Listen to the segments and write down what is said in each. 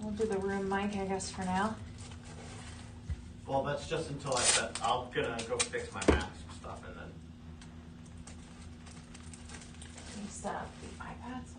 We'll do the room mic, I guess, for now. Well, that's just until I said I'm gonna go fix my mask stuff and then. Can you set up the iPads?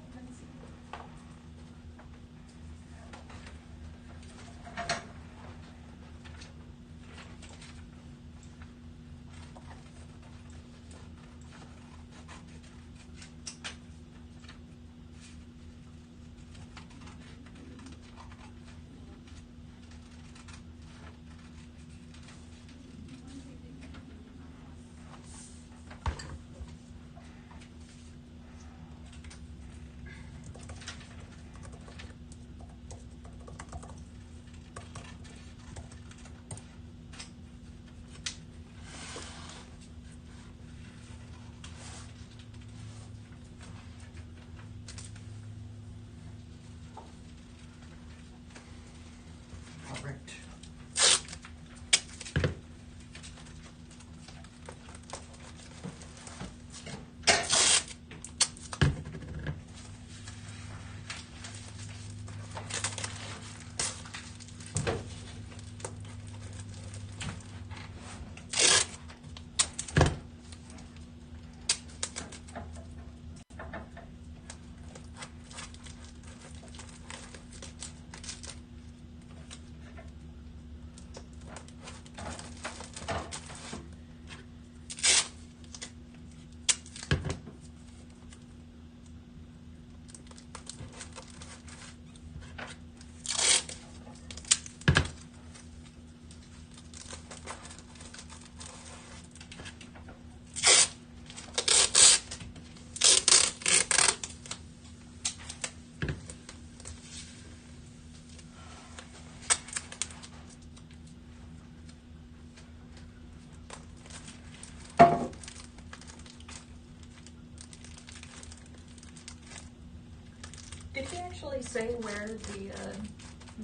Did he actually say where the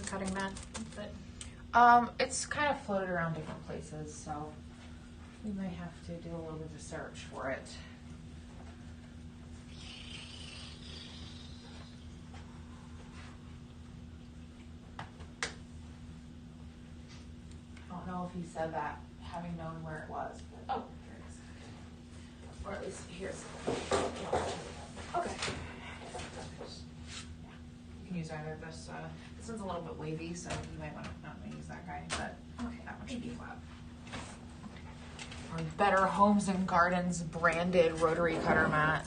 cutting mat fit? It's kind of floated around different places, so we may have to do a little bit of search for it. I don't know if he said that, having known where it was, but oh, here it is. Or at least here's. Okay. You can use either of this. This one's a little bit wavy, so you might want to not use that guy, but okay, that one should be flat. Our Better Homes and Gardens branded rotary cutter mat.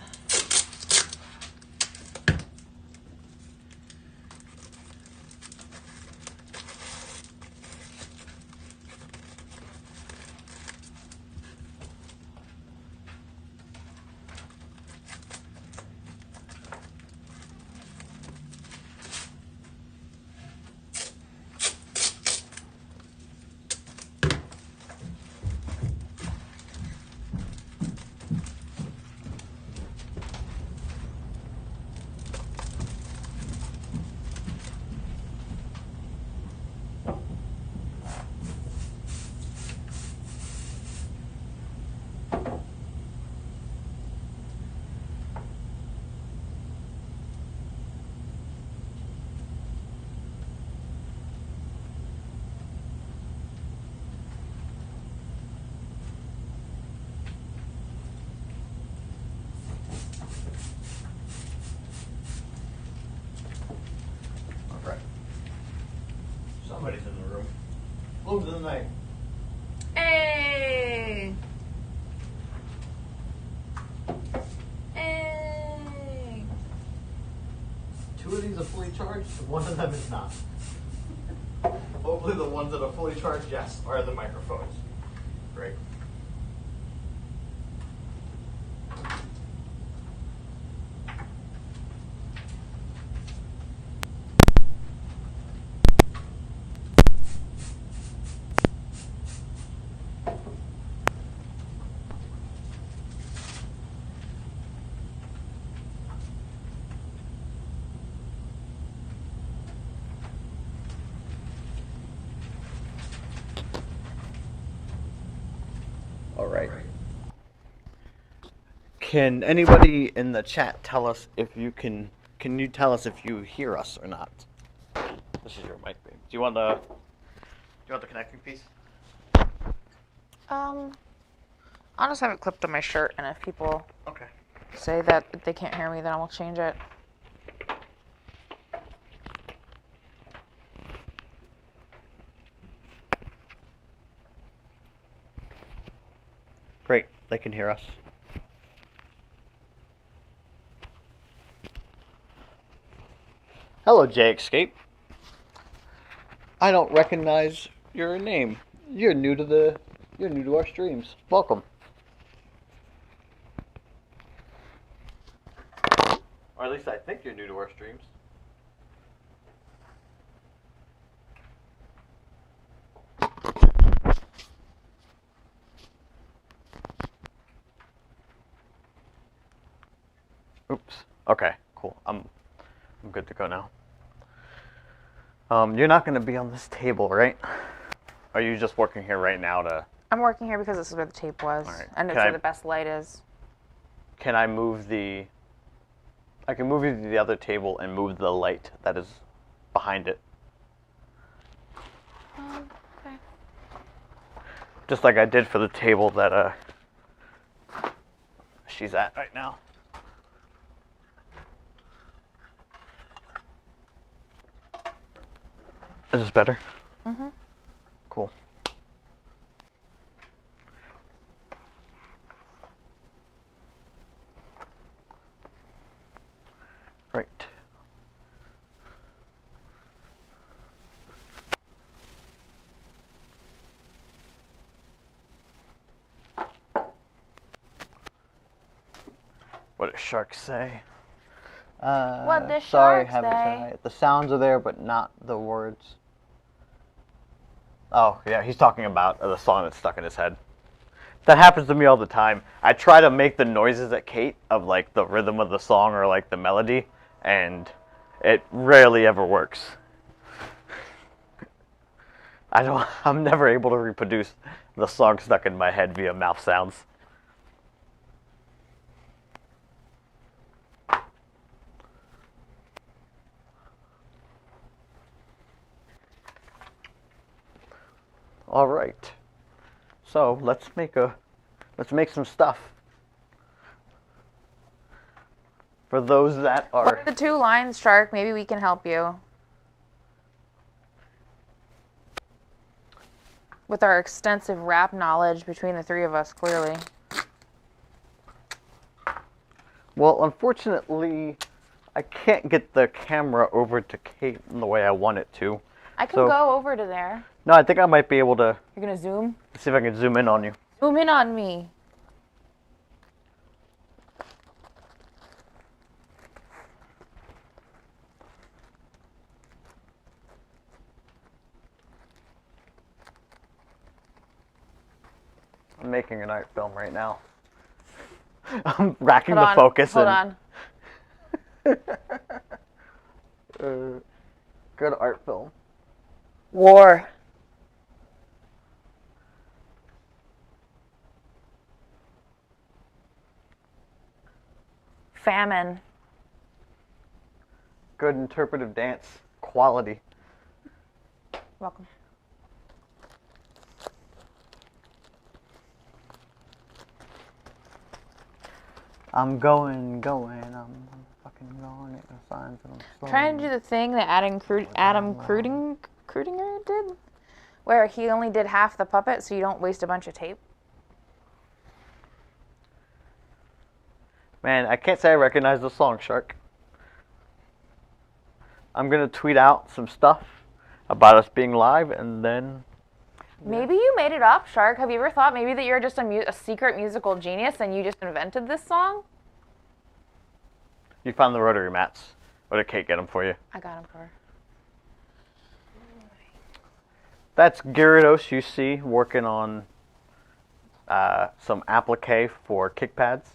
Somebody's in the room. Welcome to the night. Hey! Hey! Two of these are fully charged, one of them is not. Hopefully the ones that are fully charged, yes, are the microphones. Great. All right. Can anybody in the chat tell us if you can you tell us if you hear us or not? This is your mic, babe. Do you want the connecting piece? I'll just have it clipped to my shirt, and if people Okay. say that they can't hear me, then I will change it. Great. They can hear us. Hello, Jay Escape. I don't recognize your name. You're new to our streams. Welcome. Or at least I think you're new to our streams. Oops. Okay, cool. I'm good to go now. You're not gonna be on this table, right? Are you just working here right now to... I'm working here because this is where the tape was, All right. and it's where the best light is. Can I move the... I can move you to the other table and move the light that is behind it. Okay. Just like I did for the table that she's at right now. Is this better? Mm-hmm. Cool. Right. What does shark say? What does sorry, shark haven't say? tonight. The sounds are there, but not the words. Oh, yeah, he's talking about the song that's stuck in his head. That happens to me all the time. I try to make the noises at Kate of like the rhythm of the song or like the melody, and it rarely ever works. I'm never able to reproduce the song stuck in my head via mouth sounds. All right. So let's make some stuff. For those that are... What are the 2 lines, Shark? Maybe we can help you. With our extensive rap knowledge between the 3 of us, clearly. Well, unfortunately, I can't get the camera over to Kate in the way I want it to. I can go over to there. No, I think I might be able to... You're gonna zoom? See if I can zoom in on you. Zoom in on me. I'm making an art film right now. I'm racking Hold the on, focus. Hold on. Good art film. War. Famine. Good interpretive dance. Quality. Welcome. I'm going, I'm fucking going. It signs and I'm Trying to do the thing that Adam Crudinger did, where he only did half the puppet, so you don't waste a bunch of tape. Man, I can't say I recognize the song, Shark. I'm gonna tweet out some stuff about us being live, and then... Maybe you made it up, Shark. Have you ever thought maybe that you're just a secret musical genius and you just invented this song? You found the rotary mats. Or did Kate get them for you? I got them for her. That's Gyarados, you see, working on some applique for Kickpads.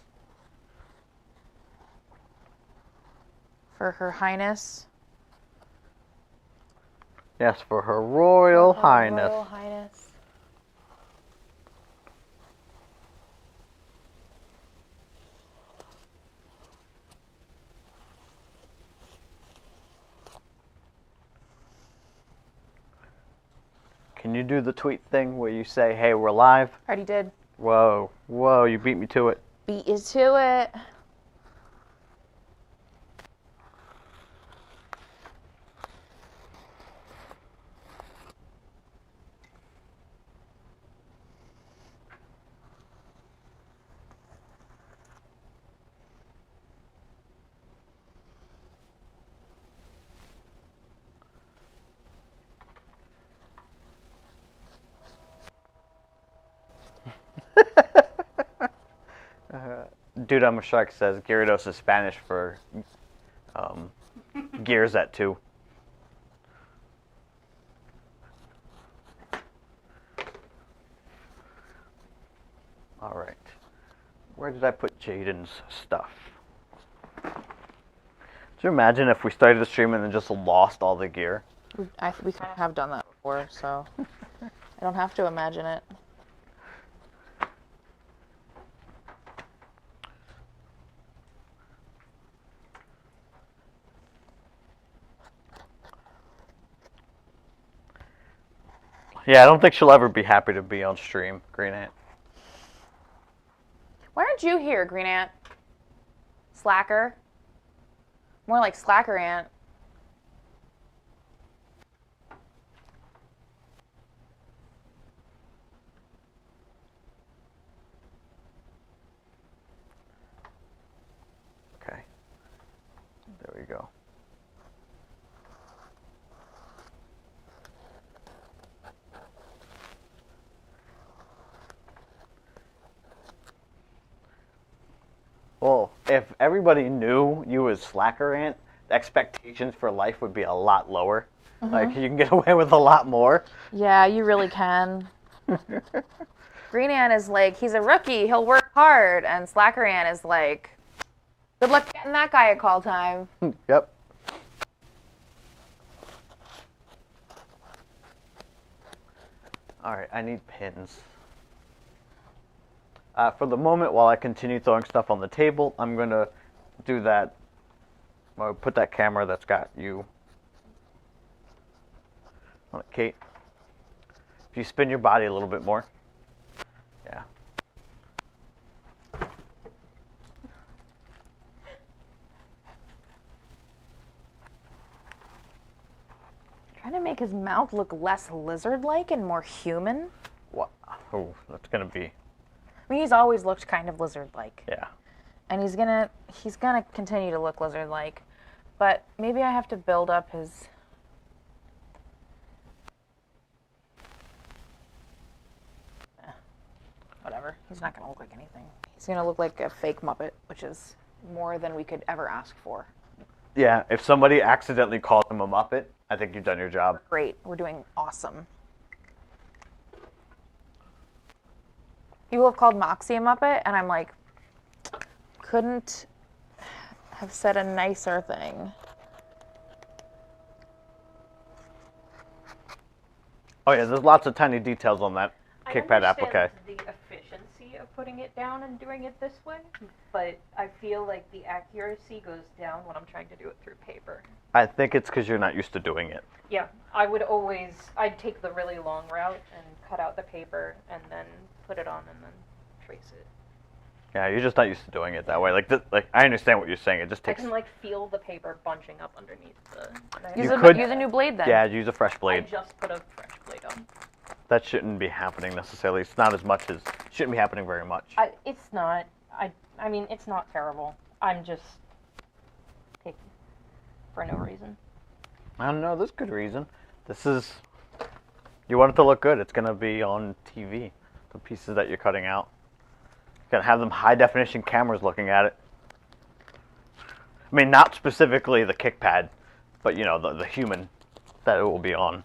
For Her Highness. Yes, for Her Royal Highness. Royal Highness. Can you do the tweet thing where you say, hey, we're live? Already did. Whoa, you beat me to it. Beat you to it. Dude, I'm a Shark says Gyarados is Spanish for gears at 2. Alright. Where did I put Jaden's stuff? Could you imagine if we started the stream and then just lost all the gear? We kind of have done that before, so I don't have to imagine it. Yeah, I don't think she'll ever be happy to be on stream, Green Ant. Why aren't you here, Green Ant? Slacker. More like Slacker Ant. Okay. There we go. Well, if everybody knew you was Slacker Ant, the expectations for life would be a lot lower. Like, you can get away with a lot more. Yeah, you really can. Green Ant is like, he's a rookie, he'll work hard. And Slacker Ant is like, good luck getting that guy a call time. Yep. Alright, I need pins. For the moment, while I continue throwing stuff on the table, I'm going to do that. I'll put that camera that's got you on it, Kate. If you spin your body a little bit more. Yeah. Trying to make his mouth look less lizard-like and more human. What? Oh, that's going to be... I mean, he's always looked kind of lizard-like. Yeah. And he's gonna continue to look lizard-like. But maybe I have to build up his... Whatever. He's not gonna look like anything. He's gonna look like a fake Muppet, which is more than we could ever ask for. Yeah, if somebody accidentally calls him a Muppet, I think you've done your job. Great. We're doing awesome. People have called Moxie a Muppet, and I'm like, couldn't have said a nicer thing. Oh yeah, there's lots of tiny details on that Kickpad applique. I understand the efficiency of putting it down and doing it this way, but I feel like the accuracy goes down when I'm trying to do it through paper. I think it's because you're not used to doing it. Yeah, I'd take the really long route and cut out the paper and then put it on and then trace it. Yeah, you're just not used to doing it that way. Like, I understand what you're saying. It just I takes. can feel the paper bunching up underneath the knife. Use a new blade then. Yeah, use a fresh I blade. just put a fresh blade on. That shouldn't be happening necessarily. It's not as much as shouldn't be happening very much. It's not. I mean, it's not terrible. I'm just taking for no reason. I don't know. There's good reason. This is. You want it to look good. It's gonna be on TV. The pieces that you're cutting out. You're gonna have them high definition cameras looking at it. I mean, not specifically the Kickpad, but you know the human that it will be on.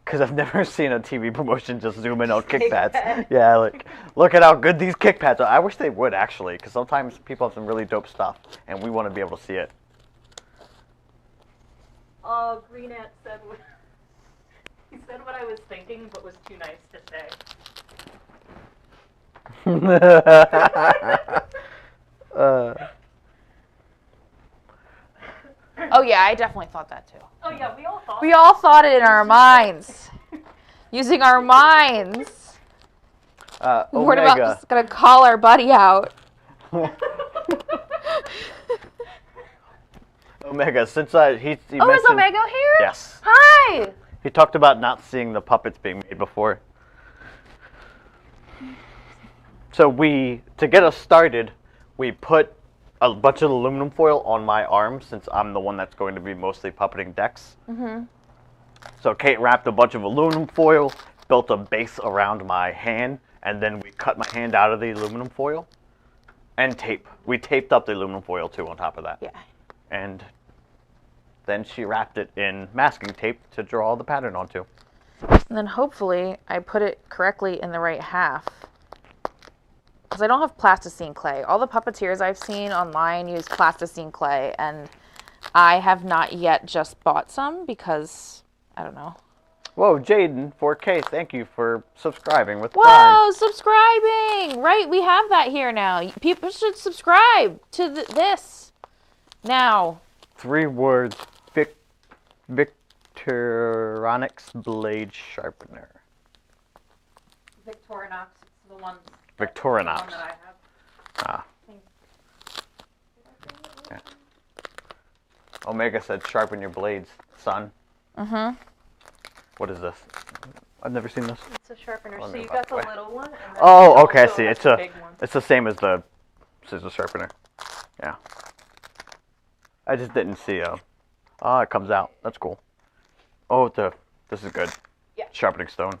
Because I've never seen a TV promotion just zoom in on Kickpads. Yeah, like, look at how good these Kickpads are. I wish they would, actually, because sometimes people have some really dope stuff, and we want to be able to see it. Oh, Green Ant said what... He said what I was thinking, but was too nice to say. Oh yeah, I definitely thought that too. Oh yeah, we all thought We all thought it in our minds. Using our minds. What about Omega. just gonna call our buddy out? Omega, since he Oh, is mentioned, Omega here? yes, Hi! he talked about not seeing the puppets being made before. So to get us started, we put a bunch of aluminum foil on my arm since I'm the one that's going to be mostly puppeting Dex. Mm-hmm. So Kate wrapped a bunch of aluminum foil, built a base around my hand, and then we cut my hand out of the aluminum foil and tape. We taped up the aluminum foil too on top of that. Yeah. And then she wrapped it in masking tape to draw the pattern onto. And then hopefully I put it correctly in the right half. Because I don't have plasticine clay. All the puppeteers I've seen online use plasticine clay, and I have not yet just bought some because, I don't know. Whoa, Jaden, 4K, thank you for subscribing with Prime. Whoa, subscribing! Right, we have that here now. People should subscribe to this now. 3 words, Victorinox Blade Sharpener. Victorinox, it's the one. Victorinox. The one that I have. Ah. Yeah. Omega said, sharpen your blades, son. Mm-hmm. What is this? I've never seen this. It's a sharpener. Let So me you back got the away. little one. And then Oh, okay, I also see. has It's the a, big one. it's the same as the scissor sharpener. Yeah. I just didn't see it comes out. That's cool. Oh, this is good. Yeah. Sharpening stone.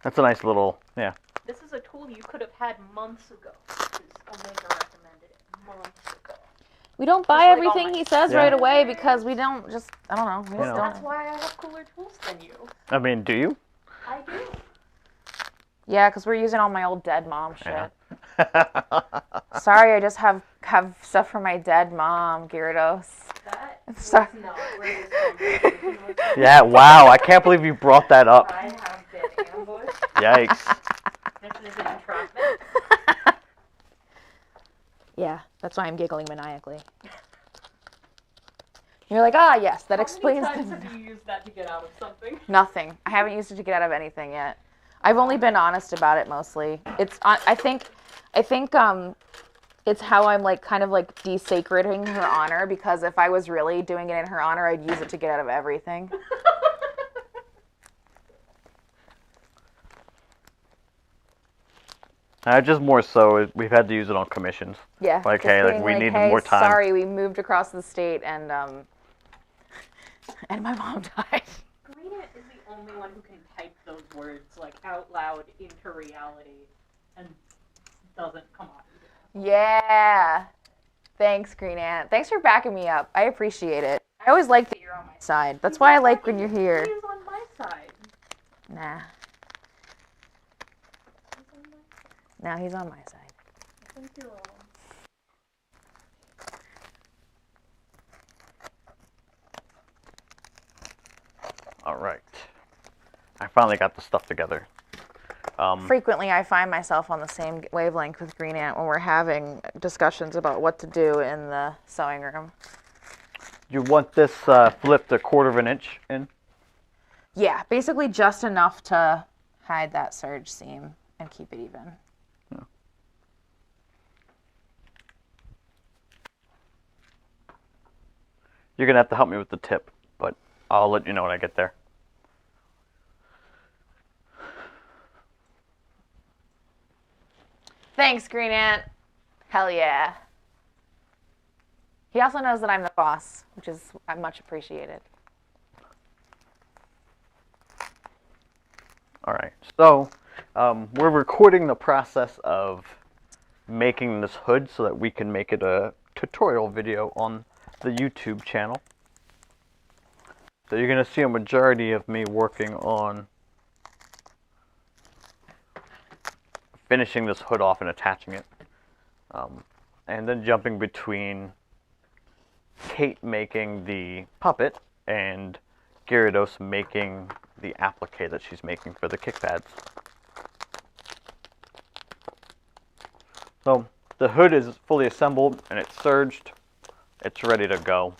That's a nice little, yeah. This is a tool you could have had months ago. Because Omega recommended it months ago. We don't buy Just like all everything my he says Yeah. right away because we don't just, I don't know. We You just know. That's don't. why I have cooler tools than you. I mean, do you? I do. Yeah, because we're using all my old dead mom shit. Yeah. Sorry, I just have stuff for my dead mom, Gyarados. That was Sorry. not where this conversation was. Yeah, wow, I can't believe you brought that up. I have been ambushed. Yikes. This is an entrapment. Yeah, that's why I'm giggling maniacally. You're like, ah, yes, that explains How many the... times have you used that to get out of something? Nothing. I haven't used it to get out of anything yet. I've only been honest about it mostly. It's I think it's how I'm like kind of like desacreding her honor, because if I was really doing it in her honor, I'd use it to get out of everything. Just more so, we've had to use it on commissions. Yeah. Like, just hey, like, being we needed hey, more time. Sorry, we moved across the state and my mom died. Karina is the only one who can type those words like out loud into reality and doesn't come out. Yeah. Thanks, Green Ant. Thanks for backing me up. I appreciate it. I always like that you're on my side. That's why I like when you're here. He's on my side. Nah. Now he's on my side. I think you're wrong. All right. I finally got the stuff together. Frequently, I find myself on the same wavelength with Green Ant when we're having discussions about what to do in the sewing room. You want this flipped 1/4 of an inch in? Yeah, basically just enough to hide that serge seam and keep it even. Yeah. You're going to have to help me with the tip, but I'll let you know when I get there. Thanks, Green Ant. Hell yeah. He also knows that I'm the boss, which is much appreciated. All right, so we're recording the process of making this hood so that we can make it a tutorial video on the YouTube channel. So you're going to see a majority of me working on finishing this hood off and attaching it. And then jumping between Kate making the puppet and Gyarados making the applique that she's making for the Kickpads. So the hood is fully assembled and it's serged. It's ready to go.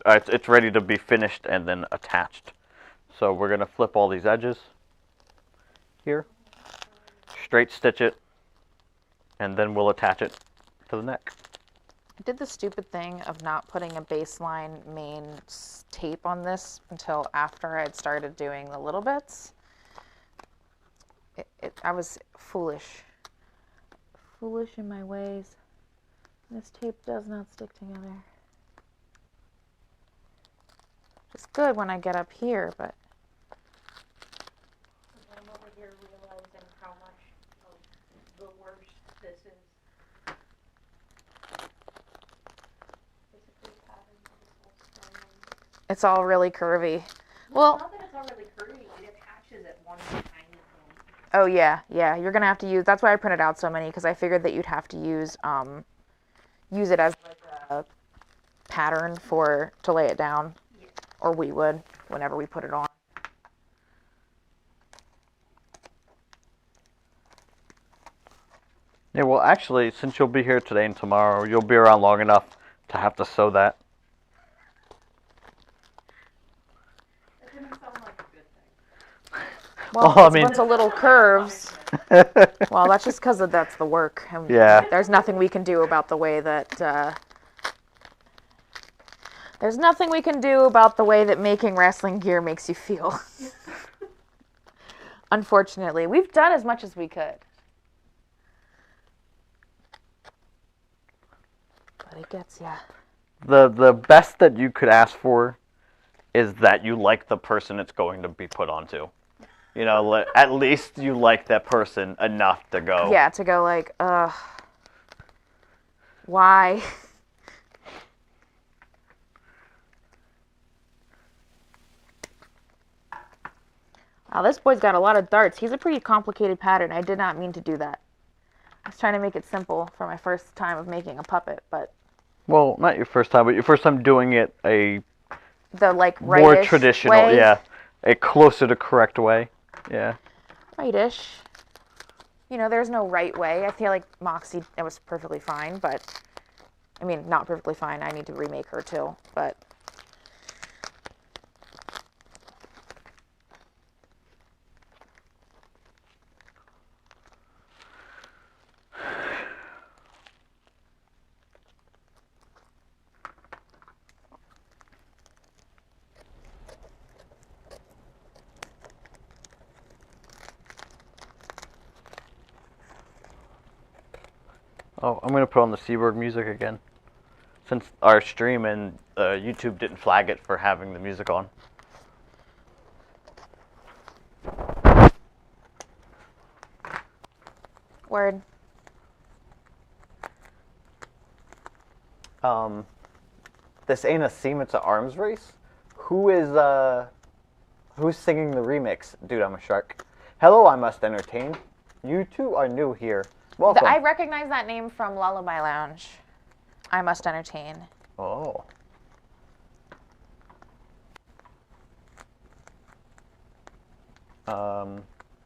it's ready to be finished and then attached. So we're gonna flip all these edges here, straight stitch it, and then we'll attach it to the neck. I did the stupid thing of not putting a baseline main tape on this until after I had started doing the little bits. I was foolish in my ways. This tape does not stick together. It's good when I get up here, but I'm over here realizing how much of the worst this is. Basically, pattern of this whole stone. it's all really curvy. Well, Well, not that it's all really curvy, it attaches at one tiny point. oh yeah, you're gonna have to use, that's why I printed out so many, because I figured that you'd have to use it as like a pattern to lay it down, Yeah. or we would whenever we put it on. Yeah, well, actually, since you'll be here today and tomorrow, you'll be around long enough to have to sew that. That didn't sound like a good thing. Well, Well, I it's mean- a bunch of little curves. Well, that's just because that's the work. And Yeah. There's nothing we can do about the way that. There's nothing we can do about the way that making wrestling gear makes you feel. Unfortunately, we've done as much as we could. But it gets ya. The best that you could ask for is that you like the person it's going to be put onto. You know, at least you like that person enough to go. Yeah, to go like, why? Wow, this boy's got a lot of darts. He's a pretty complicated pattern. I did not mean to do that. I was trying to make it simple for my first time of making a puppet, but Well, not your first time, but your first time doing it a the like more rightish traditional, way. yeah, a closer to correct way. Yeah. Rightish. You know, there's no right way. I feel like Moxie, it was perfectly fine, but I mean, not perfectly fine. I need to remake her too, but Oh, I'm gonna put on the Seaberg music again, since our stream and YouTube didn't flag it for having the music on. word. This ain't a seam, it's an arms race. Who's singing the remix? Dude, I'm a shark. Hello, I must entertain. You two are new here. Welcome. I recognize that name from Lullaby Lounge. I must entertain. Oh.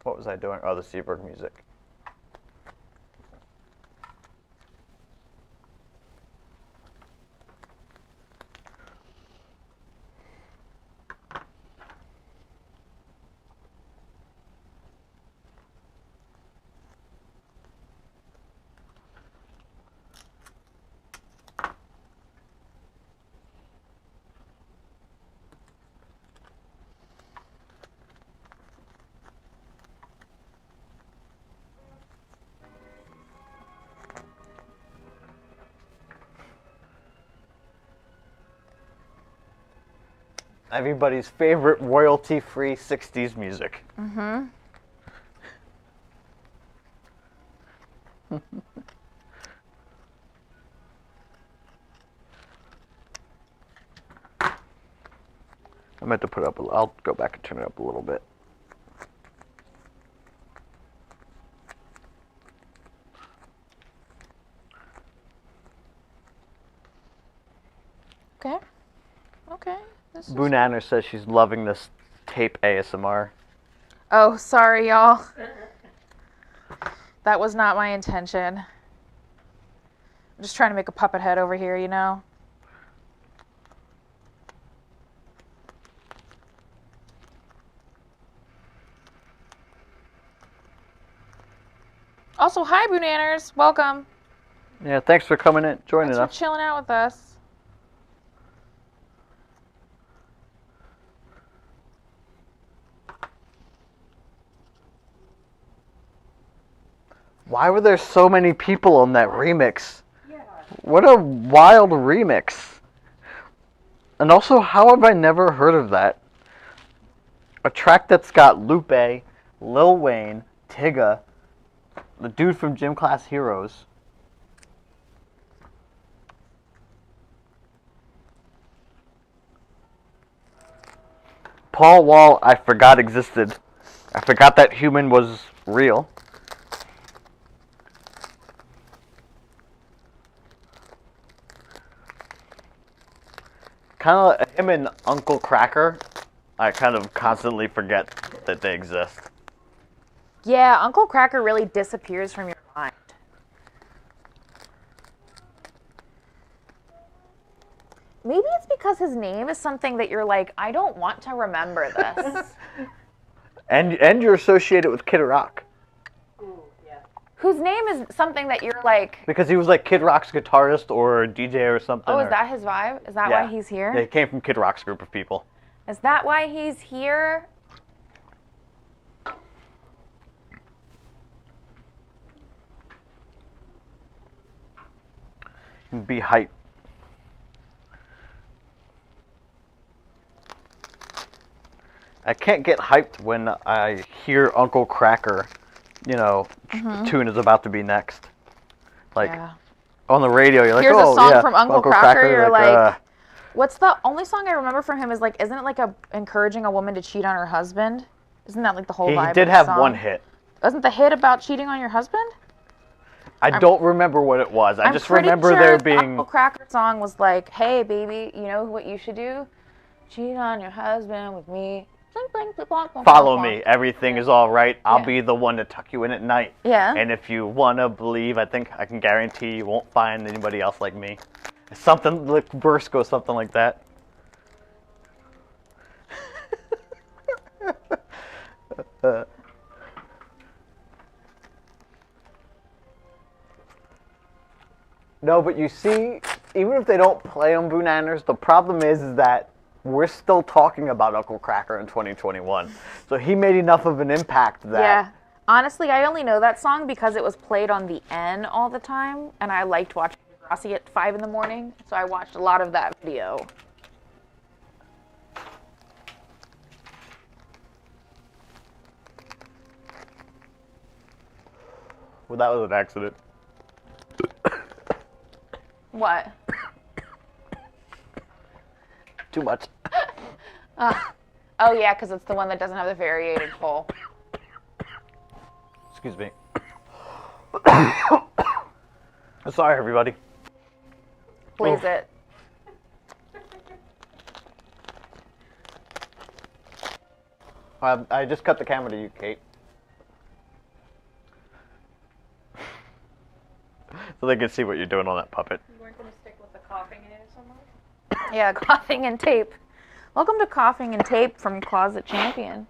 What was I doing? Oh, the Seaberg music. Everybody's favorite royalty-free 60s music. Mm-hmm. I meant to put it up. I'll go back and turn it up a little bit. Okay. Okay. This is... Boonanner says she's loving this tape ASMR. Oh, sorry, y'all. That was not my intention. I'm just trying to make a puppet head over here, you know? Also, hi, Boonanners. Welcome. Yeah, thanks for coming in, joining Thanks us. for chilling out with us. Why were there so many people on that remix? Yeah. What a wild remix. And also, how have I never heard of that? A track that's got Lupe, Lil Wayne, Tigga, the dude from Gym Class Heroes. Paul Wall, I forgot existed. I forgot that human was real. Kind of him and Uncle Cracker, I kind of constantly forget that they exist. Yeah, Uncle Cracker really disappears from your mind. Maybe it's because his name is something that you're like, I don't want to remember this. And you're associated with Kid Rock. Ooh, yeah. Whose name is something that you're like, Because he was like Kid Rock's guitarist or DJ or something. oh, or, is that his vibe? Is that yeah. why he's here? They came from Kid Rock's group of people. Is that why he's here? Be hype. I can't get hyped when I hear Uncle Cracker, tune is about to be next. Like Yeah. on the radio, you're like, Here's oh a song yeah, from Uncle Cracker, you're like, uh, what's the only song I remember from him is like, isn't it like encouraging a woman to cheat on her husband? Isn't that like the whole vibe he did of the have song? one hit. Wasn't the hit about cheating on your husband? I don't remember what it was. I I'm just pretty remember sure there the being. Uncle Cracker song was like, hey baby, you know what you should do? Cheat on your husband with me. Bling, bling, bling, bling, bling, Follow bling. me. Everything is all right. I'll Yeah. be the one to tuck you in at night. Yeah. And if you wanna believe, I think I can guarantee you won't find anybody else like me. Something like verse goes something like that. No, but you see, even if they don't play on Boonanners, the problem is that we're still talking about Uncle Cracker in 2021. So he made enough of an impact that. Yeah. Honestly, I only know that song because it was played on the N all the time, and I liked watching Degrassi at 5 in the morning, so I watched a lot of that video. Well, that was an accident. What? Too much. Oh yeah, because it's the one that doesn't have the variated pull. Excuse me. Sorry, everybody. Plays it. I just cut the camera to you, Kate. So they can see what you're doing on that puppet. You weren't going to stick with the coughing in it so much? Yeah, coughing and tape. Welcome to Coughing and Tape from Closet Champion.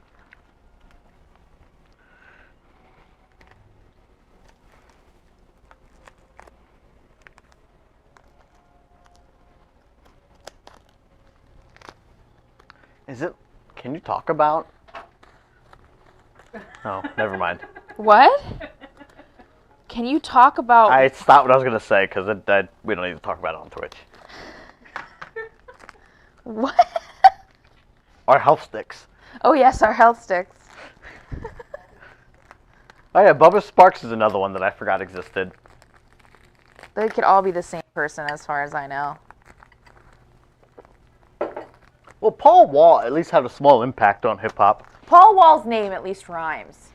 Is it? Can you talk about? Oh, never mind. What? Can you talk about... I stopped what I was gonna say because we don't need to talk about it on Twitch. What? Our health sticks. Oh yes, our health sticks. Oh yeah, Bubba Sparks is another one that I forgot existed. They could all be the same person as far as I know. Well, Paul Wall at least had a small impact on hip hop. Paul Wall's name at least rhymes.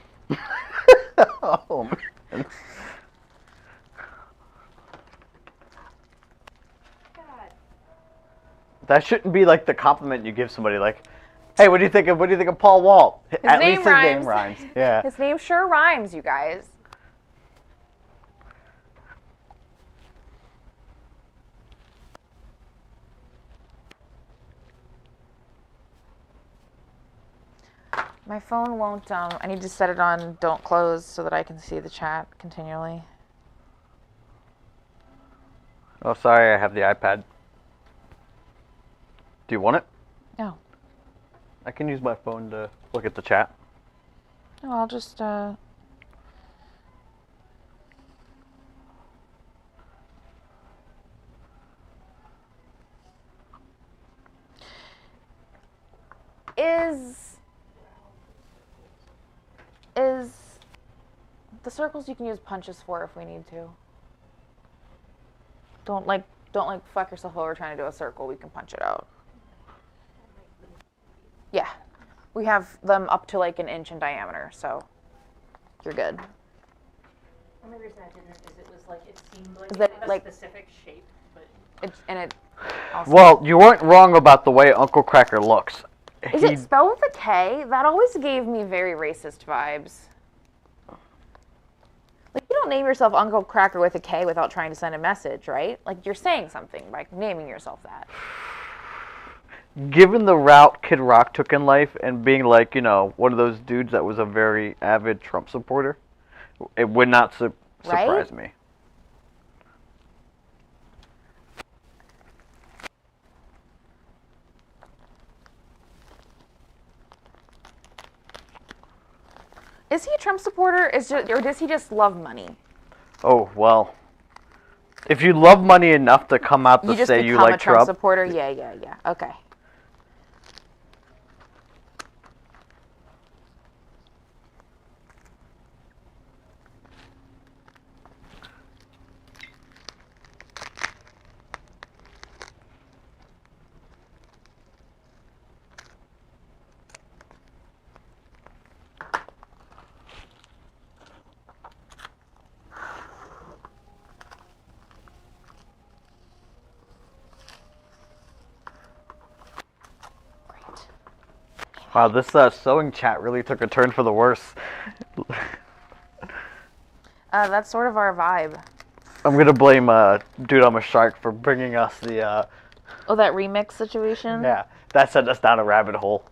Oh man. God. That shouldn't be like the compliment you give somebody. Like, hey, what do you think of Paul Wall? At name least his name rhymes. rhymes. Yeah. His name sure rhymes, you guys. My phone won't, I need to set it on don't close so that I can see the chat continually. Oh, sorry, I have the iPad. Do you want it? No. I can use my phone to look at the chat. No, I'll just, Is the circles you can use punches for if we need to. Don't fuck yourself over trying to do a circle. We can punch it out. Yeah. We have them up to like an inch in diameter, so you're good. The only reason I didn't is it was like, it seemed like Is it that, had a like- specific shape, but It also, Well, you weren't wrong about the way Uncle Cracker looks. is it spelled with a K? That always gave me very racist vibes. Like, you don't name yourself Uncle Cracker with a K without trying to send a message, right? Like, you're saying something by naming yourself that. Given the route Kid Rock took in life and being like, you know, one of those dudes that was a very avid Trump supporter, it would not surprise me. Is he a Trump supporter? Or does he just love money? Oh, well. If you love money enough to come out to You just say become you like a Trump Trump, supporter? Yeah. Okay. wow, this sewing chat really took a turn for the worse. That's sort of our vibe. I'm gonna blame Dude I'm a Shark for bringing us the Oh, that remix situation? yeah, that sent us down a rabbit hole.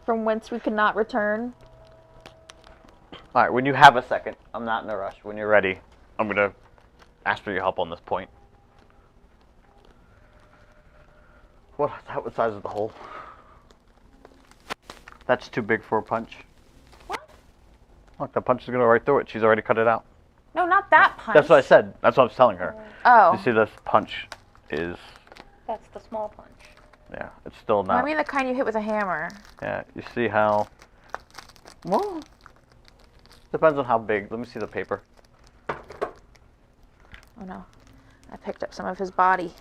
From whence we could not return. All right, when you have a second, I'm not in a rush. When you're ready, I'm gonna ask for your help on this point. What size is the hole? That's too big for a punch. What? Look, the punch is gonna go right through it. She's already cut it out. No, not that punch. That's what I said. That's what I was telling her. Oh. You see, this punch is, that's the small punch. yeah, it's still not. I mean the kind you hit with a hammer. Yeah, you see how, well, depends on how big. Let me see the paper. Oh no. I picked up some of his body.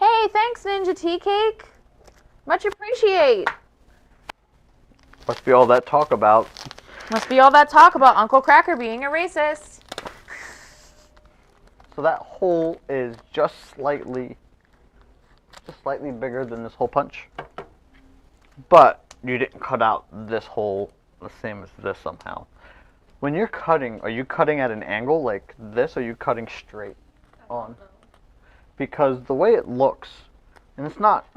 Hey, thanks, Ninja Tea Cake. Much appreciate. Must be all that talk about. Must be all that talk about Uncle Cracker being a racist. So that hole is just slightly bigger than this hole punch. But you didn't cut out this hole the same as this somehow. When you're cutting, are you cutting at an angle like this, or are you cutting straight on? Because the way it looks, and it's not,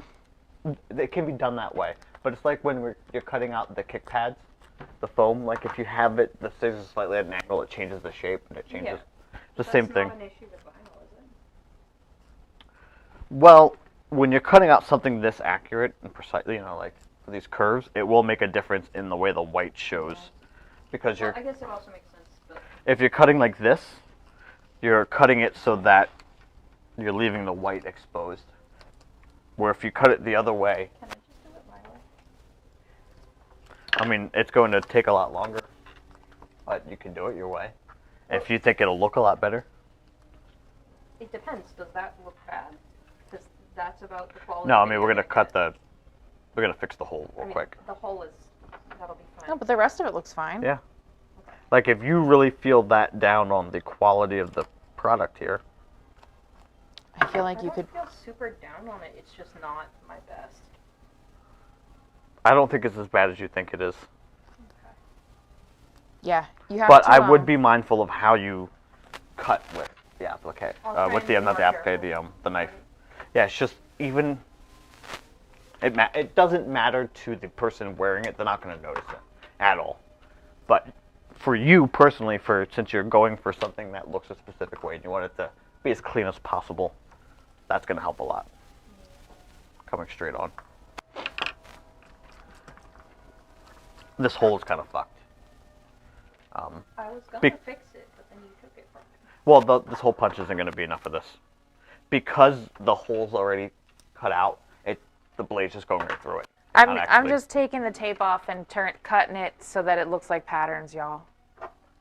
it can be done that way, but it's like when you're cutting out the Kickpads, the foam, like if you have it, the scissors slightly at an angle, it changes the shape, and it changes the same thing. That's not an issue with vinyl, is it? Well, when you're cutting out something this accurate and precise, you know, like these curves, it will make a difference in the way the white shows. Because Well, I guess it also makes sense, but if you're cutting like this, you're cutting it so that you're leaving the white exposed. Where if you cut it the other way, can I just do it my way? I mean, it's going to take a lot longer, but you can do it your way. If you think it'll look a lot better. It depends. Does that look bad? Because that's about the quality. No, I that mean, you're we're going to gonna cut get. we're going to fix the hole I real mean, quick. the hole is, that'll be fine. No, but the rest of it looks fine. Yeah. Like, if you really feel that down on the quality of the product here. I feel like I you don't could. feel super down on it. It's just not my best. I don't think it's as bad as you think it is. Yeah, you have But to. I would be mindful of how you cut with. the applique. I'll try With and the be not the more applique, careful. the knife. Yeah, it's just even. It doesn't matter to the person wearing it; they're not going to notice it at all. But for you personally, since you're going for something that looks a specific way and you want it to be as clean as possible, that's going to help a lot. Coming straight on. This hole is kind of fucked. I was gonna Be- fix it, but then you took it from me. Well, this hole punch isn't going to be enough for this. Because the hole's already cut out, the blade's just going right through it. I'm just taking the tape off and cutting it so that it looks like patterns, y'all.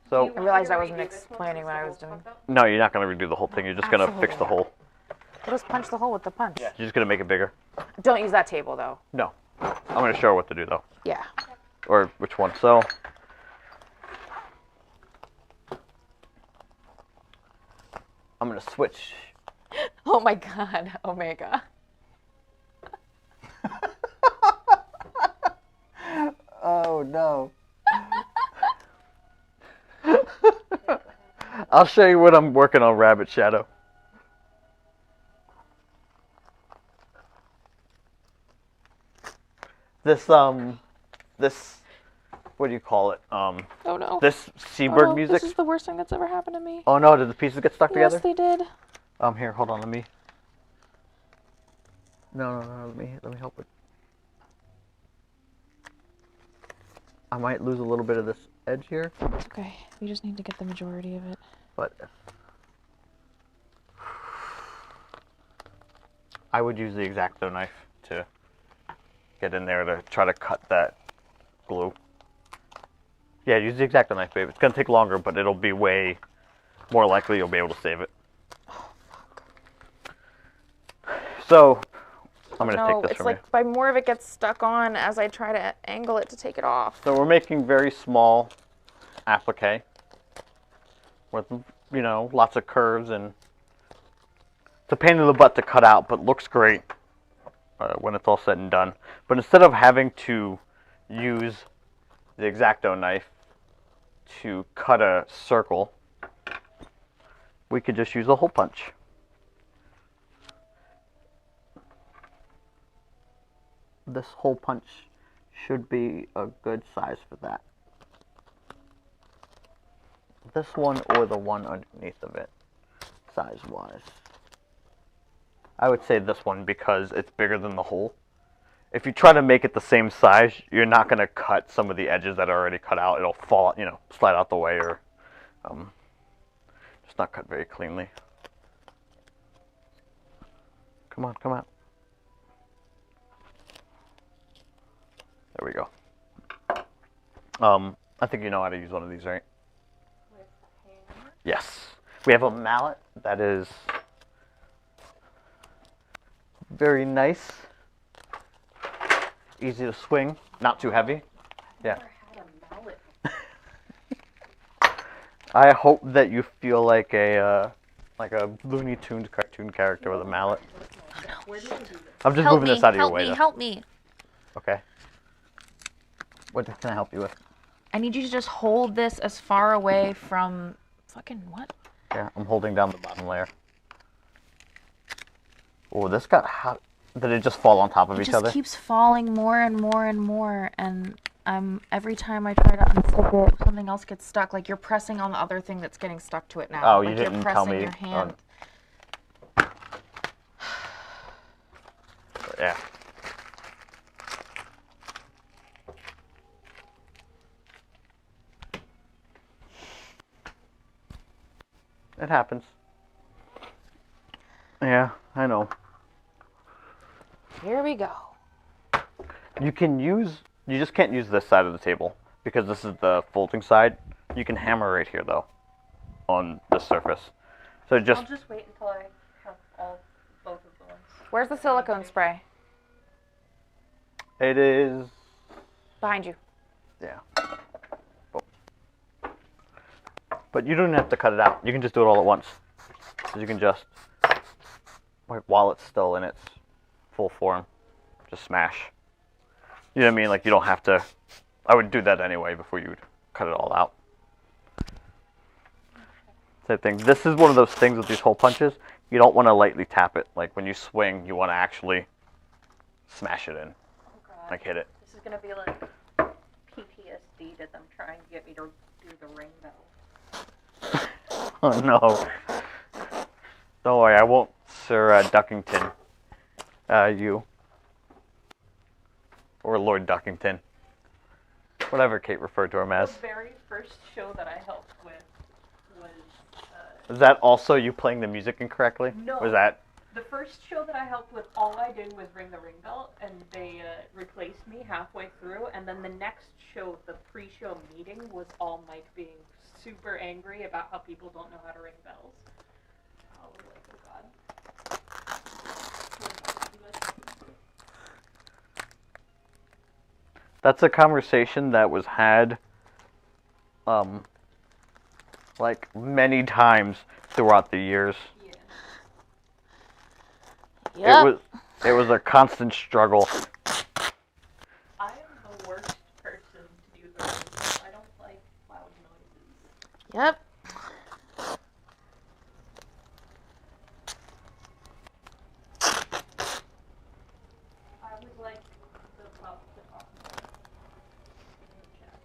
So, I realized I wasn't explaining what I was doing. no, you're not going to redo the whole thing. You're just going to fix the hole. We'll just punch the hole with the punch. You're just going to make it bigger. Don't use that table, though. No. I'm going to show her what to do, though. Yeah. Or which one. So, I'm going to switch. Oh my god, Omega. Oh, no. I'll show you what I'm working on, Rabbit Shadow. This, what do you call it? Oh no. This seabird Oh, no, music. This is the worst thing that's ever happened to me. Oh no, did the pieces get stuck Yes, together? they did. Here, hold on, let me. No, let me help it. I might lose a little bit of this edge here, Okay, we just need to get the majority of it. but I would use the X-Acto knife to get in there to try to cut that glue. Yeah, use the X-Acto knife, babe. It's gonna take longer, but it'll be way more likely you'll be able to save it. So, I'm gonna take this it's from like you. by more of it gets stuck on as I try to angle it to take it off. So we're making very small applique with, lots of curves, and it's a pain in the butt to cut out, but looks great when it's all said and done. But instead of having to use the X-Acto knife to cut a circle, we could just use a hole punch. This hole punch should be a good size for that. This one or the one underneath of it, size-wise. I would say this one because it's bigger than the hole. If you try to make it the same size, you're not going to cut some of the edges that are already cut out. It'll fall, slide out the way, or just not cut very cleanly. Come on, come out. There we go. I think you know how to use one of these, right? With the hammer. Yes. We have a mallet that is very nice, easy to swing, not too heavy. Yeah. Never had a mallet. I hope that you feel like a Looney Tunes cartoon character with a mallet. Where did you do this? I'm just moving this out of your way, though. Help me. Okay. What can I help you with? I need you to just hold this as far away from fucking what? Yeah, I'm holding down the bottom layer. Oh, this got hot. Did it just fall on top of each It other? just keeps falling more and more and more, and every time I try to unstick it, something else gets stuck. Like you're pressing on the other thing that's getting stuck to it now. Oh, like you didn't you're tell pressing me. your hand. Yeah. It happens. Yeah, I know. Here we go. You just can't use this side of the table because this is the folding side. You can hammer right here though, on the surface. So I'll just, just wait until I have both of the ones. Where's the silicone spray? it is, Behind you. yeah. But you don't have to cut it out. You can just do it all at once. So you can just, while it's still in its full form, just smash. You know what I mean? Like you don't have to, I would do that anyway before you would cut it all out. Same thing. This is one of those things with these hole punches. You don't want to lightly tap it. Like when you swing, you want to actually smash it in. Oh god. Like hit it. This is gonna be like PTSD to them trying to get me to do the ring bell. Oh no. Don't worry, I won't Sir Duckington you. Or Lord Duckington. Whatever Kate referred to him as. The very first show that I helped with was... Is that also you playing the music incorrectly? No. Was that... The first show that I helped with, all I did was ring the ring bell, and they replaced me halfway through, and then the next show, the pre-show meeting, was all Mike being super angry about how people don't know how to ring bells. I was like, oh god. That's a conversation that was had, like, many times throughout the years. Yeah. Yep. It was a constant struggle. I am the worst person to do the ring bell. I don't like loud noises. Yep. I would like the pup to talk more in the chat.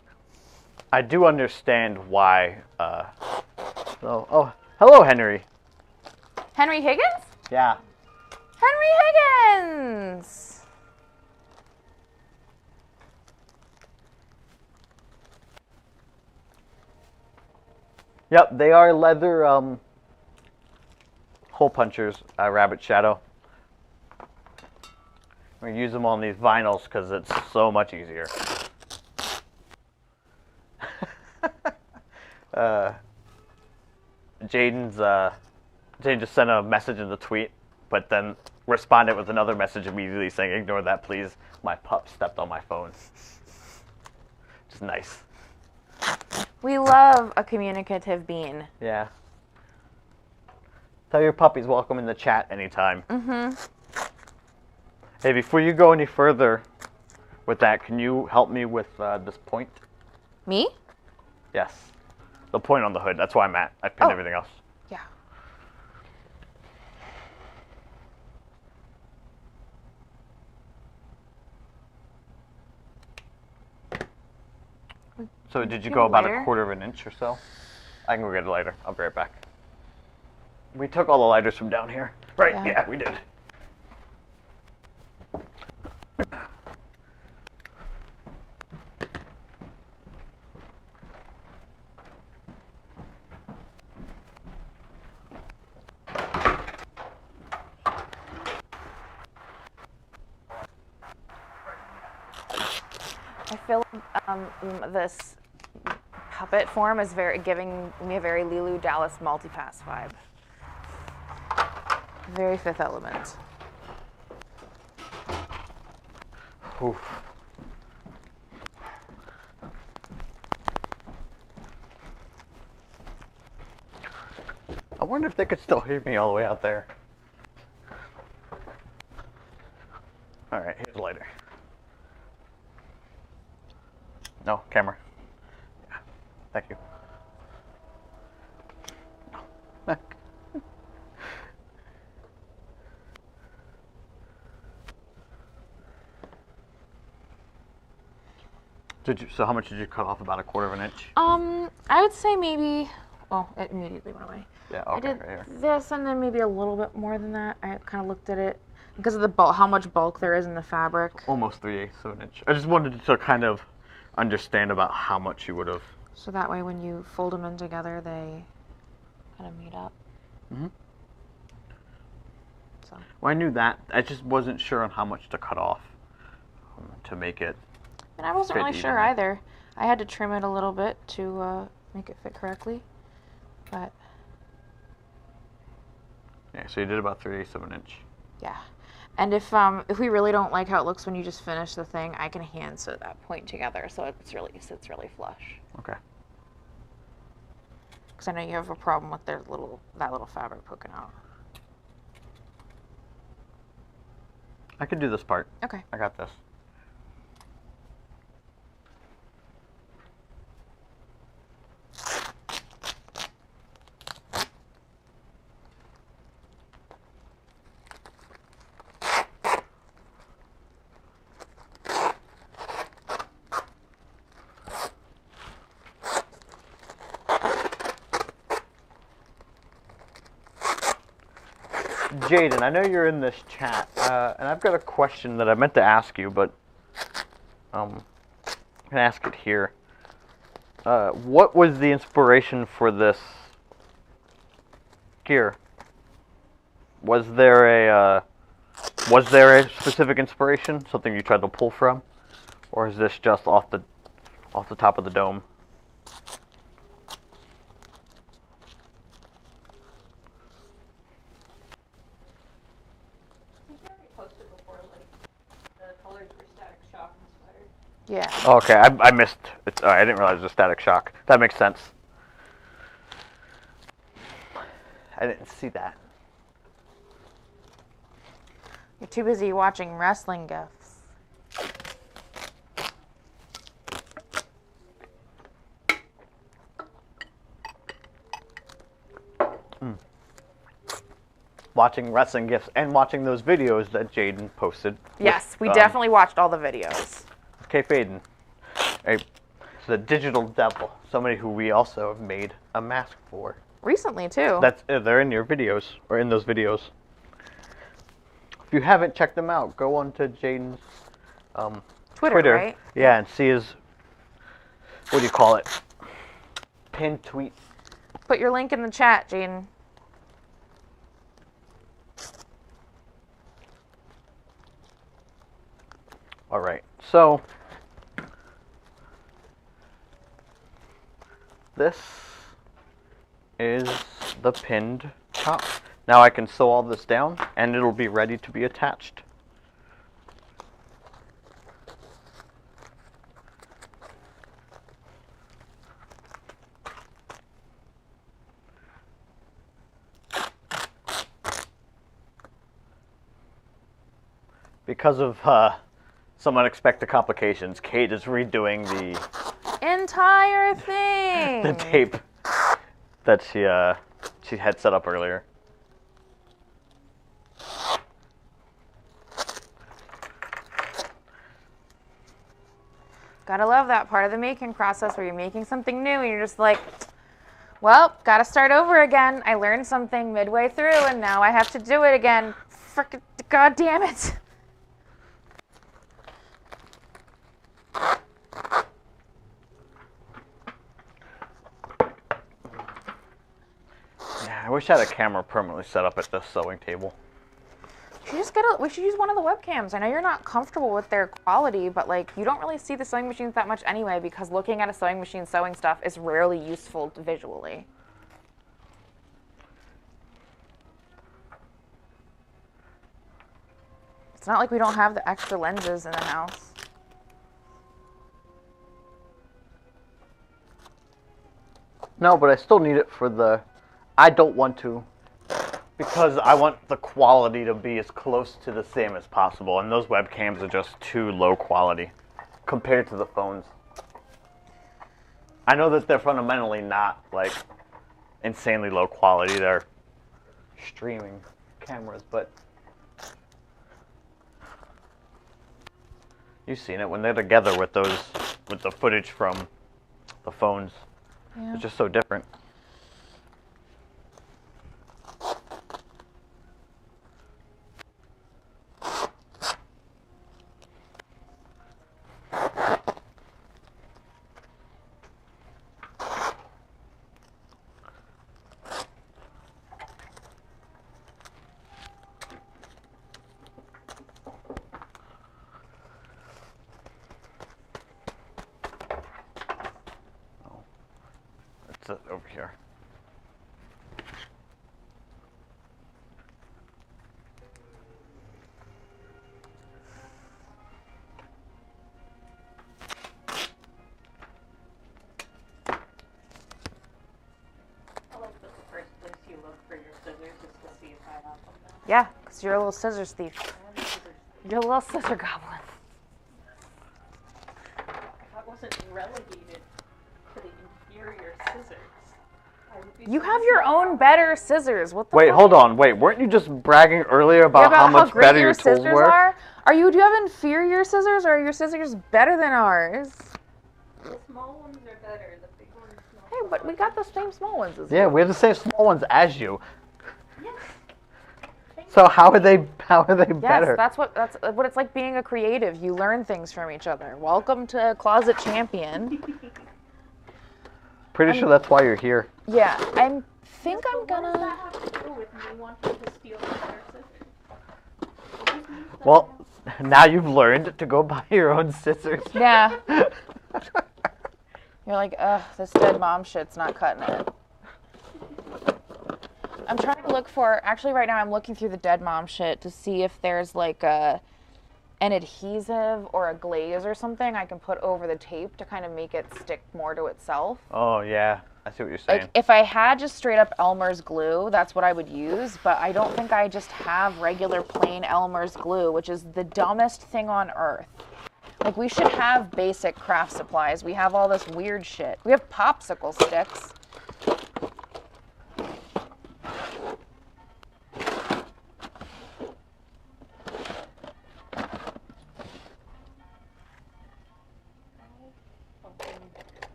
I do understand why, oh, hello, Henry. Henry Higgins? Yeah. Henry Higgins! Yep, they are leather, hole punchers, Rabbit Shadow. We use them on these vinyls because it's so much easier. Jane just sent a message in the tweet, but then responded with another message immediately saying, "Ignore that, please. My pup stepped on my phone." Just nice. We love a communicative bean. Yeah. Tell your puppies welcome in the chat anytime. Mm-hmm. Hey, before you go any further with that, can you help me with this point? Me? Yes. The point on the hood. That's why I'm at. I pinned Oh. everything else. Yeah. So did you you go have a about lighter? a quarter of an inch or so? I can go get a lighter. I'll be right back. We took all the lighters from down here. Right, Yeah. yeah we did. I feel this puppet form is giving me a very Lilu Dallas multipass vibe. Very Fifth Element. Oof. I wonder if they could still hear me all the way out there. Alright, here's a lighter. No, camera. Yeah, thank you. No. So how much did you cut off? About a quarter of an inch? I would say maybe. Oh, it immediately went away. Yeah, I okay, did right here. this and then maybe a little bit more than that. I kind of looked at it because of the bulk, how much bulk there is in the fabric. Almost 3/8 of an inch. I just wanted to kind of understand about how much you would have. So that way, when you fold them in together, they kind of meet up. Mm-hmm. So. Well, I knew that. I just wasn't sure on how much to cut off to make it. And I wasn't fit really sure evenly. either. I had to trim it a little bit to make it fit correctly, but Yeah, so you did about 3/8 of an inch. yeah. And if we really don't like how it looks when you just finish the thing, I can hand sew that point together so it sits really flush. Okay. Because I know you have a problem with that little fabric poking out. I could do this part. Okay. I got this. Jaden, I know you're in this chat, and I've got a question that I meant to ask you, but I'm gonna ask it here. What was the inspiration for this gear? Was there a specific inspiration, something you tried to pull from, or is this just off the top of the dome? Yeah. Okay, I missed it. I didn't realize it was Static Shock. That makes sense. I didn't see that. You're too busy watching wrestling gifs. Watching wrestling gifs and watching those videos that Jaden posted. Yes, we definitely watched all the videos. K. Faden, the digital devil, somebody who we also have made a mask for. Recently, too. They're in your videos, or in those videos. If you haven't checked them out, go on to Jaden's Twitter, right? Yeah, and see his, what do you call it? Pinned tweet. Put your link in the chat, Jaden. All right, so this is the pinned top. Now I can sew all this down and it'll be ready to be attached. Because of some unexpected complications, Kate is redoing the entire thing. the tape that she had set up earlier. Gotta love that part of the making process where you're making something new and you're just like, well, gotta start over again. I learned something midway through and now I have to do it again. Frickin' god damn it. Yeah, I wish I had a camera permanently set up at this sewing table. We should use one of the webcams. I know you're not comfortable with their quality, but like you don't really see the sewing machines that much anyway because looking at a sewing machine sewing stuff is rarely useful visually. It's not like we don't have the extra lenses in the house. No, but I still need it for the... I don't want to, because I want the quality to be as close to the same as possible, and those webcams are just too low quality compared to the phones. I know that they're fundamentally not, like, insanely low quality. They're streaming cameras, but... You've seen it when they're together with the footage from the phones. Yeah. It's just so different. Over here. I like that the first place you look for your scissors is to see if I have them now. Yeah, because you're a little scissors thief. You're a little scissor goblin. That wasn't relegated to the inferior scissors. You have your own better scissors. What the Wait, fuck? hold on. Wait, weren't you just bragging earlier about how much great better your tools scissors were? are? Do you have inferior scissors or are your scissors better than ours? The small ones are better. The big ones not. Hey, but we got the same small ones as Yeah, you. we have the same small ones as you. Yes. So how are they better? Yes, that's what it's like being a creative. You learn things from each other. Welcome to Closet Champion. Pretty sure that's why you're here. Yeah, I think I'm What does gonna. that have to do with me wanting to steal the better scissors? It just means that Well, now you've learned to go buy your own scissors. Yeah. You're like, ugh, this dead mom shit's not cutting it. I'm trying to look for. Actually, right now I'm looking through the dead mom shit to see if there's like an adhesive or a glaze or something I can put over the tape to kind of make it stick more to itself. Oh yeah, I see what you're saying. Like if I had just straight up Elmer's glue, that's what I would use, but I don't think I just have regular plain Elmer's glue, which is the dumbest thing on earth. Like we should have basic craft supplies. We have all this weird shit. We have popsicle sticks.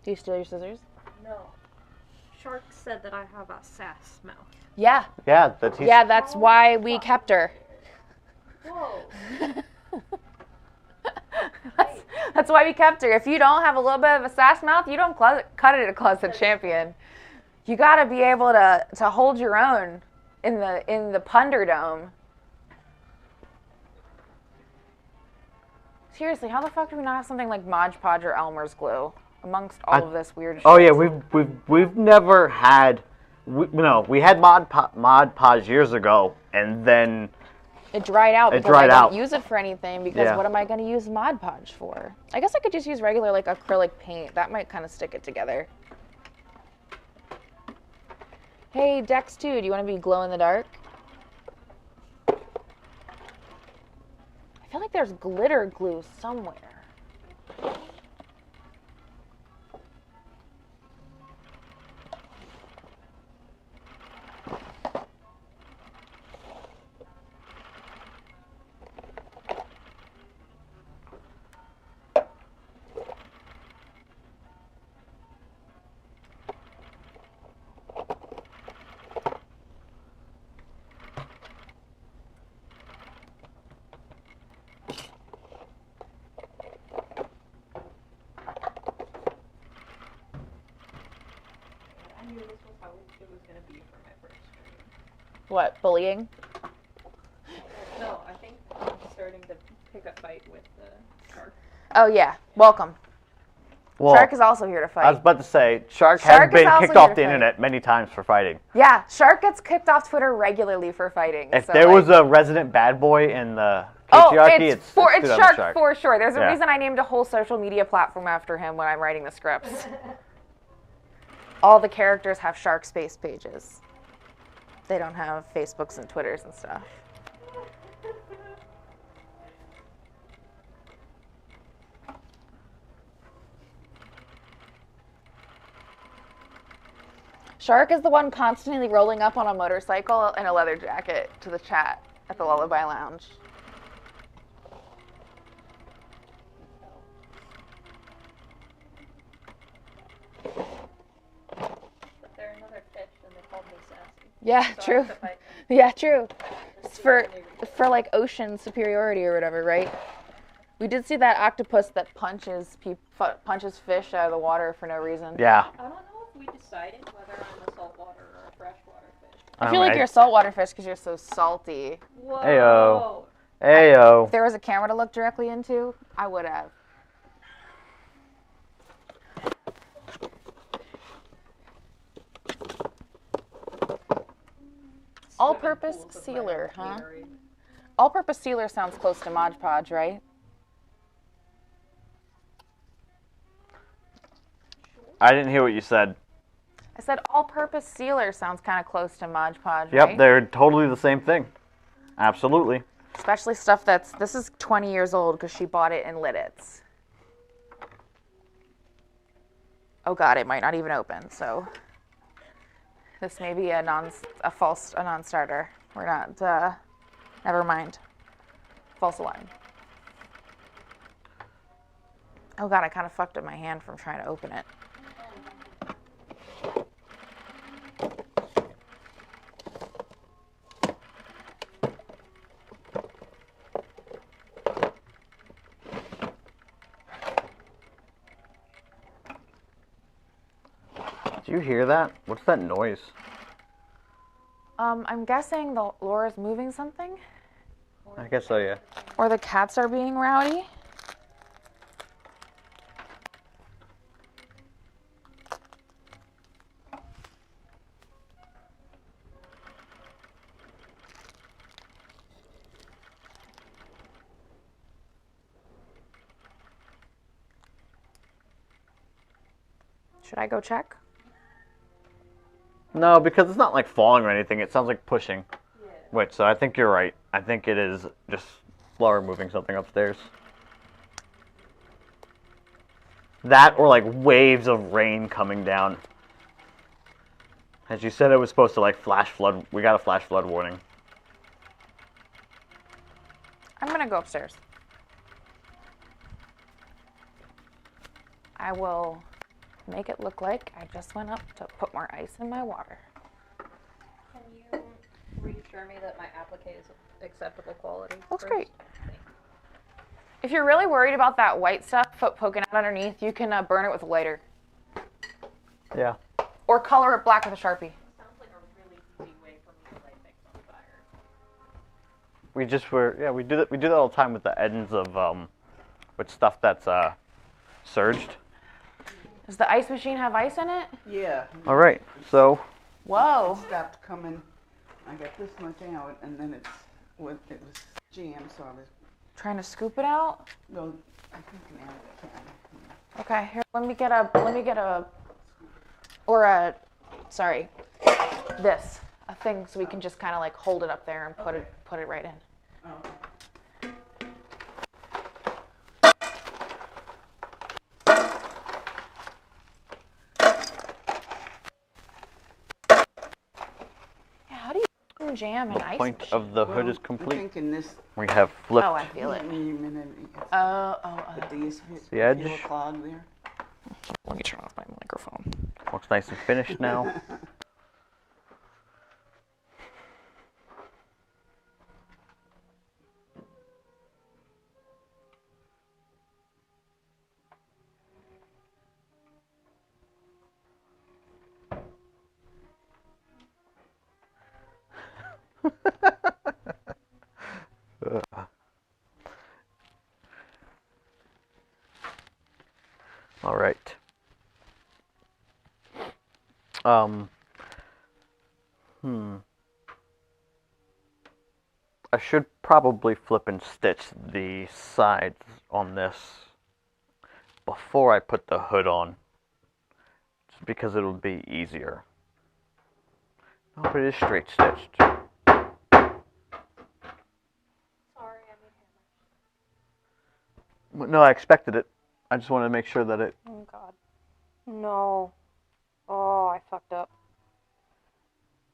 Do you steal your scissors? no. Shark said that I have a sass mouth. Yeah. Yeah, That's why we kept her. Whoa. That's why we kept her. If you don't have a little bit of a sass mouth, you don't cut it a Closet Champion. You gotta be able to hold your own in the Punderdome. Seriously, how the fuck do we not have something like Mod Podge or Elmer's glue amongst all of this weird shit? Oh yeah, we've never had. We had Mod Podge years ago, and then it dried out because dried I out. don't use it for anything because Yeah. what am I going to use Mod Podge for? I guess I could just use regular like acrylic paint. That might kind of stick it together. Hey, Dex 2, do you want to be glow in the dark? I feel like there's glitter glue somewhere. I knew this was how it was going to be for my first stream. What, bullying? No, I think I'm starting to pick a fight with the shark. Oh yeah, welcome. well, Shark is also here to fight. I was about to say, Shark Shark has is been also kicked here off to the fight. internet many times for fighting. Yeah, Shark gets kicked off Twitter regularly for fighting. If so, there like, was a resident bad boy in the oh, patriarchy, it's Shark. Shark for sure. There's a Yeah. reason I named a whole social media platform after him when I'm writing the scripts. All the characters have Shark space pages. They don't have Facebooks and Twitters and stuff. Shark is the one constantly rolling up on a motorcycle in a leather jacket to the chat at the Lullaby Lounge. But they're another fish and they called me sassy. Yeah, So I true. have to fight them. Yeah, true. It's the for only reason. for like ocean superiority or whatever, right? We did see that octopus that punches fish out of the water for no reason. Yeah. I don't know if we decided whether I'm a saltwater or a freshwater fish. I feel like you're a saltwater fish because you're so salty. Whoa. Ayo. Ayo. If there was a camera to look directly into, I would have. All-purpose Swimming pools of sealer, my own huh? Gatorade. All-purpose sealer sounds close to Mod Podge, right? I didn't hear what you said. I said all-purpose sealer sounds kind of close to Mod Podge, Yep, right? they're totally the same thing. Absolutely. Especially stuff this is 20 years old because she bought it in Lidditz. Oh god, it might not even open, so this may be a non-starter. We're not, never mind. False alarm. Oh god, I kind of fucked up my hand from trying to open it. Do you hear that? What's that noise? I'm guessing Laura's moving something, I guess so, yeah. or the cats are being rowdy. Should I go check? No, because it's not like falling or anything. It sounds like pushing. Yeah. Wait, so I think you're right. I think it is just Laura moving something upstairs. That or like waves of rain coming down. As you said, it was supposed to like flash flood. We got a flash flood warning. I'm gonna go upstairs. I will make it look like I just went up to put more ice in my water. Can you reassure me that my applique is acceptable quality? Looks first? great. If you're really worried about that white stuff poking out underneath, you can burn it with a lighter. Yeah. Or color it black with a Sharpie. Sounds like a really easy way for me to light things on fire. We do that. We do that all the time with the ends of with stuff that's surged. Does the ice machine have ice in it? Yeah. All right. So Whoa. It stopped coming. I got this much out, and then it was jammed, so I was. Trying to scoop it out? No, I think an out can. Okay, here, let me get a, a thing so we can just kind of like hold it up there and put it right in. Oh. Yeah, how do you jam an the ice point machine? of the hood Well, is I'm complete. thinking this. We have flipped Oh, I feel it. But these The edge. feel a clog there. Let me turn off my microphone. Looks nice and finished now. All right. I should probably flip and stitch the sides on this before I put the hood on, just because it'll be easier. Oh, but it is straight stitched. Sorry, I need hammers. No, I expected it. I just wanted to make sure that it. Oh God. No. Oh, I fucked up.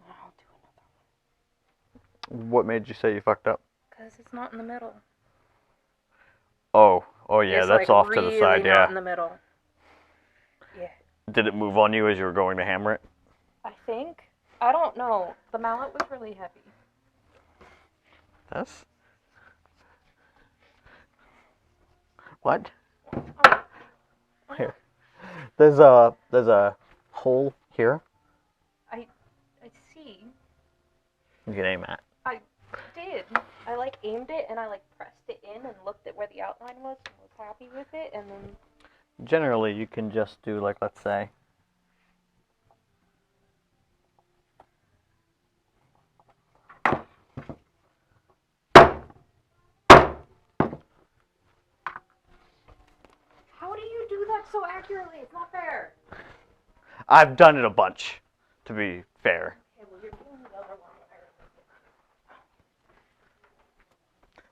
I'll do another one. What made you say you fucked up? Because it's not in the middle. Oh yeah, It's, that's like, off to the really side. not Yeah. in the middle. Yeah. Did it move on you as you were going to hammer it? I think. I don't know. The mallet was really heavy. That's. What? Oh. Here. There's a hole here I see. you can aim at. I did. I like aimed it and I like pressed it in and looked at where the outline was and was happy with it and then Generally, you can just do like, let's say. how do you do that so accurately? It's not fair. I've done it a bunch, to be fair. Okay, well you're doing the other one.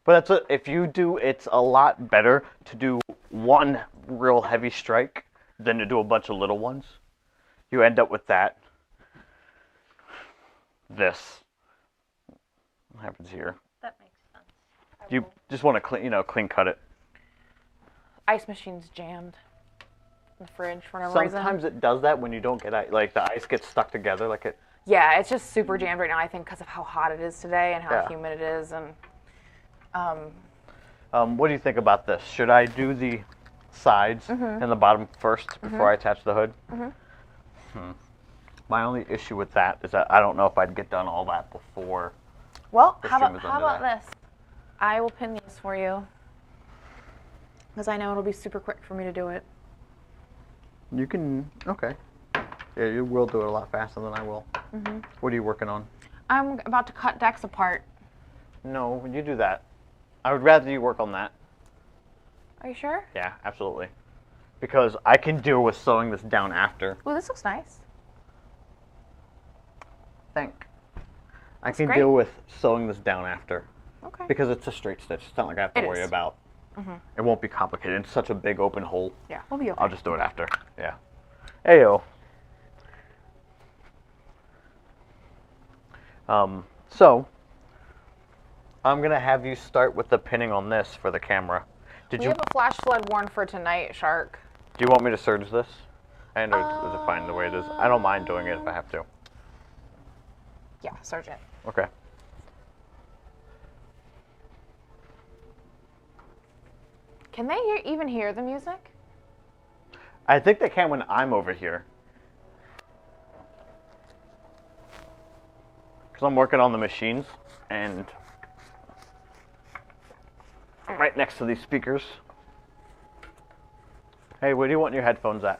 But if you do, it's a lot better to do one real heavy strike than to do a bunch of little ones. You end up with that. This. What happens here? That makes sense. You just want to clean cut it. Ice machine's jammed in the fridge for no reason. Sometimes it does that when you don't get like the ice gets stuck together, like it. Yeah, it's just super jammed right now, I think, because of how hot it is today and how Yeah. humid it is. And What do you think about this? Should I do the sides and the bottom first before I attach the hood? My only issue with that is that I don't know if I'd get done all that before. Well, The how stream about, is how under about that. this? I will pin these for you. Because I know it'll be super quick for me to do it. You can, okay. Yeah, you will do it a lot faster than I will. Mm-hmm. What are you working on? I'm about to cut decks apart. No, you do that. I would rather you work on that. Are you sure? Yeah, absolutely. Because I can deal with sewing this down after. Ooh, this looks nice. I That's can great. deal with sewing this down after. Okay. Because it's a straight stitch. It's not like I have to It worry is. about. Mm-hmm. It won't be complicated. It's such a big open hole. Yeah, we'll be okay. I'll just do it after. Yeah. Ayo. So, I'm going to have you start with the pinning on this for the camera. We have a flash flood warned for tonight, Shark. Do you want me to serge this? And or is it fine the way it is? I don't mind doing it if I have to. Yeah, Sergeant. Okay. Can they even hear the music? I think they can when I'm over here. Because I'm working on the machines, and I'm right next to these speakers. Hey, where do you want your headphones at?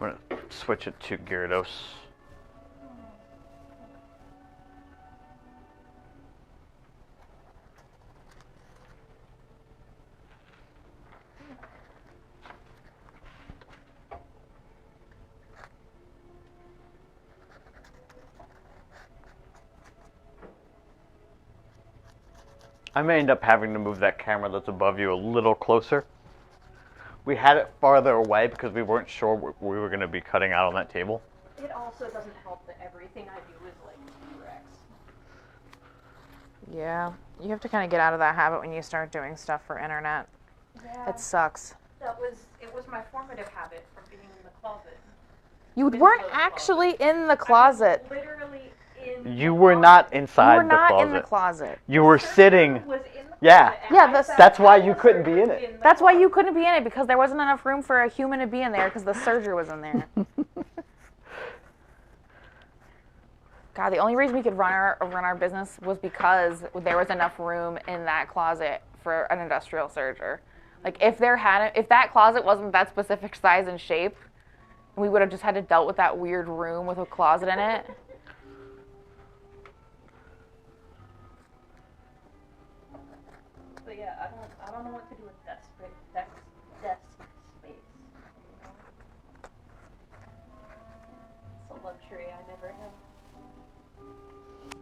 I'm going to switch it to Gyarados. I may end up having to move that camera that's above you a little closer. We had it farther away because we weren't sure what we were going to be cutting out on that table. It also doesn't help that everything I do is like T-Rex. Yeah, you have to kind of get out of that habit when you start doing stuff for internet. Yeah. It sucks. It was my formative habit from being in the closet. You Winslow weren't closet. actually in the closet. I was literally in You the were closet. not You inside were the not closet. in the closet. You were sitting. Was in the Yeah. closet, and Yeah, I that's- sat That's why at you the couldn't be in surgery it. the That's why you closet. couldn't be in it, because there wasn't enough room for a human to be in there because the surgery was in there. God, the only reason we could run our business was because there was enough room in that closet for an industrial surger. Like if that closet wasn't that specific size and shape, we would have just had to dealt with that weird room with a closet in it. But yeah, I don't know what to do with desk space. You know? It's a luxury I never had.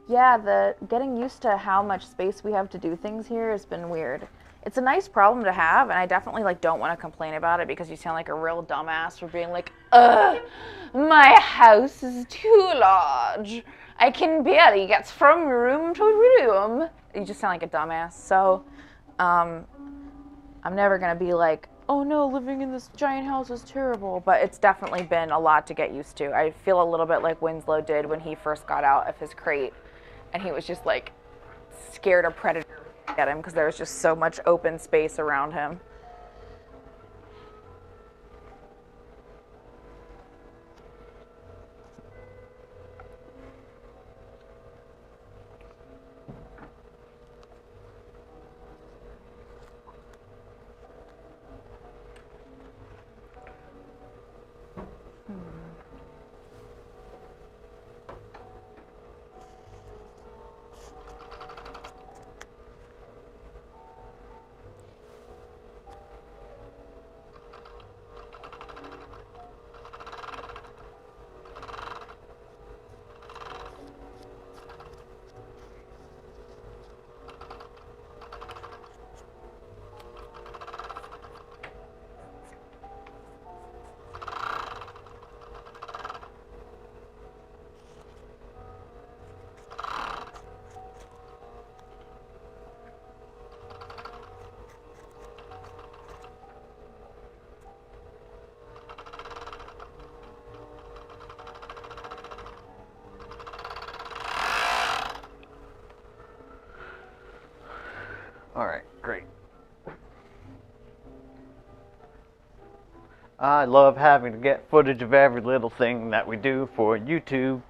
Yeah, the getting used to how much space we have to do things here has been weird. It's a nice problem to have, and I definitely don't want to complain about it because you sound like a real dumbass for being like, ugh, my house is too large. I can barely get from room to room. You just sound like a dumbass. So, I'm never gonna be like, oh no, living in this giant house is terrible. But it's definitely been a lot to get used to. I feel a little bit like Winslow did when he first got out of his crate, and he was just like scared a predator would get him because there was just so much open space around him. Great. I love having to get footage of every little thing that we do for YouTube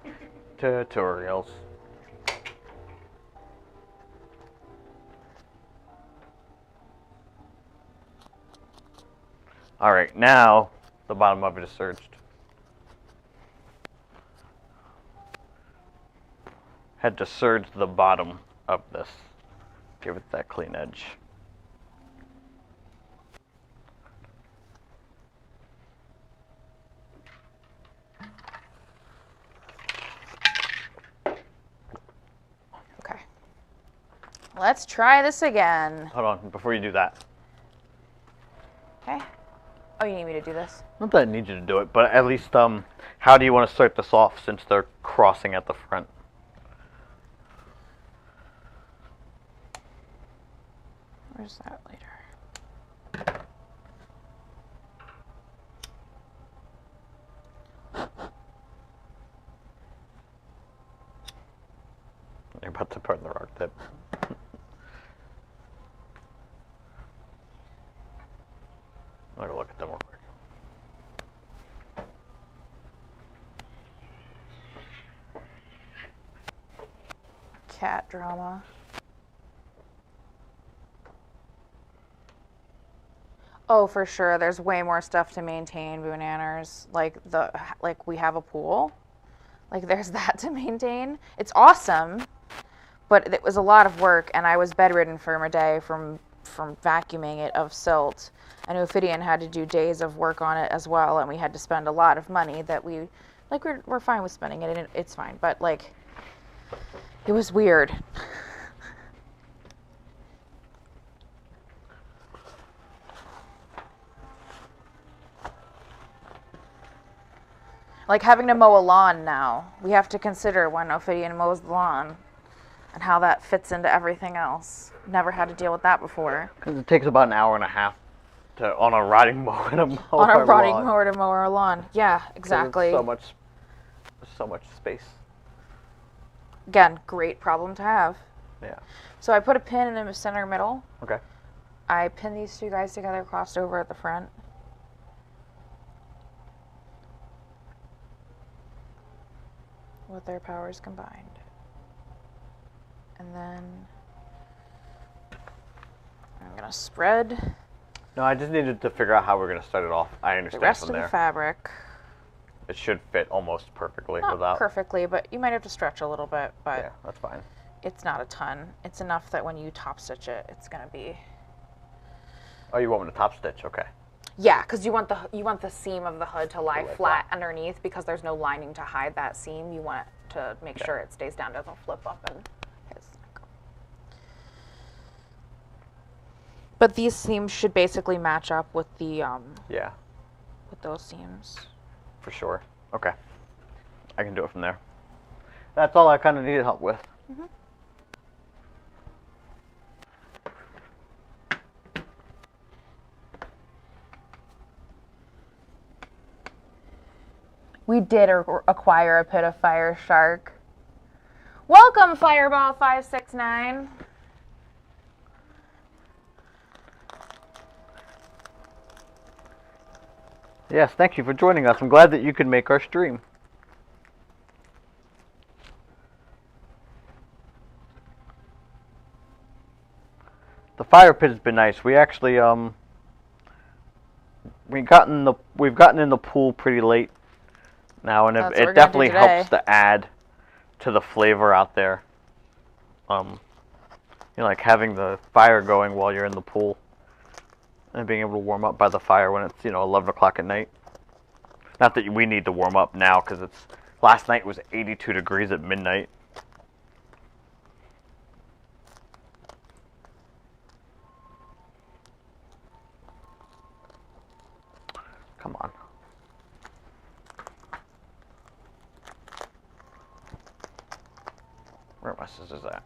tutorials. Alright, now the bottom of it is surged. Had to serge the bottom of this. Give it that clean edge. Okay. Let's try this again. Hold on, before you do that. Okay. Oh, you need me to do this? Not that I need you to do it, but at least, how do you want to start this off since they're crossing at the front? Where's that later? You're about to put in the rock tip. I'm gonna look at them real quick. Cat drama. Oh, for sure. There's way more stuff to maintain, Boonanners. Like we have a pool. Like there's that to maintain. It's awesome, but it was a lot of work, and I was bedridden for a day from vacuuming it of silt. And Ophidian had to do days of work on it as well, and we had to spend a lot of money that we're fine with spending it, and it's fine. But like, it was weird. Like having to mow a lawn now. We have to consider when Ophidian mows the lawn and how that fits into everything else. Never had to deal with that before. Because it takes about an hour and a half on a riding mower to mow On a our riding lawn. mower to mow our lawn. Yeah, exactly. So much space. Again, great problem to have. Yeah. So I put a pin in the center middle. Okay. I pin these two guys together, crossed over at the front. With their powers combined. And then I'm gonna spread No, I just needed to figure out how we're going to start it off. I the understand rest from of there. the fabric. It should fit almost perfectly Not without. perfectly, but you might have to stretch a little bit, but Yeah, that's fine. it's not a ton. It's enough that when you top stitch it, it's gonna be. Oh, you want me to top stitch? Okay. Yeah, because you want the seam of the hood to lie lie flat underneath, because there's no lining to hide that seam. You want it to make sure it stays down, doesn't flip up and hit his neck. But these seams should basically match up with the Yeah, with those seams. for sure. Okay. I can do it from there. That's all I kind of needed help with. Mm-hmm. We did acquire a pit of fire shark. Welcome, Fireball 569. Yes, thank you for joining us. I'm glad that you could make our stream. The fire pit has been nice. We actually we've gotten in the pool pretty late now, and That's what we're it gonna definitely do today. helps to add to the flavor out there. You know, like having the fire going while you're in the pool and being able to warm up by the fire when it's 11 o'clock at night. Not that we need to warm up now, because last night was 82 degrees at midnight. Come on. Where are my scissors at?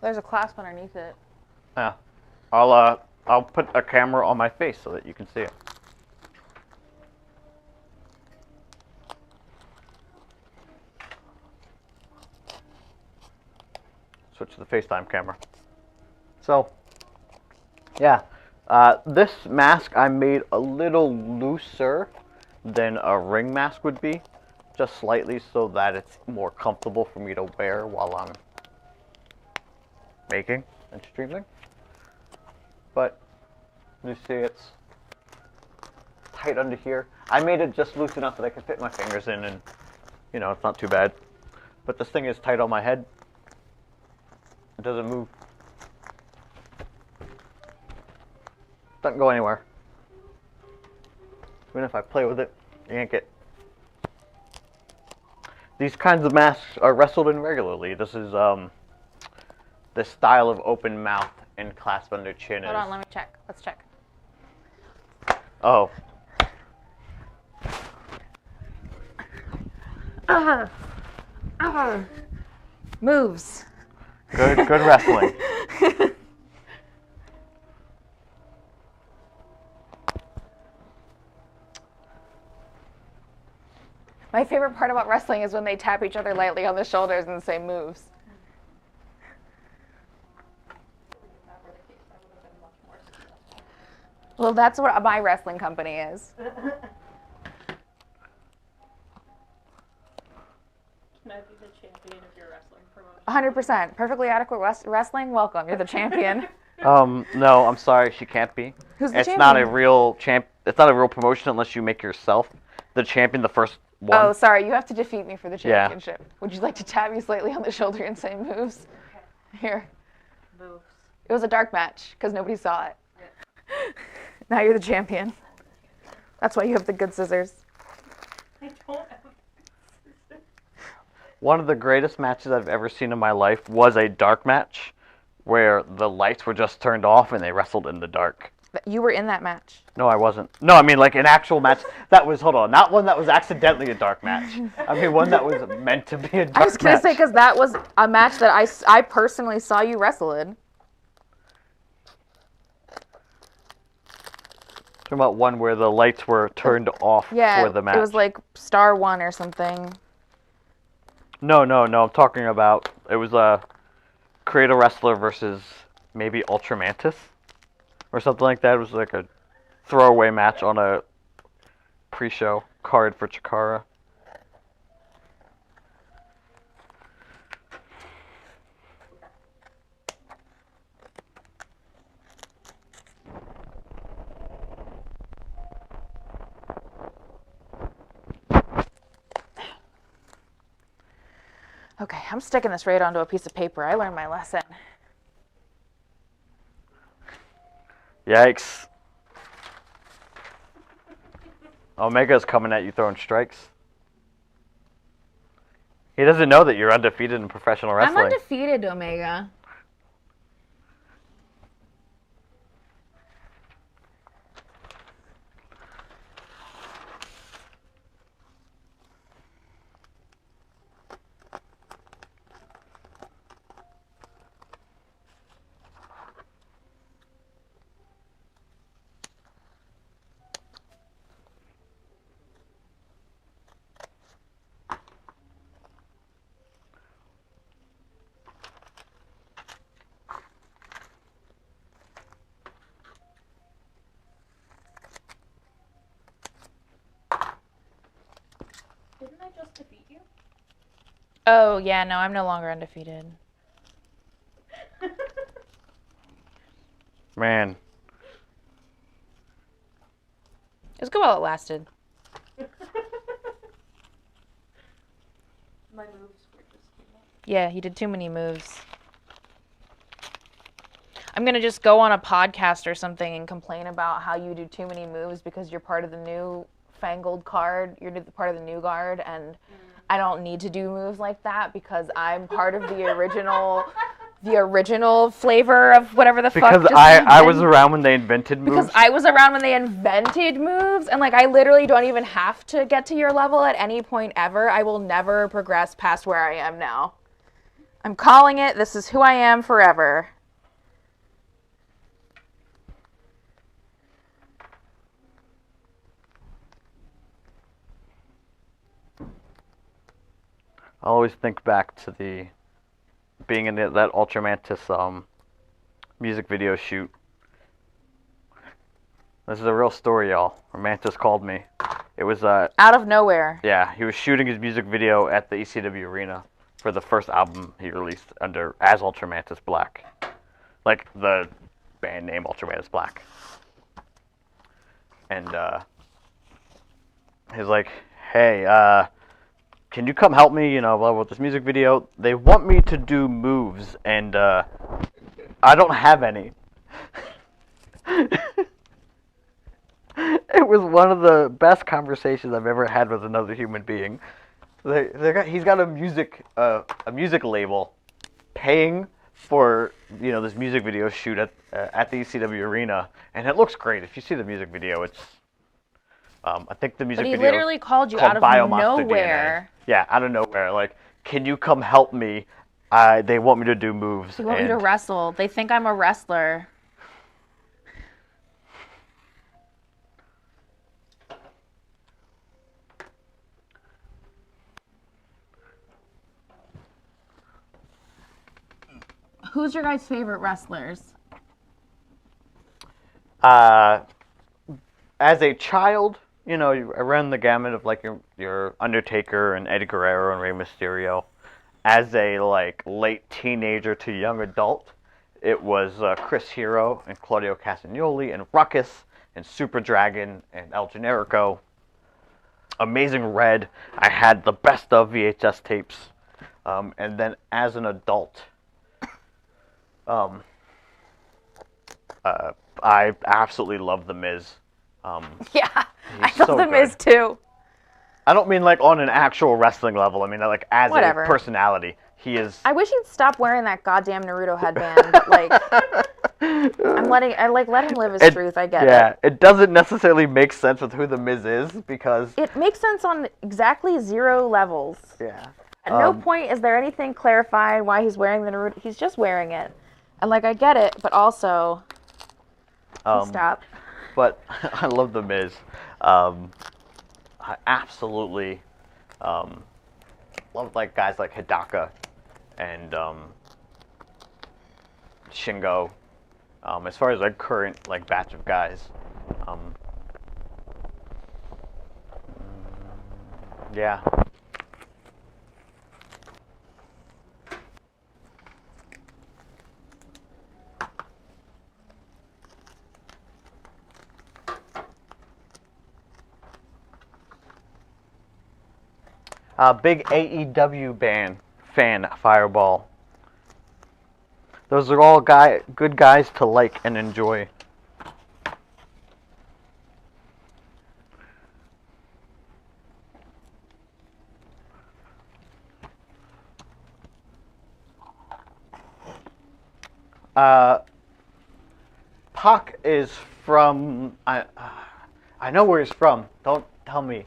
There's a clasp underneath it. Yeah. I'll put a camera on my face so that you can see it. Switch to the FaceTime camera. So, yeah. This mask I made a little looser than a ring mask would be. Just slightly so that it's more comfortable for me to wear while I'm making and streaming. But you see it's tight under here. I made it just loose enough that I can fit my fingers in and, you know, it's not too bad. But this thing is tight on my head. It doesn't move. Doesn't go anywhere. Even if I play with it, yank it. These kinds of masks are wrestled in regularly. This is this style of open mouth and clasp under chin. Hold on, let me check. Let's check. Oh. Moves. Good wrestling. My favorite part about wrestling is when they tap each other lightly on the shoulders and say moves. Well, that's what my wrestling company is. Can I be the champion of your wrestling promotion? 100%. Perfectly adequate wrestling, welcome. You're the champion. No, I'm sorry, she can't be. Who's the It's champion? not a real it's not a real promotion unless you make yourself the champion the first one. Oh, sorry. You have to defeat me for the Yeah. championship. Would you like to tap me slightly on the shoulder and say moves? Here. Moves. It was a dark match because nobody saw it. Yeah. Now you're the champion. That's why you have the good scissors. I don't have One of the greatest matches I've ever seen in my life was a dark match where the lights were just turned off and they wrestled in the dark. You were in that match. No, I wasn't. No, I mean like an actual match that was, hold on, not one that was accidentally a dark match. I mean one that was meant to be a dark match. I was going to say because that was a match that I personally saw you wrestle in. Talking about one where the lights were turned off Yeah, for the match. it was like Star 1 or something. No, I'm talking about, it was a Create a Wrestler versus maybe Ultramantis or something like that. It was like a throwaway match on a pre-show card for Chikara. Okay, I'm sticking this right onto a piece of paper. I learned my lesson. Yikes. Omega's coming at you throwing strikes. He doesn't know that you're undefeated in professional wrestling. I'm undefeated, Omega. Didn't I just defeat you? Oh, yeah, no, I'm no longer undefeated. Man. It was good while it lasted. My moves were just too much. Yeah, he did too many moves. I'm going to just go on a podcast or something and complain about how you do too many moves because you're part of the new fangled card. You're part of the new guard, and I don't need to do moves like that because I'm part of the original flavor of whatever the fuck. Because I was around when they invented moves. Because I was around when they invented moves, and like I literally don't even have to get to your level at any point ever. I will never progress past where I am now. I'm calling it. This is who I am forever. I always think back to the being in that Ultramantis music video shoot. This is a real story, y'all. Mantis called me. It was Out of nowhere. yeah, he was shooting his music video at the ECW arena for the first album he released under as Ultramantis Black, like the band name Ultramantis Black. And he's like, "Hey, can you come help me? You know, with this music video. They want me to do moves, and I don't have any." It was one of the best conversations I've ever had with another human being. He's got a music label paying for this music video shoot at the ECW arena, and it looks great. If you see the music video, it's I think the music But he video literally called you called out of Biomonster nowhere. DNA. Yeah, out of nowhere. Like, can you come help me? They want me to do moves. They want me to wrestle. They think I'm a wrestler. Who's your guys' favorite wrestlers? As a child, I ran the gamut of like your Undertaker and Eddie Guerrero and Rey Mysterio. As a late teenager to young adult, it was Chris Hero and Claudio Castagnoli and Ruckus and Super Dragon and El Generico. Amazing Red. I had the best of VHS tapes. And then as an adult, I absolutely love The Miz. Yeah, I so love The Miz good. too. I don't mean like on an actual wrestling level. I mean like as Whatever. a personality. He is. I wish he'd stop wearing that goddamn Naruto headband. But let him live his truth. I get it. Yeah, it doesn't necessarily make sense with who The Miz is because. It makes sense on exactly 0 levels. Yeah. At no point is there anything clarified why he's wearing the Naruto. He's just wearing it. And I get it, but also, stop. But I love The Miz. I absolutely love guys like Hidaka and Shingo. As far as current batch of guys, yeah. Big AEW fan, Fireball. Those are all good guys to like and enjoy. Pac is from. I know where he's from. Don't tell me.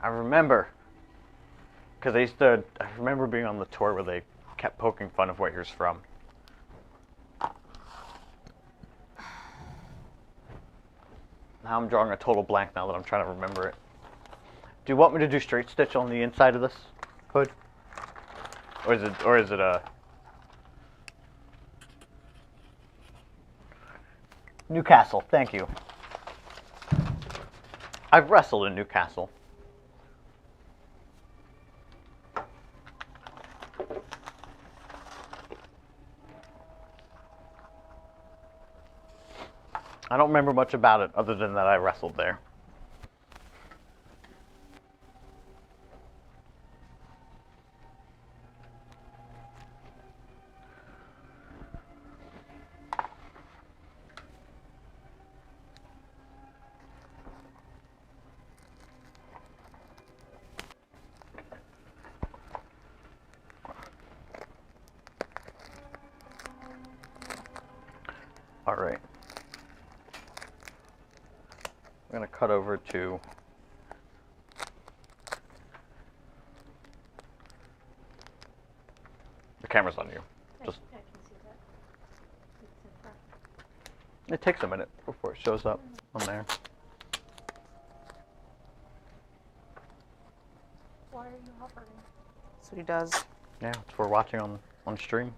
I remember. Because I remember being on the tour where they kept poking fun of where he was from. Now I'm drawing a total blank now that I'm trying to remember it. Do you want me to do straight stitch on the inside of this hood? Or is it a Newcastle? Thank you. I've wrestled in Newcastle. I don't remember much about it other than that I wrestled there. All right. I'm going to cut over to the camera's on you. Just I can see that. It's in front. it takes a minute before it shows up on there. Why are you hovering? That's what he does. Yeah, it's for watching on stream.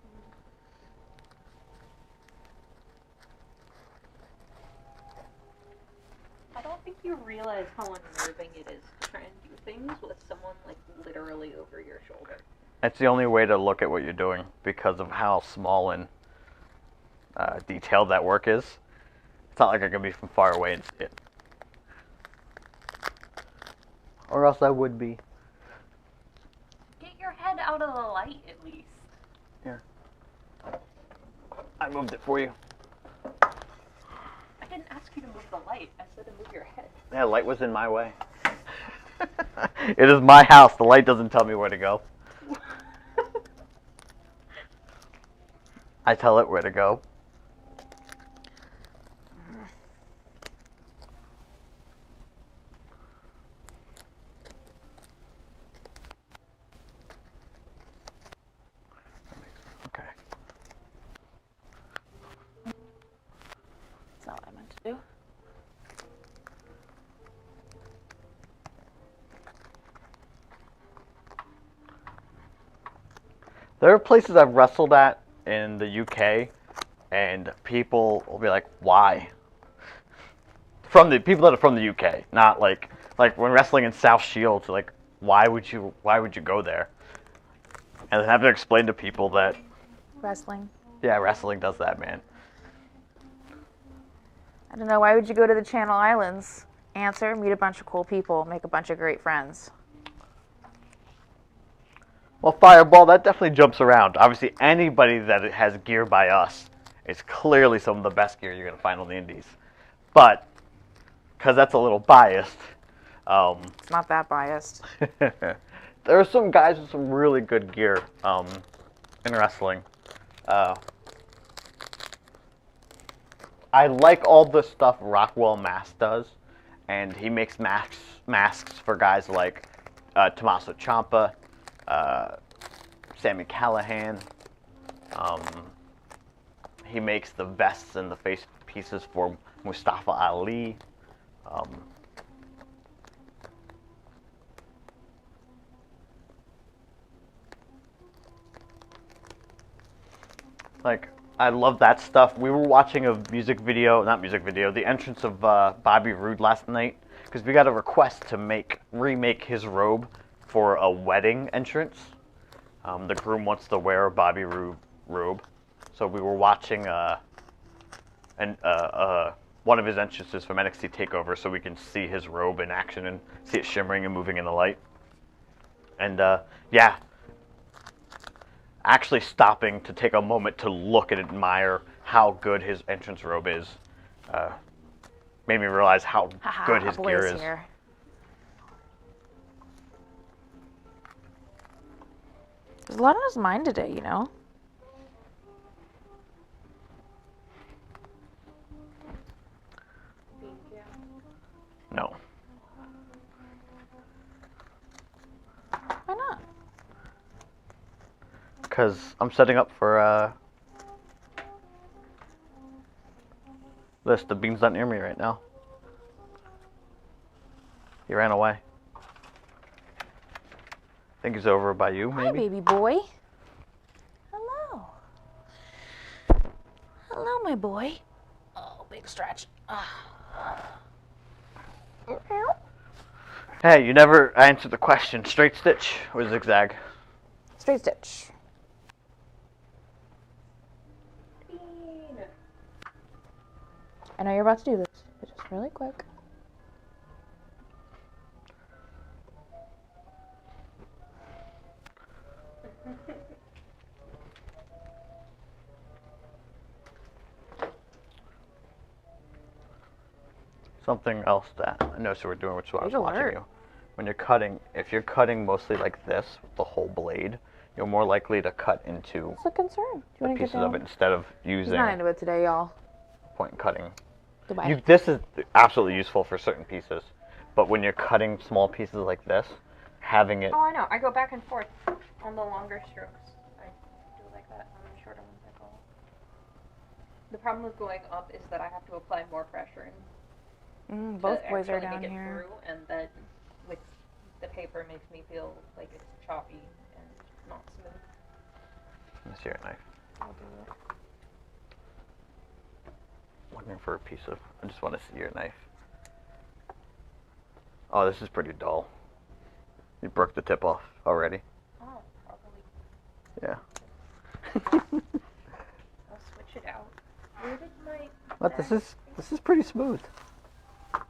I don't think you realize how unnerving it is to try and do things with someone like literally over your shoulder. That's the only way to look at what you're doing because of how small and detailed that work is. It's not like I can be from far away and see it. Or else I would be. Get your head out of the light at least. Here. I moved it for you. I didn't ask you to move the light. I said to move your head. Yeah, light was in my way. It is my house. The light doesn't tell me where to go. I tell it where to go. Okay. That's not what I meant to do. There are places I've wrestled at in the UK, and people will be like, "Why?" From the people that are from the UK, not like when wrestling in South Shields, like, why would you go there? And I have to explain to people that, Wrestling. yeah, wrestling does that, man. I don't know. Why would you go to the Channel Islands? Answer: meet a bunch of cool people, make a bunch of great friends. Well, Fireball, that definitely jumps around. Obviously, anybody that has gear by us is clearly some of the best gear you're going to find on the indies. But, because that's a little biased, It's not that biased. there are some guys with some really good gear in wrestling. I like all the stuff Rockwell Mask does, and he makes masks for guys like Tommaso Ciampa, Sami Callihan. He makes the vests and the face pieces for Mustafa Ali. Like, I love that stuff. We were watching a the entrance of Bobby Roode last night, because we got a request to remake his robe for a wedding entrance. The groom wants to wear a Bobby Roode robe, so we were watching one of his entrances from NXT TakeOver, so we can see his robe in action and see it shimmering and moving in the light. And yeah, actually stopping to take a moment to look and admire how good his entrance robe is made me realize how good his gear is. Here. There's a lot on his mind today, you know? No. Why not? Because I'm setting up for this. The beam's not near me right now. He ran away. I think he's over by you, maybe? Hi, baby boy. Hello. Hello, my boy. Oh, big stretch. Hey, you never answered the question. Straight stitch or zigzag? Straight stitch. I know you're about to do this, but just really quick. Something else that I noticed you were doing, which is what I was Big watching alert. you. When you're cutting, if you're cutting mostly like this, the whole blade, you're more likely to cut into What's the concern? Do you the want to get pieces of down? it instead of He's using not into it today, y'all. point and cutting. Goodbye. This is absolutely useful for certain pieces, but when you're cutting small pieces like this, having it Oh, I know. I go back and forth on the longer strokes. I do The problem with going up is that I have to apply more pressure and Both to boys are actually down make it here. through, and then with the paper makes me feel like it's choppy and not smooth. Let's see your knife. I'll do it. Looking for a piece of. I just want to see your knife. Oh, this is pretty dull. You broke the tip off already. Oh, probably. Yeah. I'll switch it out. Where did my... But this is pretty smooth. It's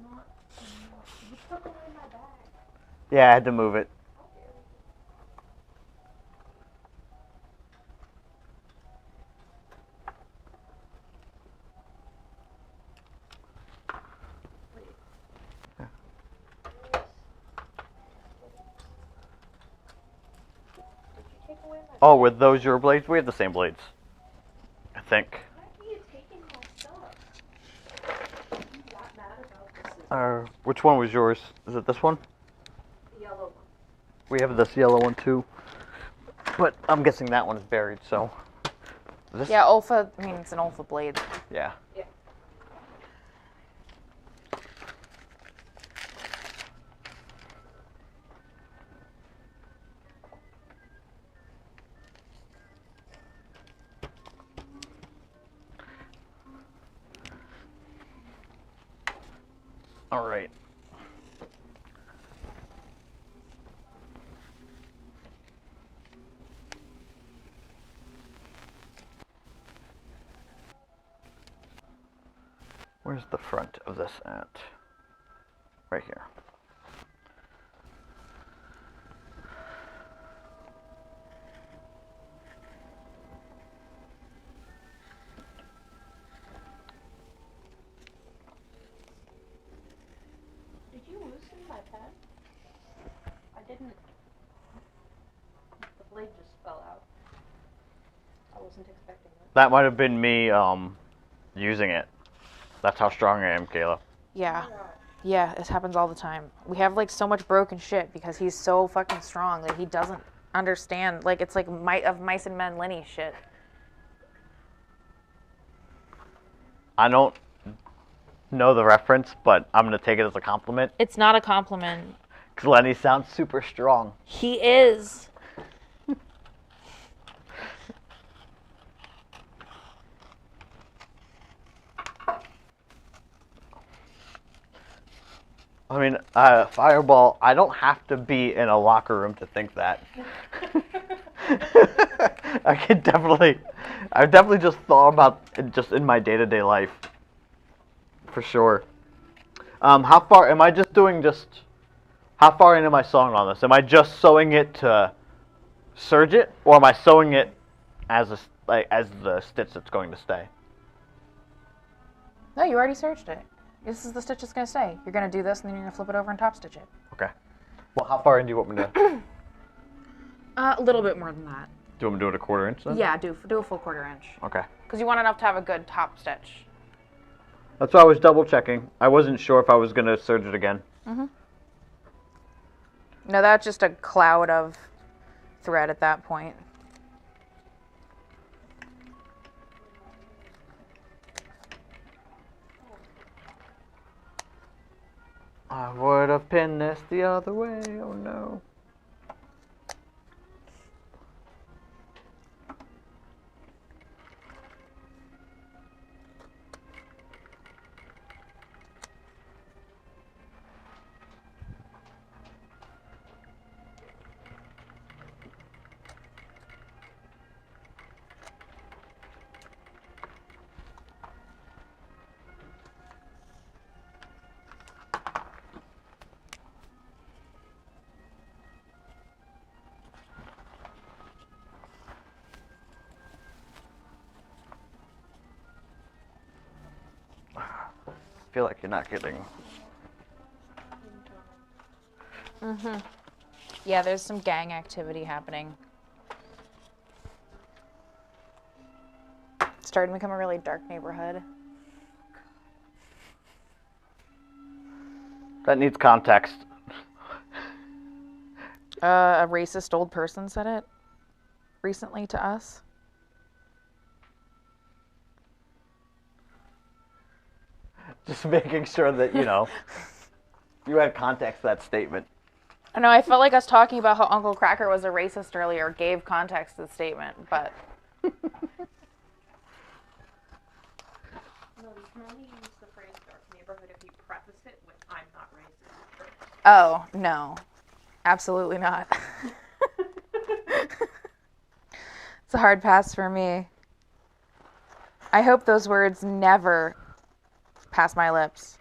not... You took away my bag. Yeah, I had to move it. Oh, were those your blades? We have the same blades. I think. Why are you taking my stuff? I'm that mad about this. Which one was yours? Is it this one? The yellow one. We have this yellow one too. But I'm guessing that one is buried, so. This? Yeah, Ulfa, I mean, it's an Ulfa blade. Yeah. Yeah. All right. Where's the front of this at? Right here. Did you loosen my pen? I didn't. The blade just fell out. I wasn't expecting that. That might have been me using it. That's how strong I am, Kayla. Yeah. Yeah, this happens all the time. We have like so much broken shit because he's so fucking strong that he doesn't understand. Like it's like Mice and Men Lenny shit. I don't know the reference, but I'm gonna take it as a compliment. It's not a compliment. Cause Lenny sounds super strong. He is. I mean, Fireball, I don't have to be in a locker room to think that. I've definitely just thought about it just in my day-to-day life. For sure. How far, am I just doing how far into my sewing on this? Am I just sewing it to serge it, or am I sewing it as the stitch that's going to stay? No, you already serged it. This is the stitch that's gonna stay. You're gonna do this, and then you're gonna flip it over and top stitch it. Okay. Well, how far in do you want me to? A little bit more than that. Do you want me to do it a 1/4 inch then? Yeah, do a full 1/4 inch. Okay. Because you want enough to have a good top stitch. That's why I was double checking. I wasn't sure if I was gonna serge it again. No, that's just a cloud of thread at that point. I would have pinned this the other way. Oh no. I feel like you're not getting. Yeah, there's some gang activity happening. It's starting to become a really dark neighborhood. That needs context. A racist old person said it recently to us. Just making sure that, you had context to that statement. I know, I felt like us talking about how Uncle Cracker was a racist earlier gave context to the statement, but... No, you can only use the phrase dark neighborhood if you preface it with I'm not racist. Oh, no. Absolutely not. It's a hard pass for me. I hope those words never pass my lips.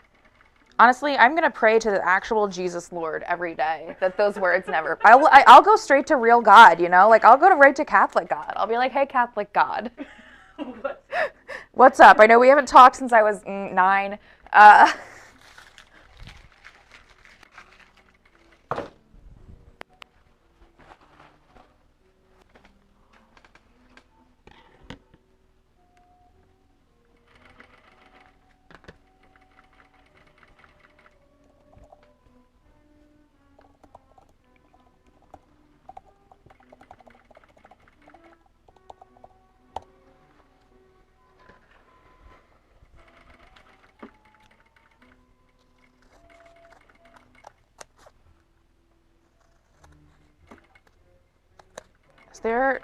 Honestly, I'm going to pray to the actual Jesus Lord every day that those words never... I'll go straight to real God, Like, I'll go right to Catholic God. I'll be like, hey, Catholic God. What's up? I know we haven't talked since I was 9. Is there...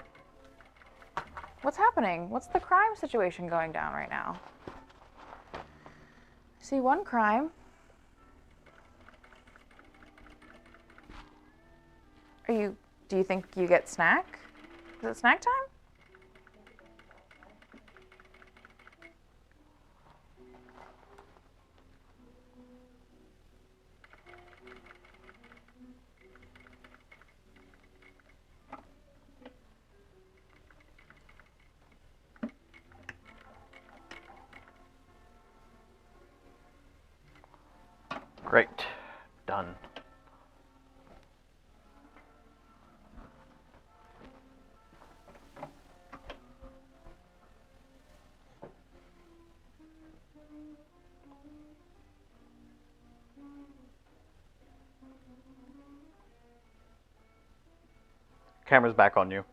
What's happening? What's the crime situation going down right now? I see one crime. Do you think you get snack? Is it snack time? Great. Done. Camera's back on you.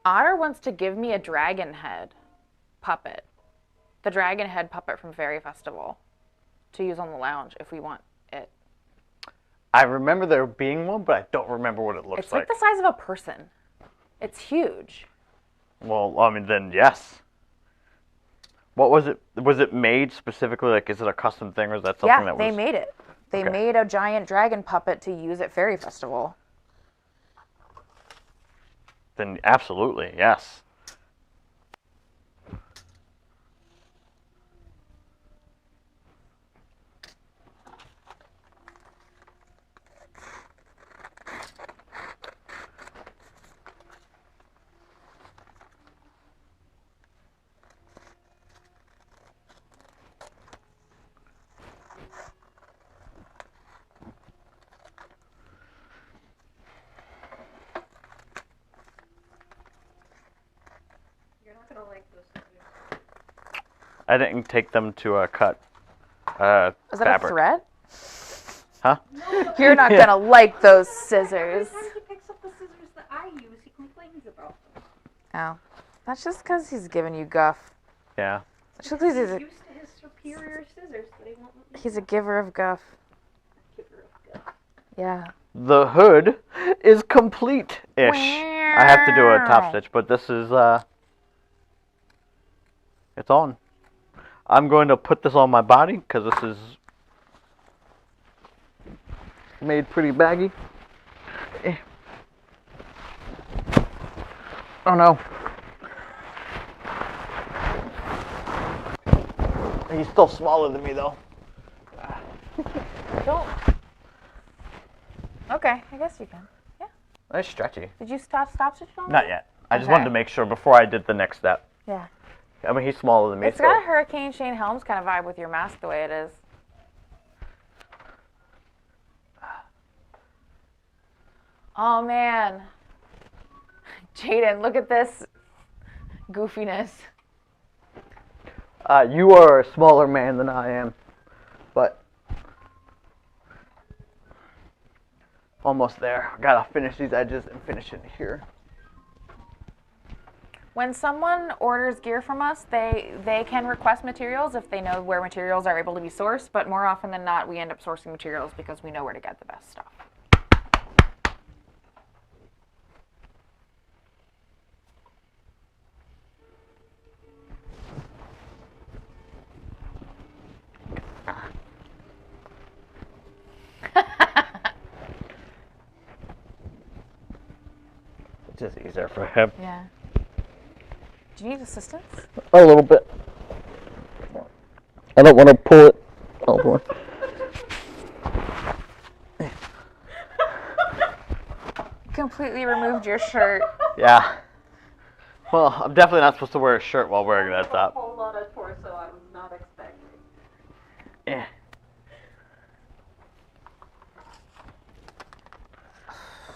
Otter wants to give me a dragon head puppet. The dragon head puppet from Fairy Festival to use on the lounge if we want it. I remember there being one, but I don't remember what it looks It's like the size of a person. It's huge. Well, I mean, then yes. What was it? Was it made specifically? Like, is it a custom thing, or is that something that was... Yeah, they made it. They made a giant dragon puppet to use at Fairy Festival. Then absolutely, yes. I didn't take them to cut Is that fabric. a threat? Huh? No, You're not gonna like those scissors. every time he picks up the scissors that I use, he complains about them. Oh. That's just because he's giving you guff. Yeah. That's just 'cause He's used to his superior scissors, but he won't let me he's a giver of guff. give her a go. Yeah. The hood is complete-ish. I have to do a top stitch, but this is, it's on. I'm going to put this on my body, because this is made pretty baggy. Oh no. He's still smaller than me, though. Don't. Okay, I guess you can. Yeah. It's stretchy. Did you stop stitching on Not it? yet. I just Okay. wanted to make sure before I did the next step. Yeah. I mean, he's smaller than me. It's got a Hurricane Shane Helms kind of vibe with your mask the way it is. Oh man. Jaden, look at this goofiness. You are a smaller man than I am, but almost there. Gotta finish these edges and finish it here. When someone orders gear from us, they can request materials if they know where materials are able to be sourced, but more often than not, we end up sourcing materials because we know where to get the best stuff. It's just easier for him. Yeah. Do you need assistance? A little bit. I don't want to pull it. Oh boy. Completely removed your shirt. Yeah. Well, I'm definitely not supposed to wear a shirt while wearing that A top. whole lot of torso I was not expecting. Yeah.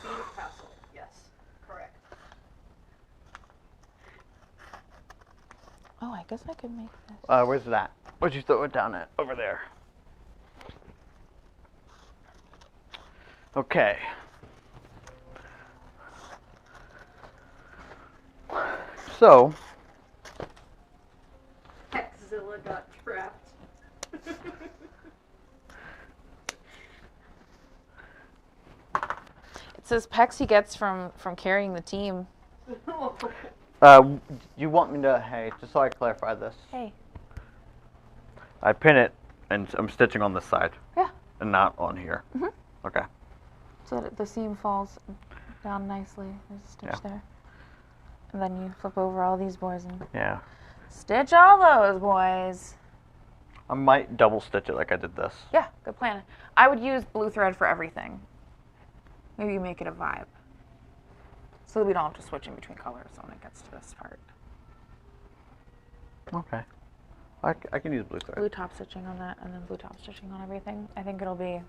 Beat castle, yes, correct. Oh, I guess I could make this. Where's that? Where'd you throw it down at? Over there. Okay. So, Hexzilla got trapped. It says pecs he gets from carrying the team. you want me to, hey, just so I clarify this. Hey. I pin it and I'm stitching on this side. Yeah. And not on here. Mhm. Okay. So that the seam falls down nicely. There's a stitch Yeah. there. And then you flip over all these boys and Yeah. stitch all those boys. I might double stitch it like I did this. Yeah, good plan. I would use blue thread for everything. Maybe you make it a vibe. So that we don't have to switch in between colors when it gets to this part. Okay. I can use blue thread. Blue top stitching on that and then blue top stitching on everything. I think it'll be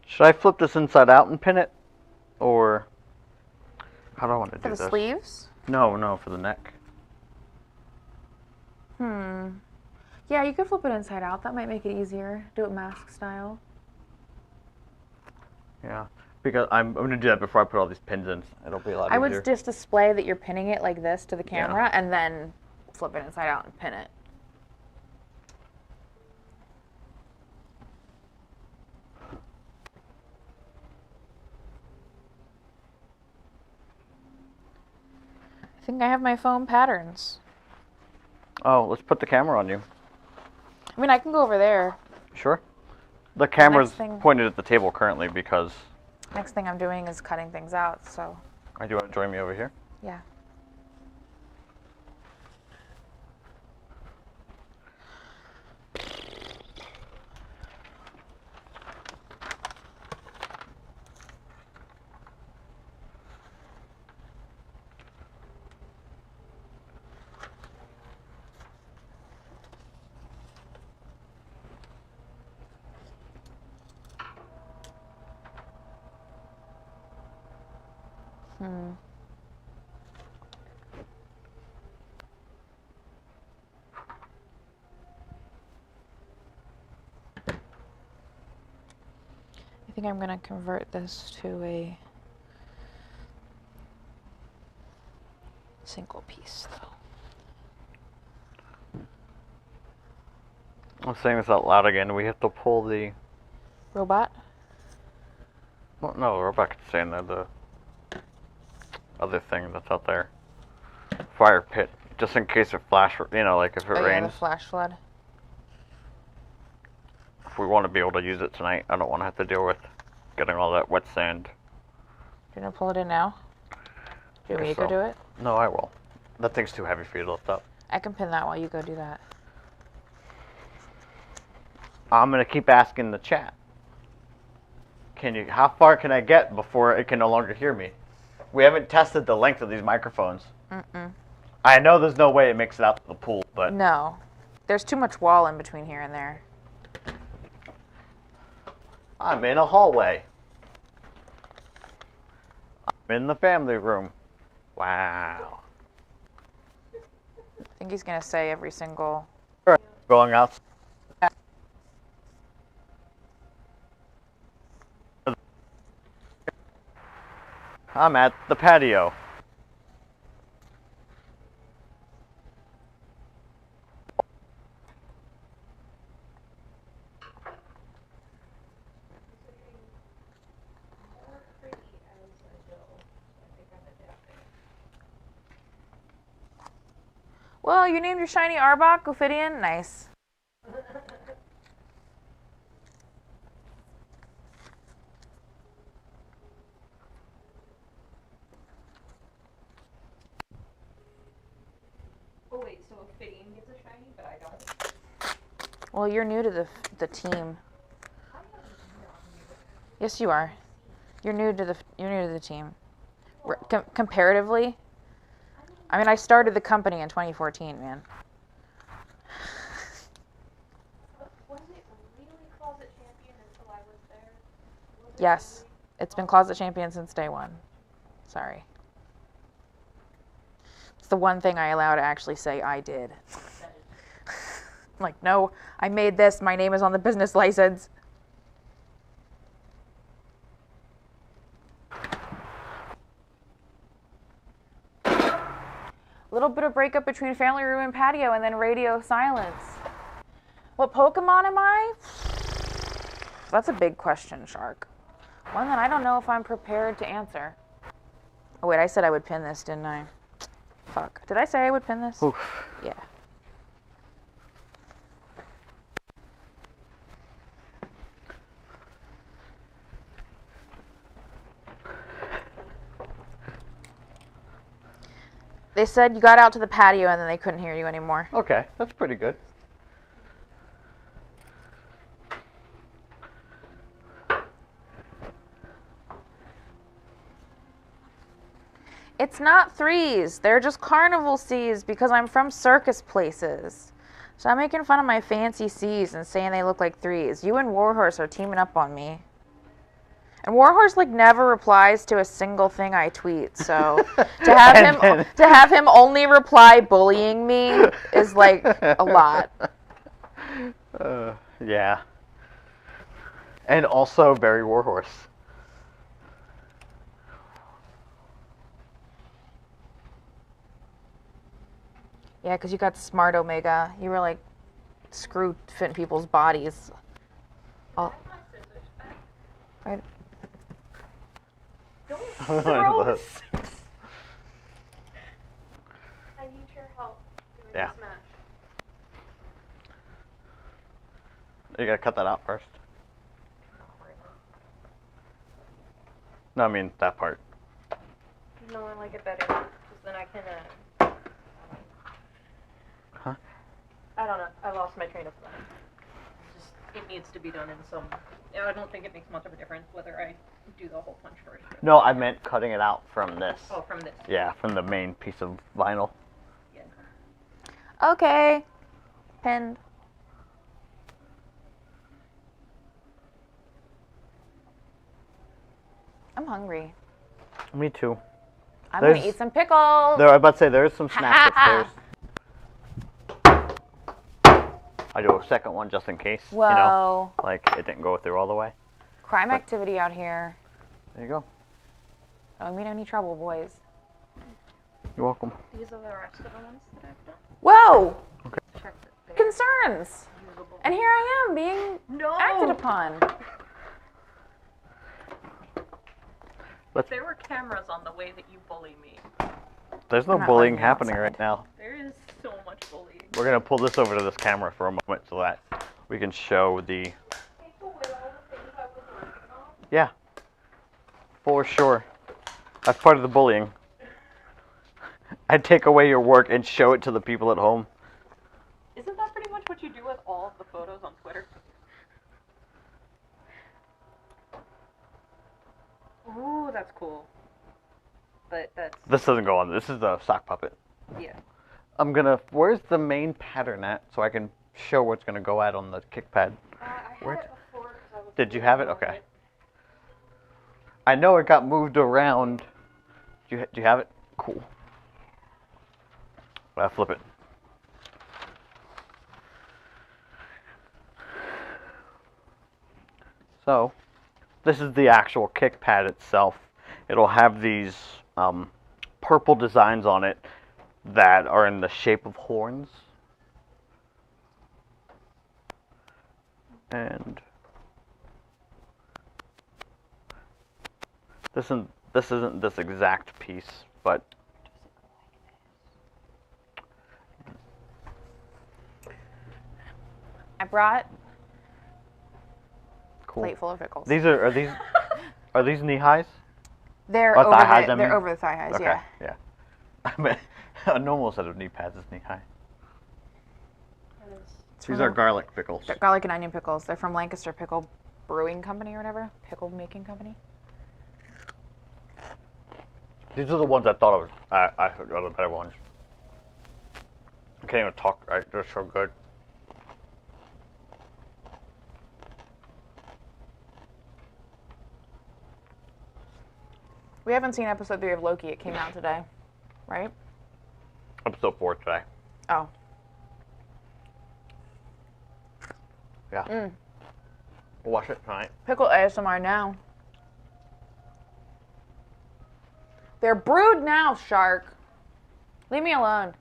Should I flip this inside out and pin it? Or how do I want to do for this? the sleeves. No, for the neck. Yeah, you could flip it inside out. That might make it easier. Do it mask style. Yeah. Because I'm going to do that before I put all these pins in. It'll be a lot I easier. would just display that you're pinning it like this to the camera and then flip it inside out and pin it. I think I have my foam patterns. Oh, let's put the camera on you. I mean, I can go over there. Sure. The camera's thing- pointed at the table currently because... Next thing I'm doing is cutting things out, so Do you want to join me over here? yeah. I think I'm going to convert this to a single piece, though. I'm saying this out loud again. We have to pull the. Robot? Well, no, the robot can stay in there. The other thing that's out there. Fire pit. Just in case it flash, like if it Oh, yeah, rains. the flash flood. If we want to be able to use it tonight, I don't want to have to deal with getting all that wet sand. You're gonna pull it in now? Do you want me to go do it? No, I will. That thing's too heavy for you to lift up. I can pin that while you go do that. I'm gonna keep asking the chat. How far can I get before it can no longer hear me? We haven't tested the length of these microphones. Mm-mm. I know there's no way it makes it out to the pool, but No. There's too much wall in between here and there. I'm in a hallway. I'm in the family room. Wow. I think he's gonna say every single... Going out. I'm at the patio. Well, you named your shiny Arbok Ophidian? Nice. Oh wait, so Ophidian gets a shiny, but I don't? Well, you're new to the team. Yes, you are. You're new to the team. Comparatively, I mean, I started the company in 2014, man. Was it really Closet Champion until I was there? Yes, it's been Closet Champion since day one. Sorry. It's the one thing I allow to actually say I did. Like, no, I made this. My name is on the business license. Little bit of breakup between family room and patio, and then radio silence. What Pokemon am I? That's a big question, Shark. One that I don't know if I'm prepared to answer. Oh wait, I said I would pin this, didn't I? Fuck. Did I say I would pin this? Oof. Yeah. They said you got out to the patio and then they couldn't hear you anymore. Okay, that's pretty good. It's not threes. They're just carnival C's because I'm from circus places. So I'm making fun of my fancy C's and saying they look like threes. You and Warhorse are teaming up on me. And Warhorse like never replies to a single thing I tweet. So to have him only reply bullying me is like a lot. Yeah. And also very Warhorse. Yeah, because you got smart Omega. You were like, screw fit in people's bodies. Oh. Right. Don't throw six. I need your help doing Yeah. this match. You gotta cut that out first. No, I mean that part. No, I like it better because then I can. Huh? I don't know. I lost my train of thought. It needs to be done in some. I don't think it makes much of a difference whether I do the whole punch first. No, I meant cutting it out from this. Oh, from this. Yeah, from the main piece of vinyl. Yeah. Okay. Pinned. I'm hungry. Me too. I'm There's- gonna eat some pickles. There, I was about to say there's some snacks upstairs. I do a second one just in case. Whoa. You know, like it didn't go through all the way. Crime activity out here. There you go. Don't mean any trouble, boys. You're welcome. These are the rest of the ones that I've done. Whoa! Check that they're Concerns! usable. And here I am being No! acted upon. If there were cameras on the way that you bully me, There's no I'm not bullying letting you happening outside. right now. there is so much bullying. We're gonna pull this over to this camera for a moment so that we can show the. Take away all the things I was working on. Yeah. For sure. That's part of the bullying. I take away your work and show it to the people at home. Isn't that pretty much what you do with all of the photos on Twitter? Ooh, that's cool. But that's... This doesn't go on. This is the sock puppet. Yeah. I'm gonna. Where's the main pattern at so I can show what's gonna go at on the Kickpad? I had Where- it before 'cause I was... Did you have it? working on Okay. I know it got moved around. Do you have it? Cool. Flip it. So, this is the actual kick pad itself. It'll have these purple designs on it that are in the shape of horns. And this isn't this exact piece, but I brought a cool. plate full of pickles. These are these knee highs? They're Or over thigh highs, I the, they're mean? over the thigh highs, Okay, yeah. yeah. I mean, a normal set of knee pads is knee high. That is... These are garlic pickles. They're garlic and onion pickles. They're from Lancaster Pickle Brewing Company or whatever. Pickle making company. These are the ones I thought I got the better ones. I can't even talk right. They're so good. We haven't seen episode 3 of Loki. It came out today, right? Episode 4 today. Oh. Yeah. Mm. We'll watch it tonight. Pickle ASMR now. They're brewed now, Shark. Leave me alone.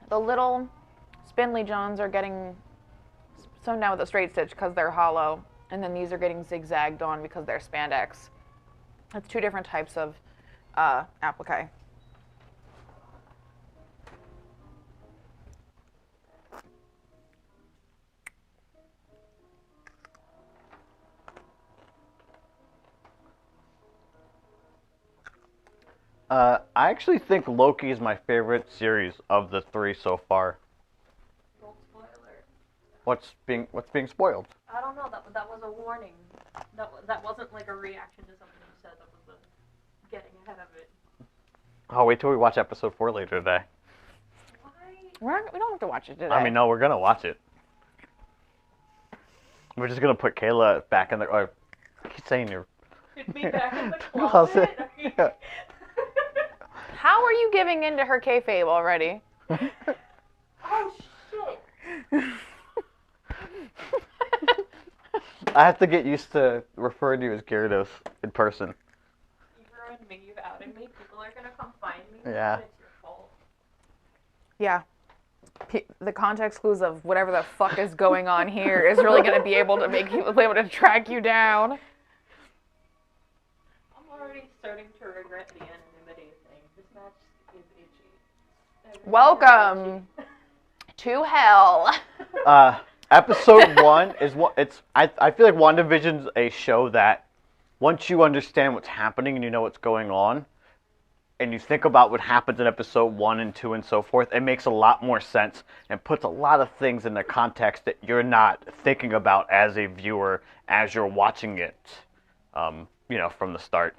The little spindly Johns are getting sewn down with a straight stitch because they're hollow, and then these are getting zigzagged on because they're spandex. It's two different types of applique. I actually think Loki is my favorite series of the 3 so far. Don't spoil it. What's being spoiled? I don't know. That was a warning. That wasn't like a reaction to something you said. That was a getting ahead of it. Oh, wait till we watch episode 4 later today. Why? We don't have to watch it today. I mean, no, we're gonna watch it. We're just gonna put Kayla back in the. Or, I keep saying you're. It'd be back in the Closet. closet. Yeah. How are you giving in to her kayfabe already? Oh shit! I have to get used to referring to you as Gyarados in person. You ruined me. You've outed me. People are gonna come find me. Yeah. And it's your fault. Yeah. The context clues of whatever the fuck is going on here is really going to be able to make people be able to track you down. I'm already starting to regret the anonymity thing. This match is itchy. Everything Welcome is to hell. Episode 1 is what it's. I feel like WandaVision's a show that once you understand what's happening and you know what's going on, and you think about what happens in episode 1 and 2 and so forth, it makes a lot more sense and puts a lot of things in the context that you're not thinking about as a viewer as you're watching it, from the start.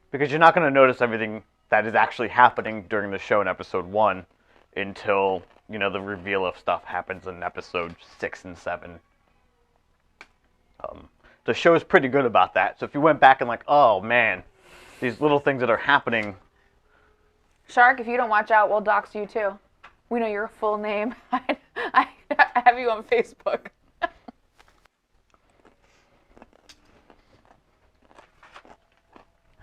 Because you're not going to notice everything that is actually happening during the show in episode 1 until, the reveal of stuff happens in episode 6 and 7. The show is pretty good about that. So if you went back and like, oh man, these little things that are happening Shark, if you don't watch out, we'll dox you too. We know your full name. I have you on Facebook.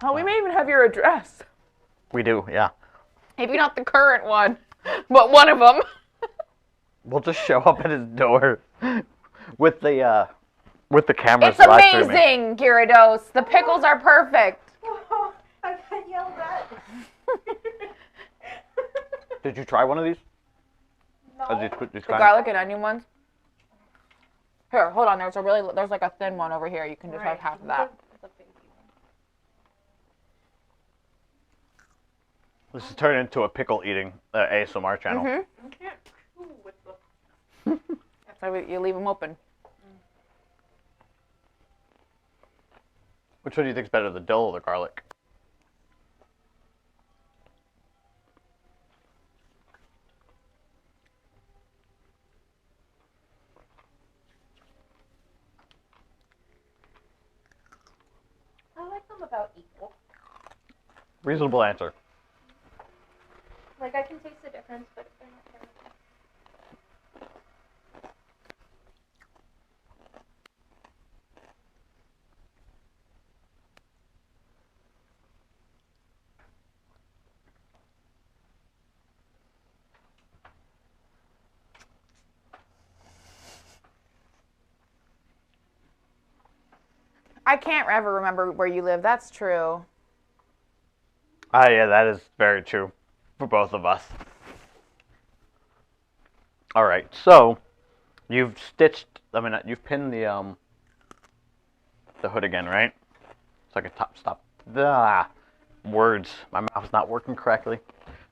Oh, we may even have your address. We do, yeah. Maybe not the current one, but one of them. We'll just show up at his door with the cameras. It's live streaming. amazing, Gyarados. The pickles are perfect. Oh, I got yelled at. Did you try one of these? No. The garlic and onion ones. Here, hold on. There's like a thin one over here. You can just have half of that. This is turning into a pickle eating ASMR channel. Mm-hmm. I can't chew with the... So you leave them open. Which one do you think is better, the dill or the garlic? I like them about equal. Reasonable answer. Like, I can taste the difference, but they're not terrible. I can't ever remember where you live. That's true. Ah, yeah, that is very true for both of us. All right, so you've you've pinned the hood again, right? So I can stop. Words. My mouth's not working correctly.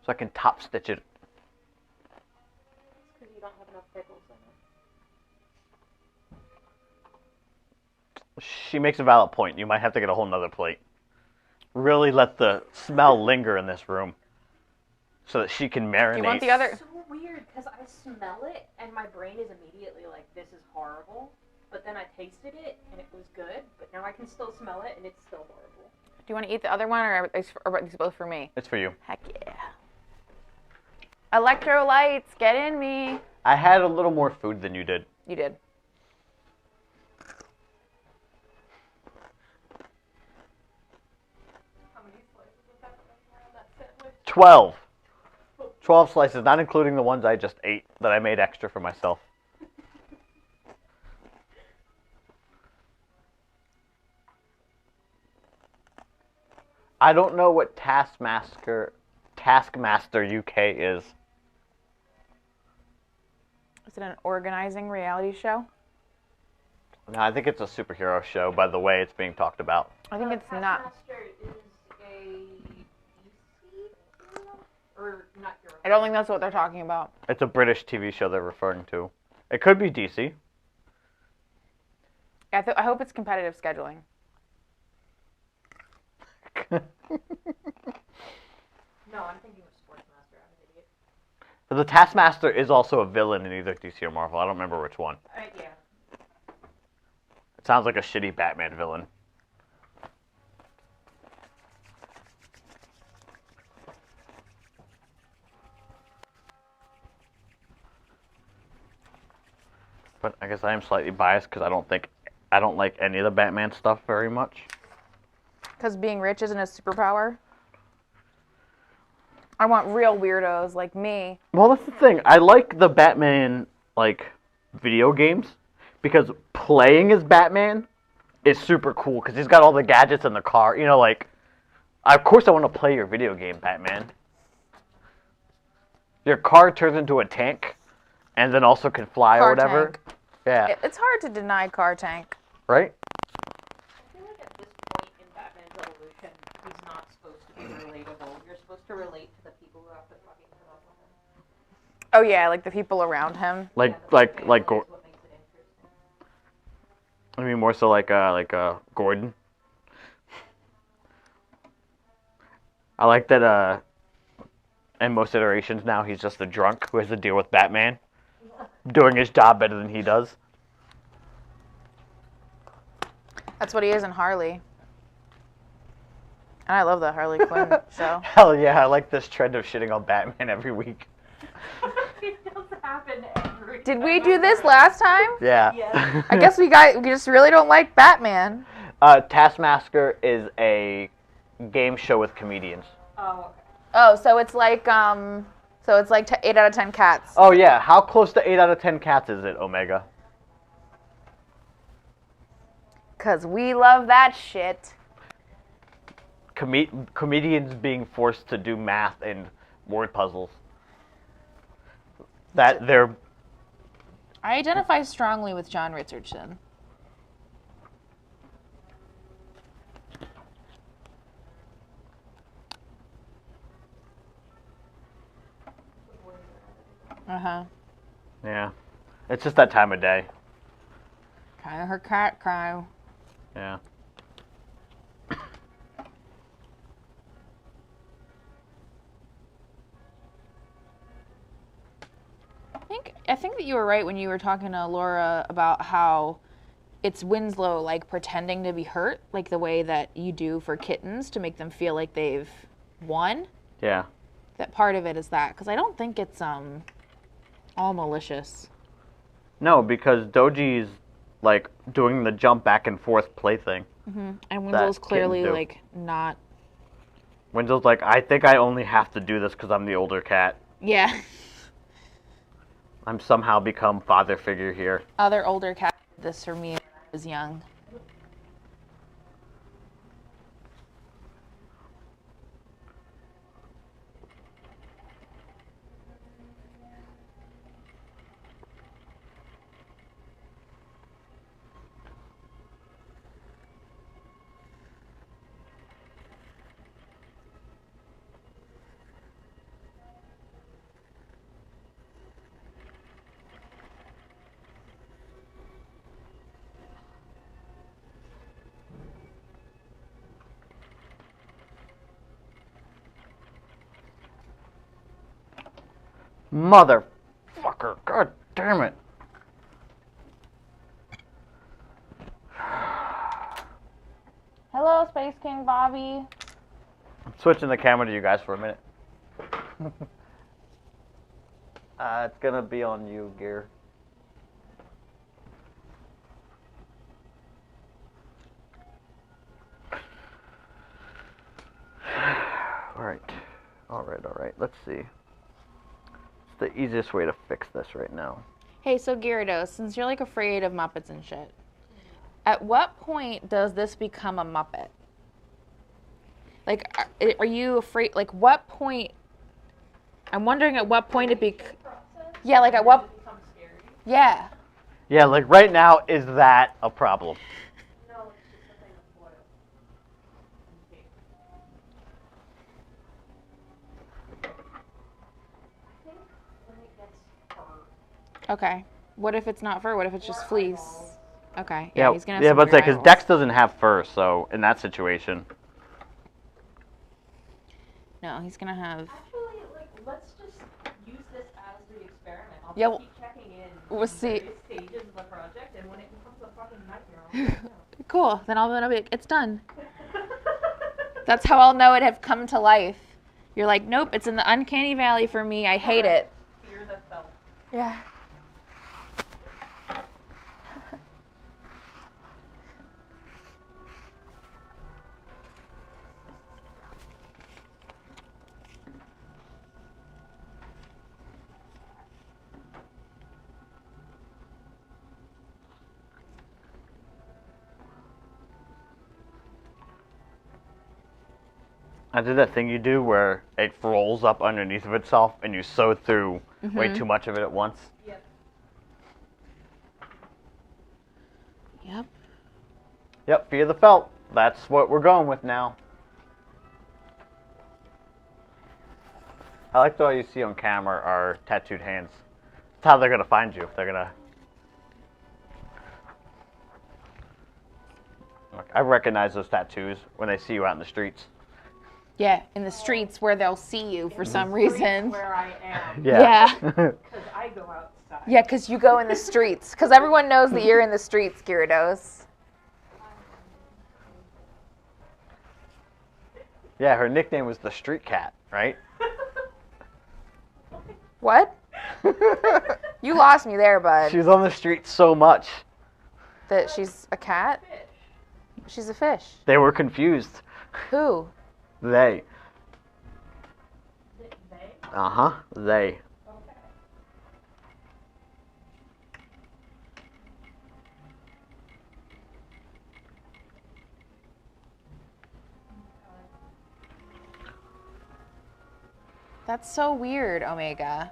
So I can top stitch it. It's because you don't have enough pickles in it. She makes a valid point. You might have to get a whole nother plate. Really let the smell linger in this room so that she can marinate. You want the other? It's so weird because I smell it and my brain is immediately like, this is horrible. But then I tasted it and it was good. But now I can still smell it and it's still horrible. Do you want to eat the other one, or are these both for me? It's for you. Heck yeah. Electrolytes, get in me. I had a little more food than you did. You did. How many slices of pepperoni are on that sandwich? 12. 12 slices, not including the ones I just ate that I made extra for myself. I don't know what Taskmaster UK is. Is it an organizing reality show? No, I think it's a superhero show by the way it's being talked about. I think it's not. Taskmaster is a DC or not Europe. I don't think that's what they're talking about. It's a British TV show they're referring to. It could be DC. I hope it's competitive scheduling. No, I'm thinking of Sportsmaster. I'm an idiot. The Taskmaster is also a villain in either DC or Marvel. I don't remember which one. Yeah. It sounds like a shitty Batman villain. But I guess I am slightly biased because I don't like any of the Batman stuff very much. Because being rich isn't a superpower. I want real weirdos like me. Well, that's the thing. I like the Batman, video games because playing as Batman is super cool because he's got all the gadgets in the car. You know, of course I want to play your video game, Batman. Your car turns into a tank and then also can fly or whatever. Tank. Yeah. It's hard to deny car tank. Right? I feel like at this point in Batman's evolution, he's not supposed to be relatable. You're supposed to relate to the people who have to fucking put up with him. Oh yeah, like the people around him. Like That's what makes it interesting. I mean more so Gordon. I like that in most iterations now he's just a drunk who has to deal with Batman doing his job better than he does. That's what he is in Harley. And I love the Harley Quinn show. Hell yeah, I like this trend of shitting on Batman every week. It does happen every Did time we I do this read last time? Yeah. Yes. I guess we just really don't like Batman. Taskmaster is a game show with comedians. Oh, okay. Oh, so it's like 8 out of 10 cats. Oh yeah, how close to 8 out of 10 cats is it, Omega? 'Cause we love that shit. Comedians being forced to do math and word puzzles. That they're... I identify strongly with John Richardson. Uh-huh. Yeah. It's just that time of day. Kind of her cat cry. Yeah. I think that you were right when you were talking to Laura about how it's Winslow like pretending to be hurt, like the way that you do for kittens to make them feel like they've won. Yeah. That part of it is that, because I don't think it's all malicious. No, because Doji's like doing the jump back and forth play thing. Mm-hmm. And Winslow's clearly kittens do. like not. Winslow's like, I think I only have to do this because I'm the older cat. Yeah. I'm somehow become father figure here. Other older cats did this for me when I was young. Motherfucker. God damn it. Hello, Space King Bobby. I'm switching the camera to you guys for a minute. It's gonna be on you, Gear. Alright. Let's see. It's the easiest way to fix this right now. Hey, so Gyarados, since you're like afraid of Muppets and shit, at what point does this become a Muppet? Like, are you afraid? Like, what point? I'm wondering at what point Yeah, like at what? Yeah. Yeah, like right now, is that a problem? No, it's just a thing of oil. I think when it gets fur. Okay. What if it's not fur? What if it's just fleece? Okay. Yeah, he's gonna have yeah, some but weird because eyeballs. Dex doesn't have fur, so in that situation. No, he's gonna have. Actually, like, let's just use this as the experiment. I'll Yeah, just keep checking in. we'll see. Various stages of the project, and when it becomes a fucking nightmare, I'll let you know. Cool. Then I'll be like, it's done. That's how I'll know it have come to life. You're like, nope, it's in the uncanny valley for me. I hate it. Fear the felt. Yeah. I did that thing you do where it rolls up underneath of itself and you sew through way too much of it at once. Yep. Yep. Yep, fear the felt. That's what we're going with now. I like that all you see on camera are tattooed hands. That's how they're going to find you. They're going to... I recognize those tattoos when they see you out in the streets. Yeah, in the streets where they'll see you for some reason. Where I am. Yeah. Because I go outside. Yeah, because you go in the streets. Because everyone knows that you're in the streets, Gyarados. Yeah, her nickname was the Street Cat, right? What? You lost me there, bud. She was on the street so much. That she's a cat? Fish. She's a fish. They were confused. Who? They. They? Uh-huh. They. Okay. That's so weird, Omega.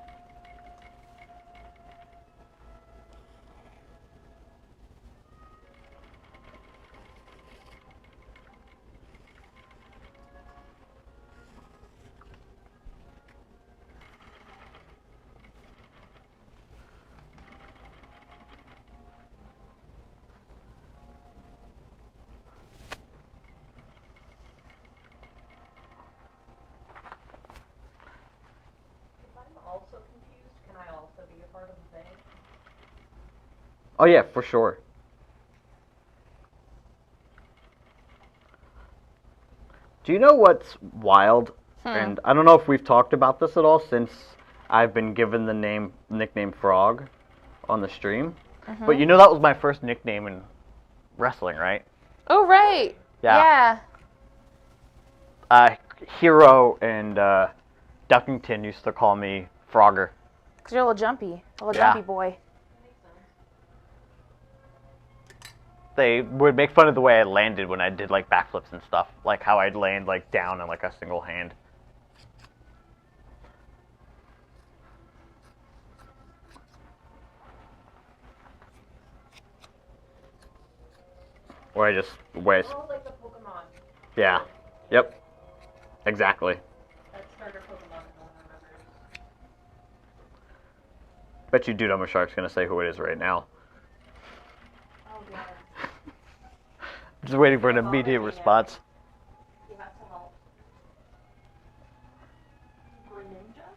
If I'm also confused, can I also be a part of the thing? Oh, yeah, for sure. Do you know what's wild? And I don't know if we've talked about this at all since I've been given the nickname Frog on the stream. But you know that was my first nickname in wrestling, right? Oh, right. Yeah. Hero and Duckington used to call me Frogger. Because you're a little jumpy. A little Yeah. jumpy boy. Makes sense. They would make fun of the way I landed when I did like backflips and stuff, like how I'd land like down in like a single hand. Or I just way. Oh, like the Pokemon. Yeah. Yep. Exactly. That starter Pokemon no one remembers. Bet you Dude I'm a Shark's gonna say who it is right now. Oh, yeah. Just waiting for an immediate response. You have to help. Greninja?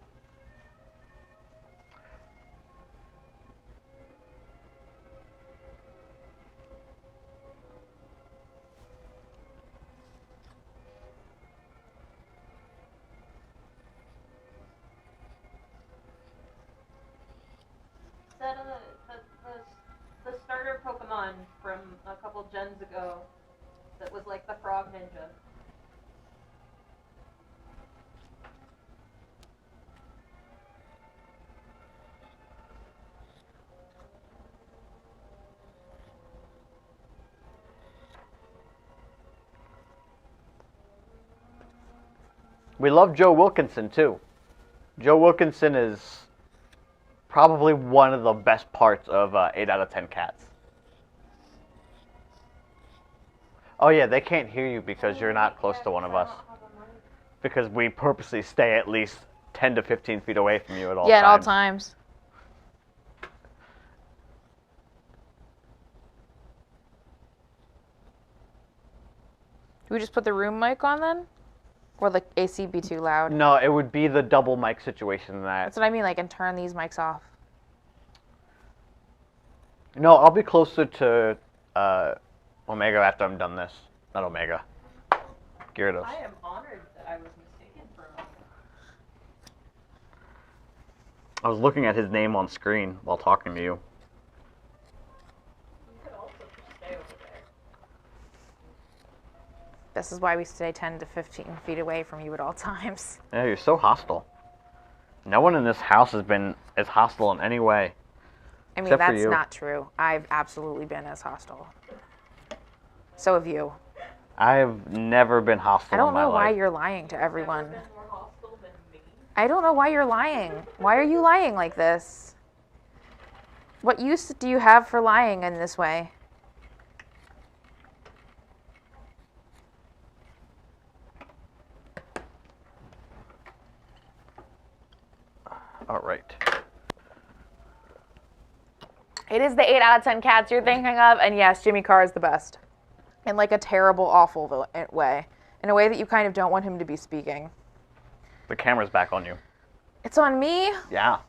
That the starter Pokemon from a couple gens ago that was like the Frog Ninja. We love Joe Wilkinson too. Joe Wilkinson is probably one of the best parts of 8 out of 10 Cats. Oh yeah, they can't hear you because you're not close to one of us. Because we purposely stay at least 10 to 15 feet away from you at all times. Yeah, at all times. Do we just put the room mic on then? Or the AC be too loud? No, it would be the double mic situation that... That's what I mean, like, and turn these mics off. No, I'll be closer to Omega after I'm done this. Not Omega. Gyarados. I am honored that I was mistaken for a moment. I was looking at his name on screen while talking to you. You could also just stay over there. This is why we stay 10 to 15 feet away from you at all times. Yeah, you're so hostile. No one in this house has been as hostile in any way. I mean, Except for that's you. not true. I've absolutely been as hostile. So have you. I've never been hostile I don't in my know why life. you're lying to everyone. Never been more hostile than me. I don't know why you're lying. Why are you lying like this? What use do you have for lying in this way? All right. It is the 8 out of 10 Cats you're thinking of, and yes, Jimmy Carr is the best. In like a terrible, awful way. In a way that you kind of don't want him to be speaking. The camera's back on you. It's on me. Yeah.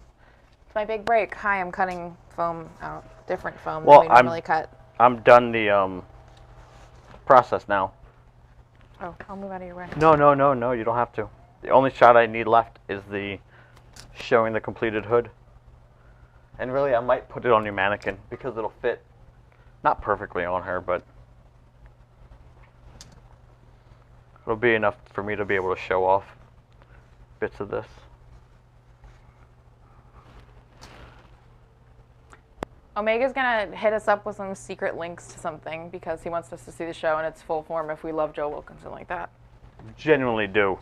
It's my big break. Hi, I'm cutting foam out. Different foam Well, than we normally cut. I'm done the process now. Oh, I'll move out of your way. No, no, no, no, you don't have to. The only shot I need left is the showing the completed hood. And really, I might put it on your mannequin because it'll fit. Not perfectly on her, but it'll be enough for me to be able to show off bits of this. Omega's gonna hit us up with some secret links to something because he wants us to see the show in its full form if we love Joe Wilkinson like that. Genuinely do.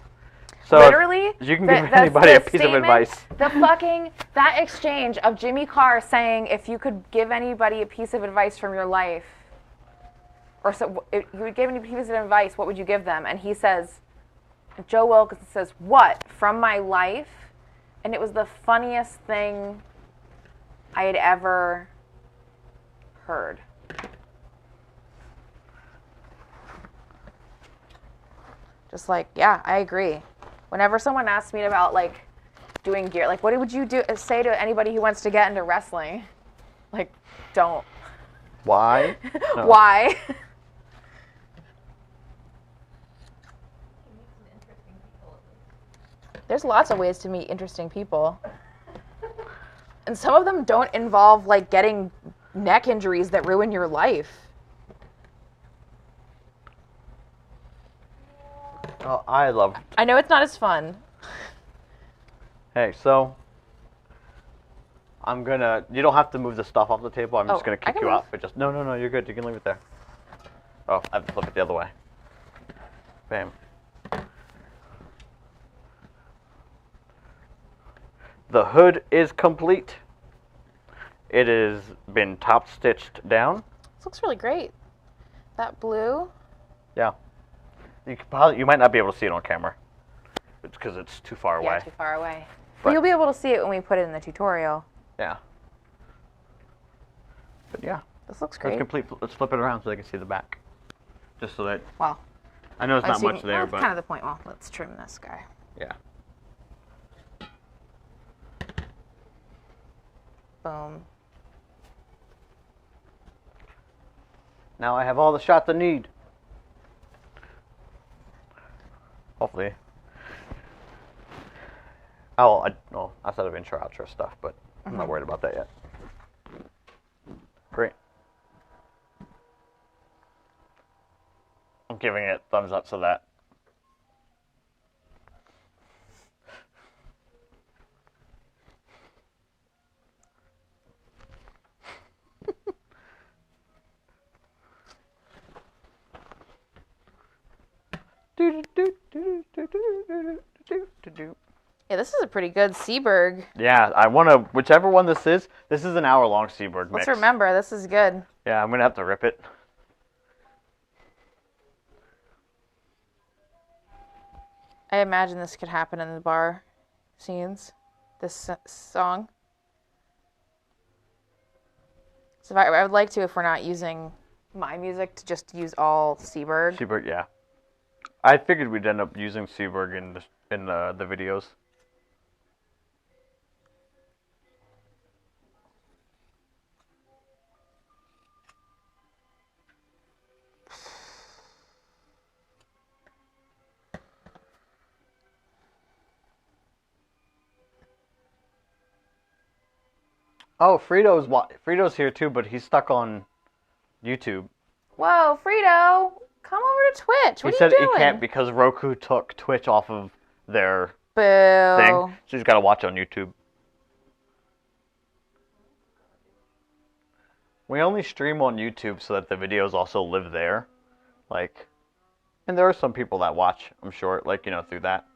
So Literally, you can give anybody a piece of advice. That exchange of Jimmy Carr saying, if you could give anybody a piece of advice from your life, or so, if you would give any piece of advice, what would you give them? And he says, Joe Wilkinson says, what? From my life? And it was the funniest thing I had ever heard. Just like, yeah, I agree. Whenever someone asks me about like doing gear, like what would you say to anybody who wants to get into wrestling? Like, don't. Why? No. Why? There's lots of ways to meet interesting people. And some of them don't involve like getting neck injuries that ruin your life. Oh, I know it's not as fun. Hey, so I'm gonna. You don't have to move the stuff off the table. I'm just gonna kick you out. But just no, no, no. You're good. You can leave it there. Oh, I have to flip it the other way. Bam. The hood is complete. It has been top stitched down. This looks really great. That blue. Yeah. You might not be able to see it on camera. It's because it's too far away. Yeah, too far away. But you'll be able to see it when we put it in the tutorial. Yeah. But yeah. This looks great. It's complete. Let's flip it around so they can see the back. Just so that. Well. I know it's not much there, that's but. kind of the point. Well, let's trim this guy. Yeah. Boom. Now I have all the shots I need. Hopefully. Oh, outside of intro, outro stuff, but I'm not worried about that yet. Great. I'm giving it thumbs up so that. Yeah, this is a pretty good Seaberg. Yeah, I want to, whichever one this is an hour-long Seaberg mix. Let's remember, this is good. Yeah, I'm going to have to rip it. I imagine this could happen in the bar scenes, this song. So I would like to, if we're not using my music, to just use all Seaberg. Seaberg, yeah. I figured we'd end up using Seaberg in the videos. Oh, Frito's here too, but he's stuck on YouTube. Whoa, Frito, come over to Twitch. What He are you said doing? he can't because Roku took Twitch off of their Boo. thing, so he's got to watch on YouTube. We only stream on YouTube so that the videos also live there, like, and there are some people that watch, I'm sure, like, through that.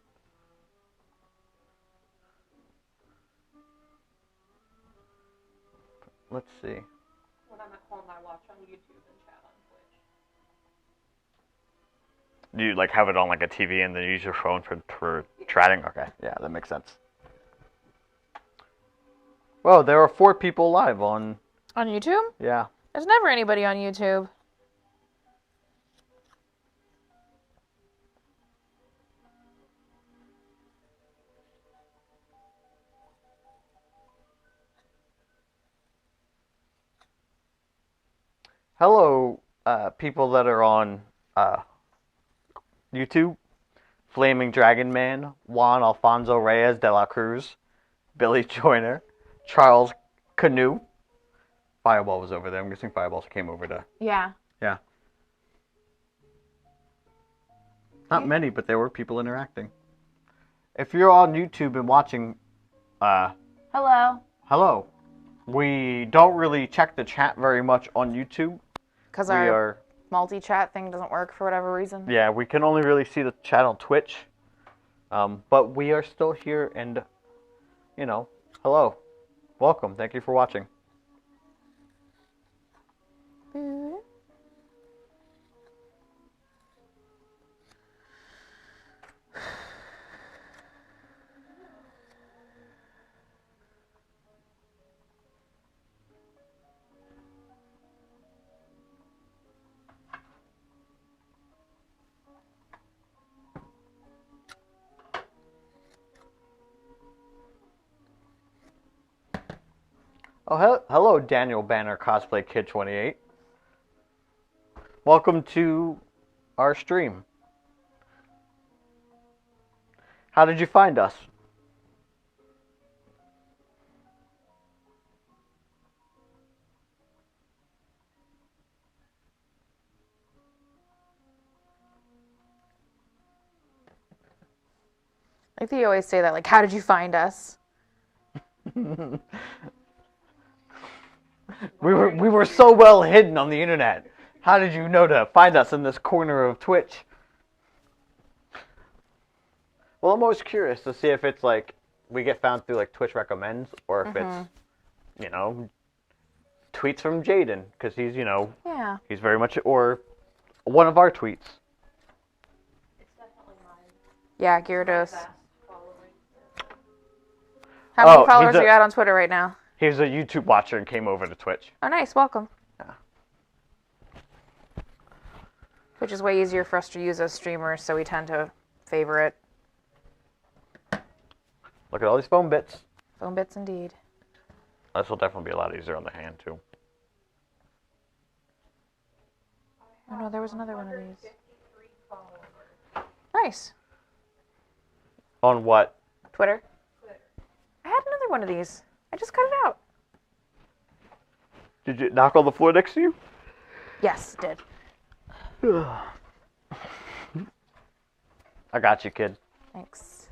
Let's see. When I'm at home, I watch on YouTube and chat on Twitch. Do you like have it on like a TV and then use your phone for chatting? Okay, yeah, that makes sense. Well, there are 4 people live on. On YouTube? Yeah. There's never anybody on YouTube. Hello, people that are on YouTube, Flaming Dragon Man, Juan Alfonso Reyes de la Cruz, Billy Joyner, Charles Canoe. Fireball was over there. I'm guessing Fireball came over to... Yeah. Yeah. Not many, but there were people interacting. If you're on YouTube and watching, Hello. hello. We don't really check the chat very much on YouTube. Because We our are... multi-chat thing doesn't work for whatever reason. Yeah, we can only really see the chat on Twitch. But we are still here and, you know, hello. Welcome. Thank you for watching. Oh, hello, Daniel Banner Cosplay Kid 28. Welcome to our stream. How did you find us? Like they always say that, like, how did you find us? We were so well hidden on the internet. How did you know to find us in this corner of Twitch? Well, I'm always curious to see if it's like we get found through like Twitch recommends, or if it's, you know, tweets from Jaden, because he's, you know, Yeah. he's very much, or one of our tweets. It's definitely mine. Yeah, Gyarados. Fast following. How many Oh, followers he's are you at on Twitter right now? He's a YouTube watcher and came over to Twitch. Oh, nice. Welcome. Yeah. Which is way easier for us to use as streamers, so we tend to favor it. Look at all these foam bits. Phone bits indeed. This will definitely be a lot easier on the hand, too. Oh no, there was another one of these. 153 followers. Nice. On what? Twitter. Twitter. I had another one of these. I just cut it out. Did you knock on the floor next to you? Yes, it did. I got you, kid. Thanks.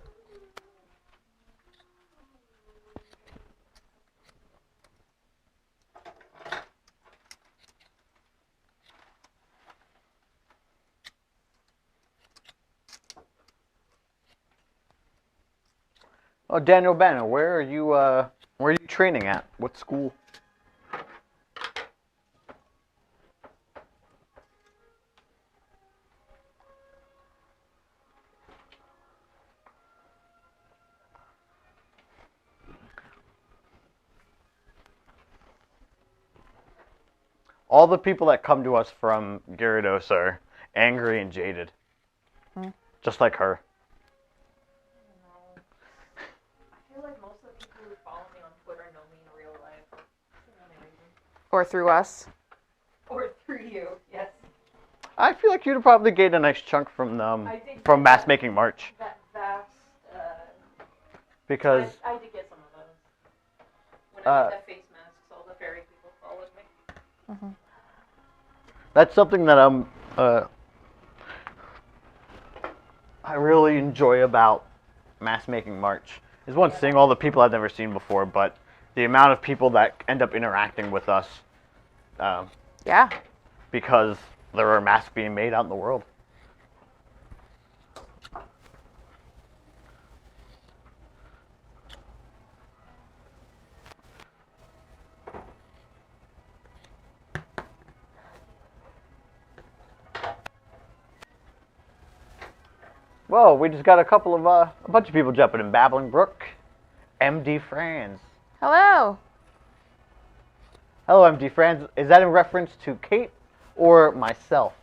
Oh, Daniel Banner, where are you training at? What school? All the people that come to us from Gyarados are angry and jaded. Just like her. I feel like most of the people who follow me on Twitter know me in real life. That's the only reason. Or through us. Or through you, yes. I feel like you'd probably gain a nice chunk from I did from get Mass that. Making March. That vast, Because I did get some of those. When I did that face masks, all the fairy people followed me. that's something that I really enjoy about Mass Making March. Is one, seeing all the people I've never seen before, but the amount of people that end up interacting with us Yeah. because there are masks being made out in the world. Whoa, we just got a bunch of people jumping in. Babbling Brook, MD Franz. Hello. Hello, MD Franz. Is that in reference to Kate or myself?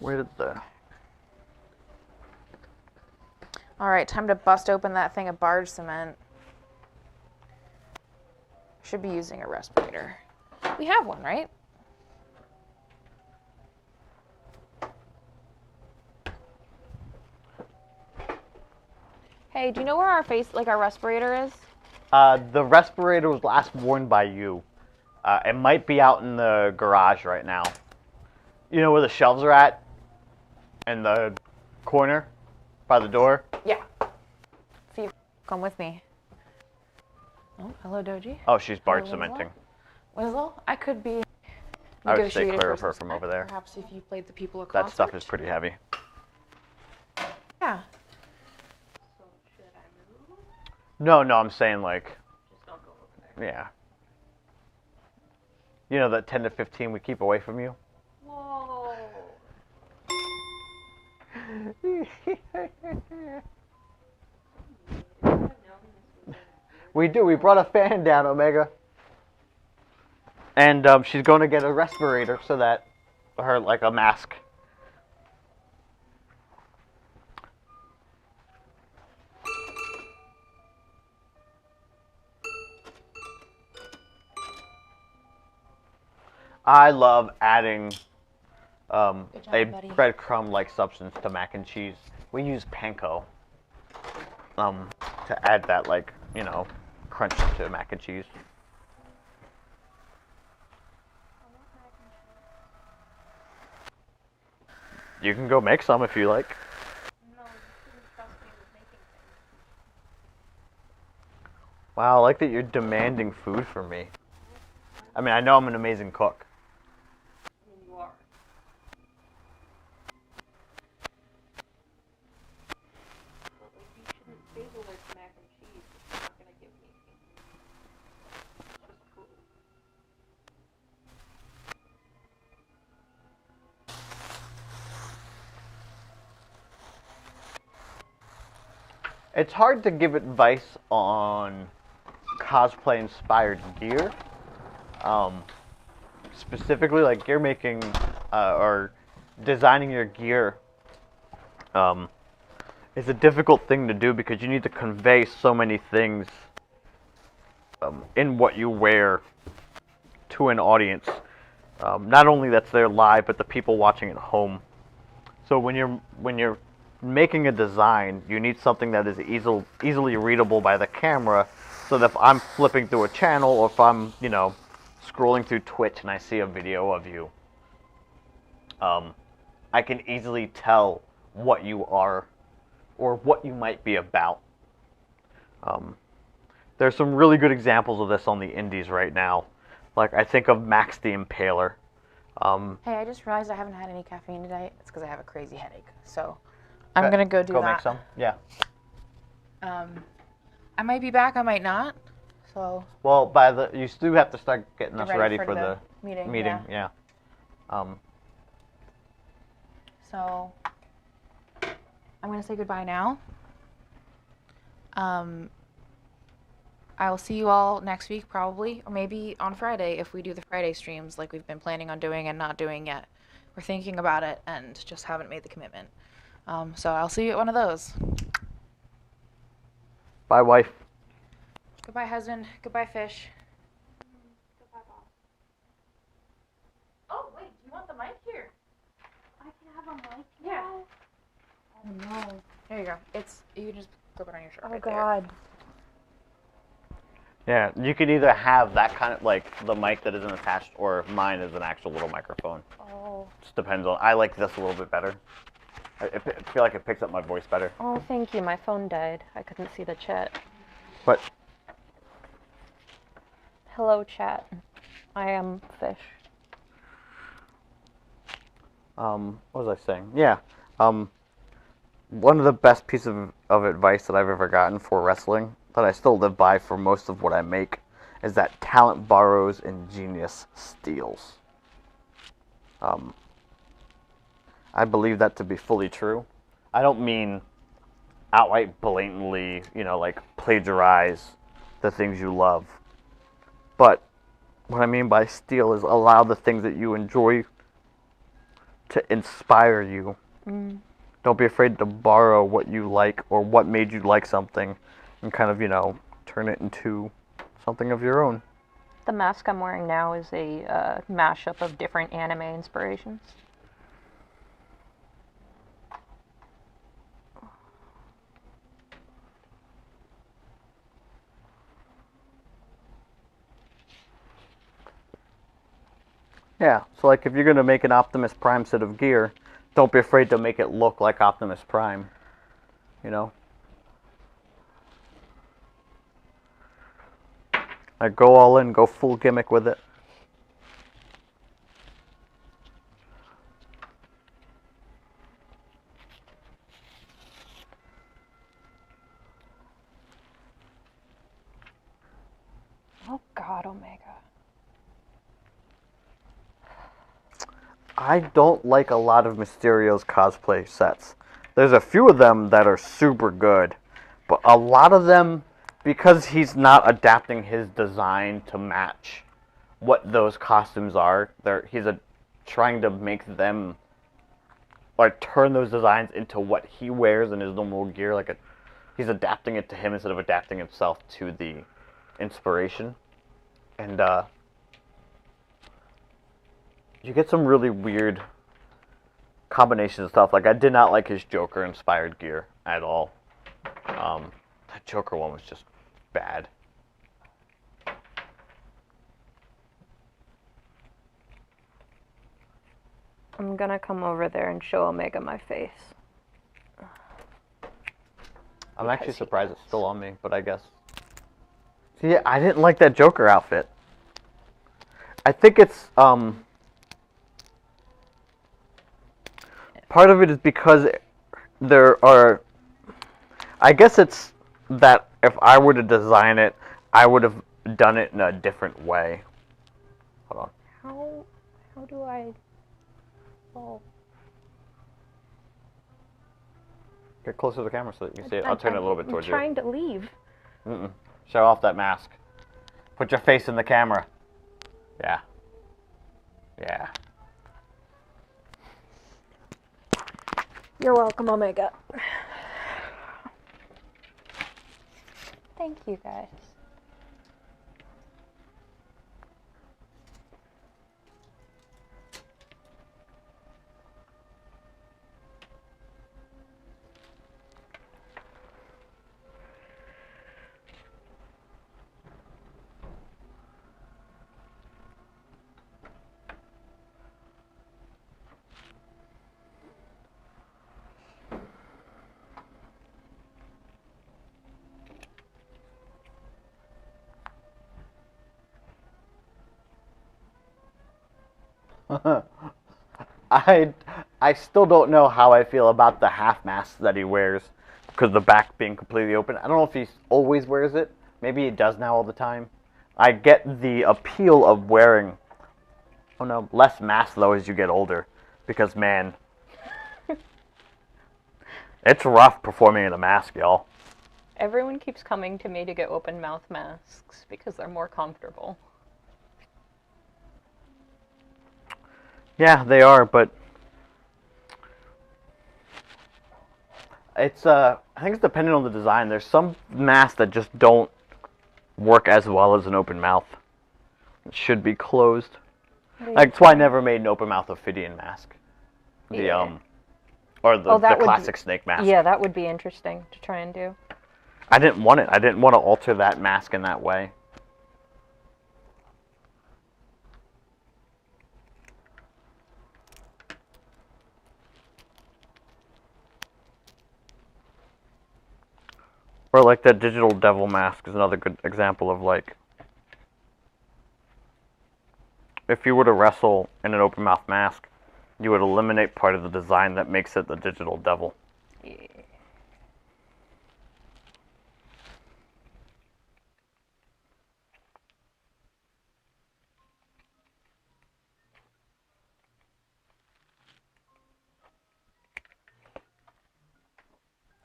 Where did the... All right, time to bust open that thing of barge cement. Should be using a respirator. We have one, right? Hey, do you know where our respirator is? The respirator was last worn by you. It might be out in the garage right now. You know where the shelves are at? In the corner? By the door? Yeah. See, come with me. Oh, hello, Doji. Oh, she's barge Hello, Winslow. cementing. Winslow, I could be I would stay negotiated clear for of her some from over there. Perhaps if you played the people across. That stuff is pretty heavy. Yeah. So should I move? No, I'm saying like, Just don't go over there. yeah. You know that 10 to 15 we keep away from you? Whoa. We do. We brought a fan down, Omega. And she's going to get a respirator so that her, like a mask. I love adding job, a buddy. breadcrumb-like substance to mac and cheese. We use panko to add that, like, you know, crunch to mac and cheese. You can go make some if you like. No, you shouldn't trust me with making things. Wow, I like that you're demanding food from me. I mean, I know I'm an amazing cook. I mean, you are. But like, you shouldn't basil like mac and cheese if you're not gonna give me. It's just cruel. It's hard to give advice on cosplay-inspired gear. Specifically, like gear making or designing your gear is a difficult thing to do because you need to convey so many things in what you wear to an audience. Not only that's there live, but the people watching at home. So when you're making a design, you need something that is easily readable by the camera, so that if I'm flipping through a channel or if I'm, you know, scrolling through Twitch and I see a video of you, I can easily tell what you are or what you might be about. There's some really good examples of this on the indies right now. Like, I think of Max the Impaler. Hey, I just realized I haven't had any caffeine today. It's because I have a crazy headache. So I'm gonna go do that. Go make some. Yeah. I might be back. I might not. So. Well, you still have to start getting us ready for the meeting. Yeah. So I'm gonna say goodbye now. I will see you all next week probably, or maybe on Friday if we do the Friday streams like we've been planning on doing and not doing yet. We're thinking about it and just haven't made the commitment. So I'll see you at one of those. Bye, wife. Goodbye, husband. Goodbye, fish. Goodbye, boss. Oh, wait, do you want the mic here? I can have a mic Yeah. now? Oh no. There you go. You can just clip it on your shirt. Oh right god. Yeah, you could either have that kind of, like, the mic that isn't attached, or mine is an actual little microphone. Oh. Just depends on, I like this a little bit better. I feel like it picks up my voice better. Oh, thank you. My phone died. I couldn't see the chat. But, Hello, chat. I am fish. what was I saying? Yeah, one of the best pieces of advice that I've ever gotten for wrestling, that I still live by for most of what I make, is that talent borrows and genius steals. I believe that to be fully true. I don't mean outright blatantly, you know, like plagiarize the things you love. But what I mean by steal is allow the things that you enjoy to inspire you. Don't be afraid to borrow what you like or what made you like something and kind of, turn it into something of your own. The mask I'm wearing now is a mashup of different anime inspirations. Yeah, so like if you're going to make an Optimus Prime set of gear, don't be afraid to make it look like Optimus Prime, Like go all in, go full gimmick with it. Oh God, Omega. I don't like a lot of Mysterio's cosplay sets. There's a few of them that are super good, but a lot of them, because he's not adapting his design to match what those costumes are, he's trying to make them, or turn those designs into what he wears in his normal gear. He's adapting it to him instead of adapting himself to the inspiration. And you get some really weird combinations of stuff. Like, I did not like his Joker-inspired gear at all. That Joker one was just bad. I'm gonna come over there and show Omega my face. I'm actually surprised it's still on me, but I guess. See, I didn't like that Joker outfit. I think it's, part of it is because there are, I guess it's that if I were to design it, I would have done it in a different way. Hold on. How do I... Oh. Get closer to the camera so that you can see it. I'll turn it a little bit towards you. I'm trying to leave. Show off that mask. Put your face in the camera. Yeah. Yeah. You're welcome, Omega. Thank you, guys. I still don't know how I feel about the half mask that he wears, because the back being completely open. I don't know if he always wears it. Maybe he does now all the time. I get the appeal of wearing, less mask though as you get older, because man, it's rough performing in a mask, y'all. Everyone keeps coming to me to get open mouth masks because they're more comfortable. Yeah, they are, but it's I think it's dependent on the design. There's some masks that just don't work as well as an open mouth. It should be closed. That's why I never made an open mouth Ophidian mask. Or the classic snake mask. Yeah, that would be interesting to try and do. I didn't want it. I didn't want to alter that mask in that way. Or like that digital devil mask is another good example of like, if you were to wrestle in an open mouth mask, you would eliminate part of the design that makes it the digital devil. Yeah.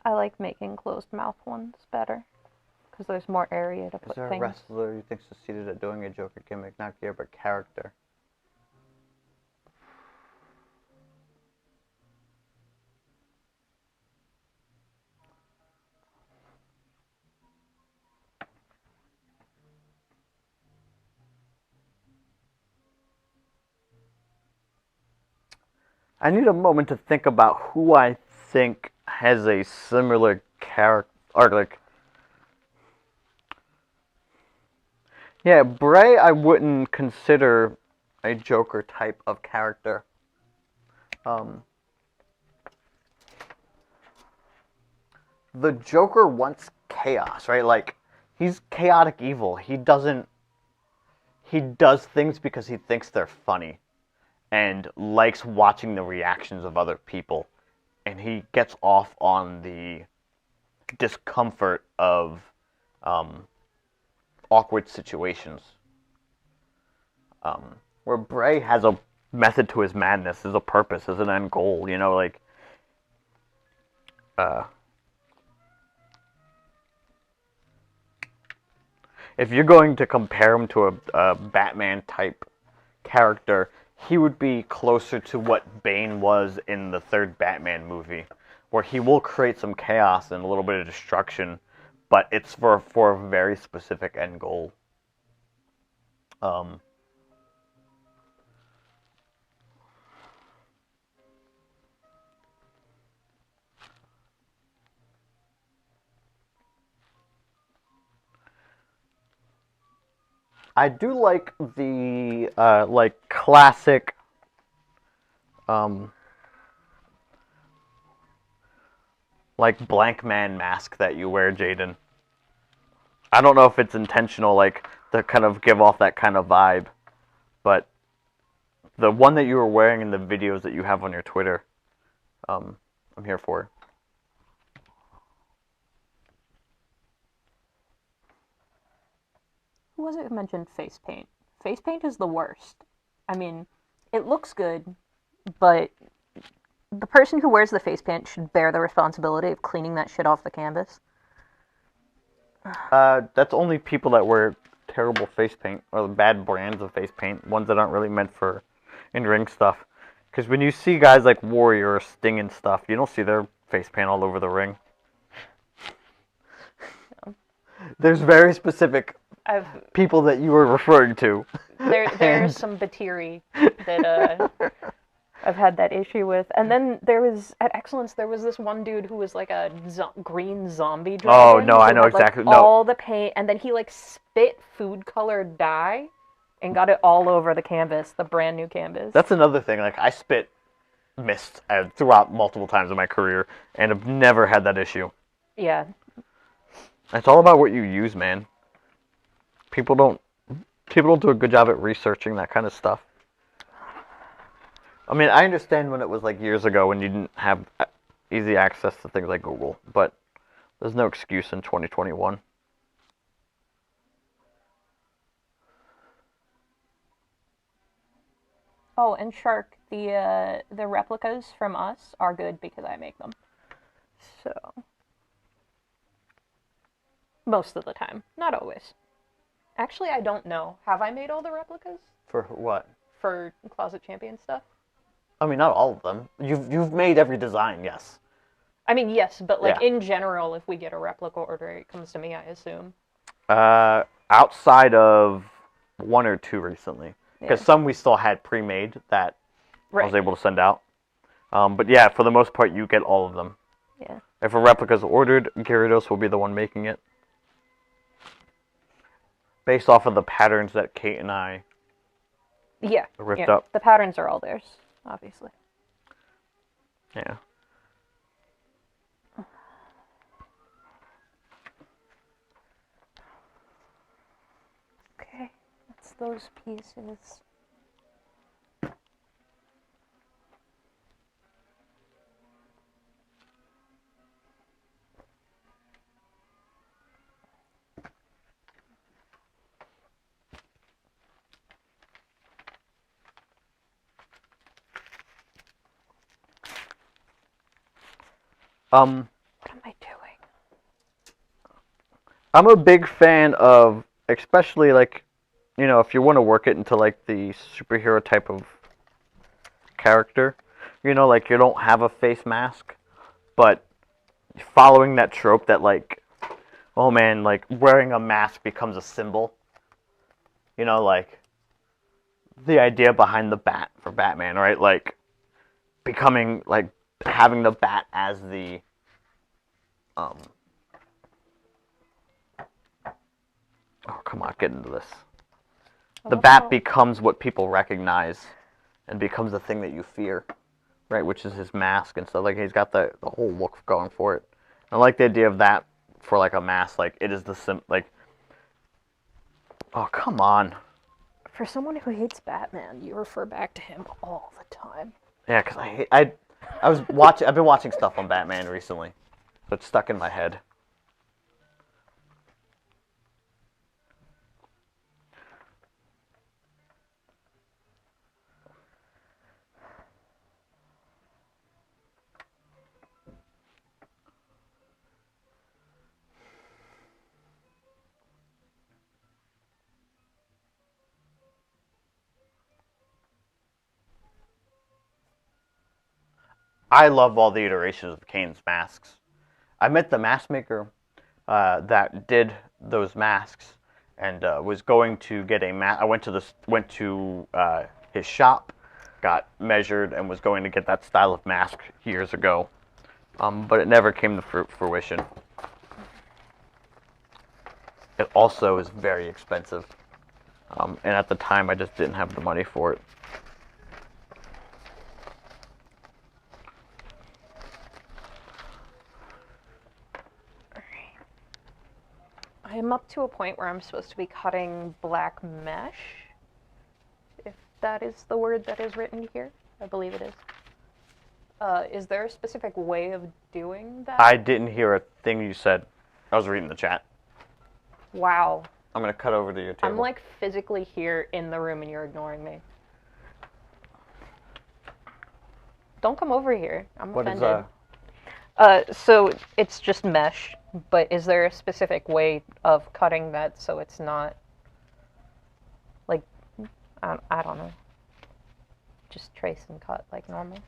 I like making closed mouth ones better, because there's more area to put things. Is there a wrestler you think succeeded at doing a Joker gimmick, not gear, but character? I need a moment to think about who I think has a similar character, or like, yeah, Bray I wouldn't consider a Joker type of character. The Joker wants chaos, right? Like, he's chaotic evil. He does things because he thinks they're funny and likes watching the reactions of other people. And he gets off on the discomfort of awkward situations. Where Bray has a method to his madness, is a purpose, is an end goal, you know, like, if you're going to compare him to a Batman type character, he would be closer to what Bane was in the third Batman movie, where he will create some chaos and a little bit of destruction, but it's for a very specific end goal. I do like the like classic like blank man mask that you wear, Jaden. I don't know if it's intentional, like to kind of give off that kind of vibe, but the one that you were wearing in the videos that you have on your Twitter, I'm here for. Who was it who mentioned face paint? Face paint is the worst. I mean, it looks good, but the person who wears the face paint should bear the responsibility of cleaning that shit off the canvas. That's only people that wear terrible face paint, or bad brands of face paint, ones that aren't really meant for in-ring stuff. Because when you see guys like Warrior or Sting and stuff, you don't see their face paint all over the ring. There's very specific people that you were referring to. There's some Batiri that I've had that issue with. And then there was, at Excellence, there was this one dude who was like a green zombie dragon. Oh, no, I know had, exactly. Like, all the paint, and then he like spit food-colored dye and got it all over the canvas, the brand new canvas. That's another thing. Like, I spit mist throughout multiple times in my career, and have never had that issue. Yeah. It's all about what you use, man. People don't do a good job at researching that kind of stuff. I mean, I understand when it was like years ago when you didn't have easy access to things like Google, but there's no excuse in 2021. Oh, and Shark, the replicas from us are good because I make them. So most of the time, not always. Actually, I don't know. Have I made all the replicas For what? for Closet Champion stuff? I mean, not all of them. You've made every design, yes. I mean, yes, but like Yeah. in general, if we get a replica order, it comes to me, I assume. Outside of one or two recently, because Yeah. some we still had pre-made that I was Right. able to send out. But yeah, for the most part, you get all of them. Yeah. If a replica's ordered, Gyarados will be the one making it. Based off of the patterns that Kate and I Yeah. ripped yeah. up. The patterns are all theirs, obviously. Yeah. Okay, that's those pieces. What am I doing? I'm a big fan of, especially like, you know, if you want to work it into like the superhero type of character, you know, like you don't have a face mask, but following that trope that like, oh man, like wearing a mask becomes a symbol. You know, like the idea behind the bat for Batman, right? Like becoming like having the bat as the oh, come on, get into this. The bat becomes what people recognize and becomes the thing that you fear, right? Which is his mask and stuff. Like, he's got the whole look going for it. I like the idea of that for, like, a mask. Like, it is the like, oh, come on. For someone who hates Batman, you refer back to him all the time. Yeah, because I've been watching stuff on Batman recently, so it's stuck in my head. I love all the iterations of Kane's masks. I met the mask maker that did those masks, and was going to get a mask. I went to his shop, got measured, and was going to get that style of mask years ago, but it never came to fruition. It also is very expensive, and at the time I just didn't have the money for it. I'm up to a point where I'm supposed to be cutting black mesh, if that is the word that is written here. I believe it is. Is there a specific way of doing that? I didn't hear a thing you said. I was reading the chat. Wow. I'm going to cut over to your table. I'm like physically here in the room and you're ignoring me. Don't come over here. I'm offended. So it's just mesh, but is there a specific way of cutting that so it's not, like, I don't know, just trace and cut like normal?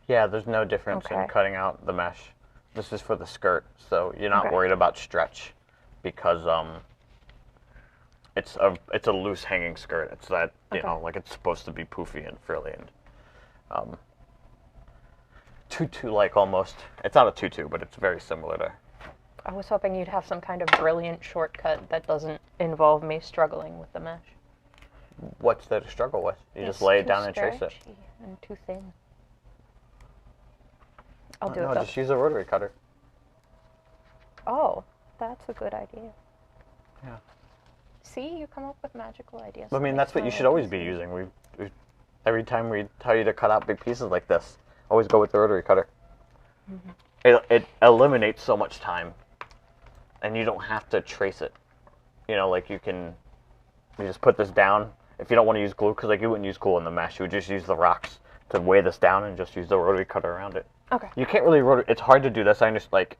Yeah, there's no difference in cutting out the mesh. This is for the skirt, so you're not worried about stretch, because it's a loose hanging skirt. It's that, you know, like, it's supposed to be poofy and frilly and tutu-like almost. It's not a tutu, but it's very similar to. I was hoping you'd have some kind of brilliant shortcut that doesn't involve me struggling with the mesh. What's there to struggle with? You just lay it down and trace it. And too thin. I'll do no, it though. just use a rotary cutter. Oh, that's a good idea. Yeah. See, you come up with magical ideas. I mean, that's what you should always be using. We every time we tell you to cut out big pieces like this, always go with the rotary cutter. Mm-hmm. It eliminates so much time, and you don't have to trace it. You know, like, you just put this down. If you don't want to use glue, because, like, you wouldn't use glue in the mesh, you would just use the rocks to weigh this down and just use the rotary cutter around it. Okay. You can't really it's hard to do this. I just, like,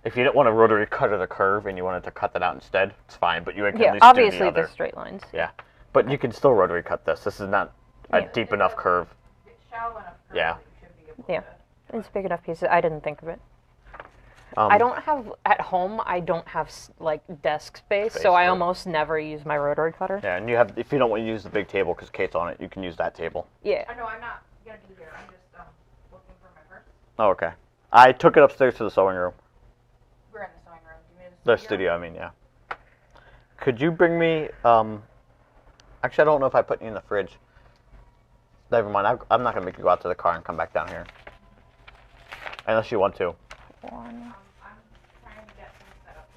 if you didn't want to rotary cutter the curve and you wanted to cut that out instead, it's fine, but you can at least obviously do the other. the straight lines. Yeah, but you can still rotary cut this. This is not a deep enough curve. It's shallow enough curve Yeah. that you should be able to. It's big enough pieces. I didn't think of it. I don't have, at home, I don't have, like, desk space, so I almost never use my rotary cutter. Yeah, and if you don't want to use the big table because Kate's on it, you can use that table. Yeah. I know I'm not gonna be here. I'm just looking for my purse. Oh, okay. I took it upstairs to the sewing room. We're in the sewing room. Do you mean The studio, I mean, yeah. Could you bring me, actually, I don't know if I put you in the fridge. Never mind, I'm not going to make you go out to the car and come back down here. Unless you want to. I'm trying to get things set up.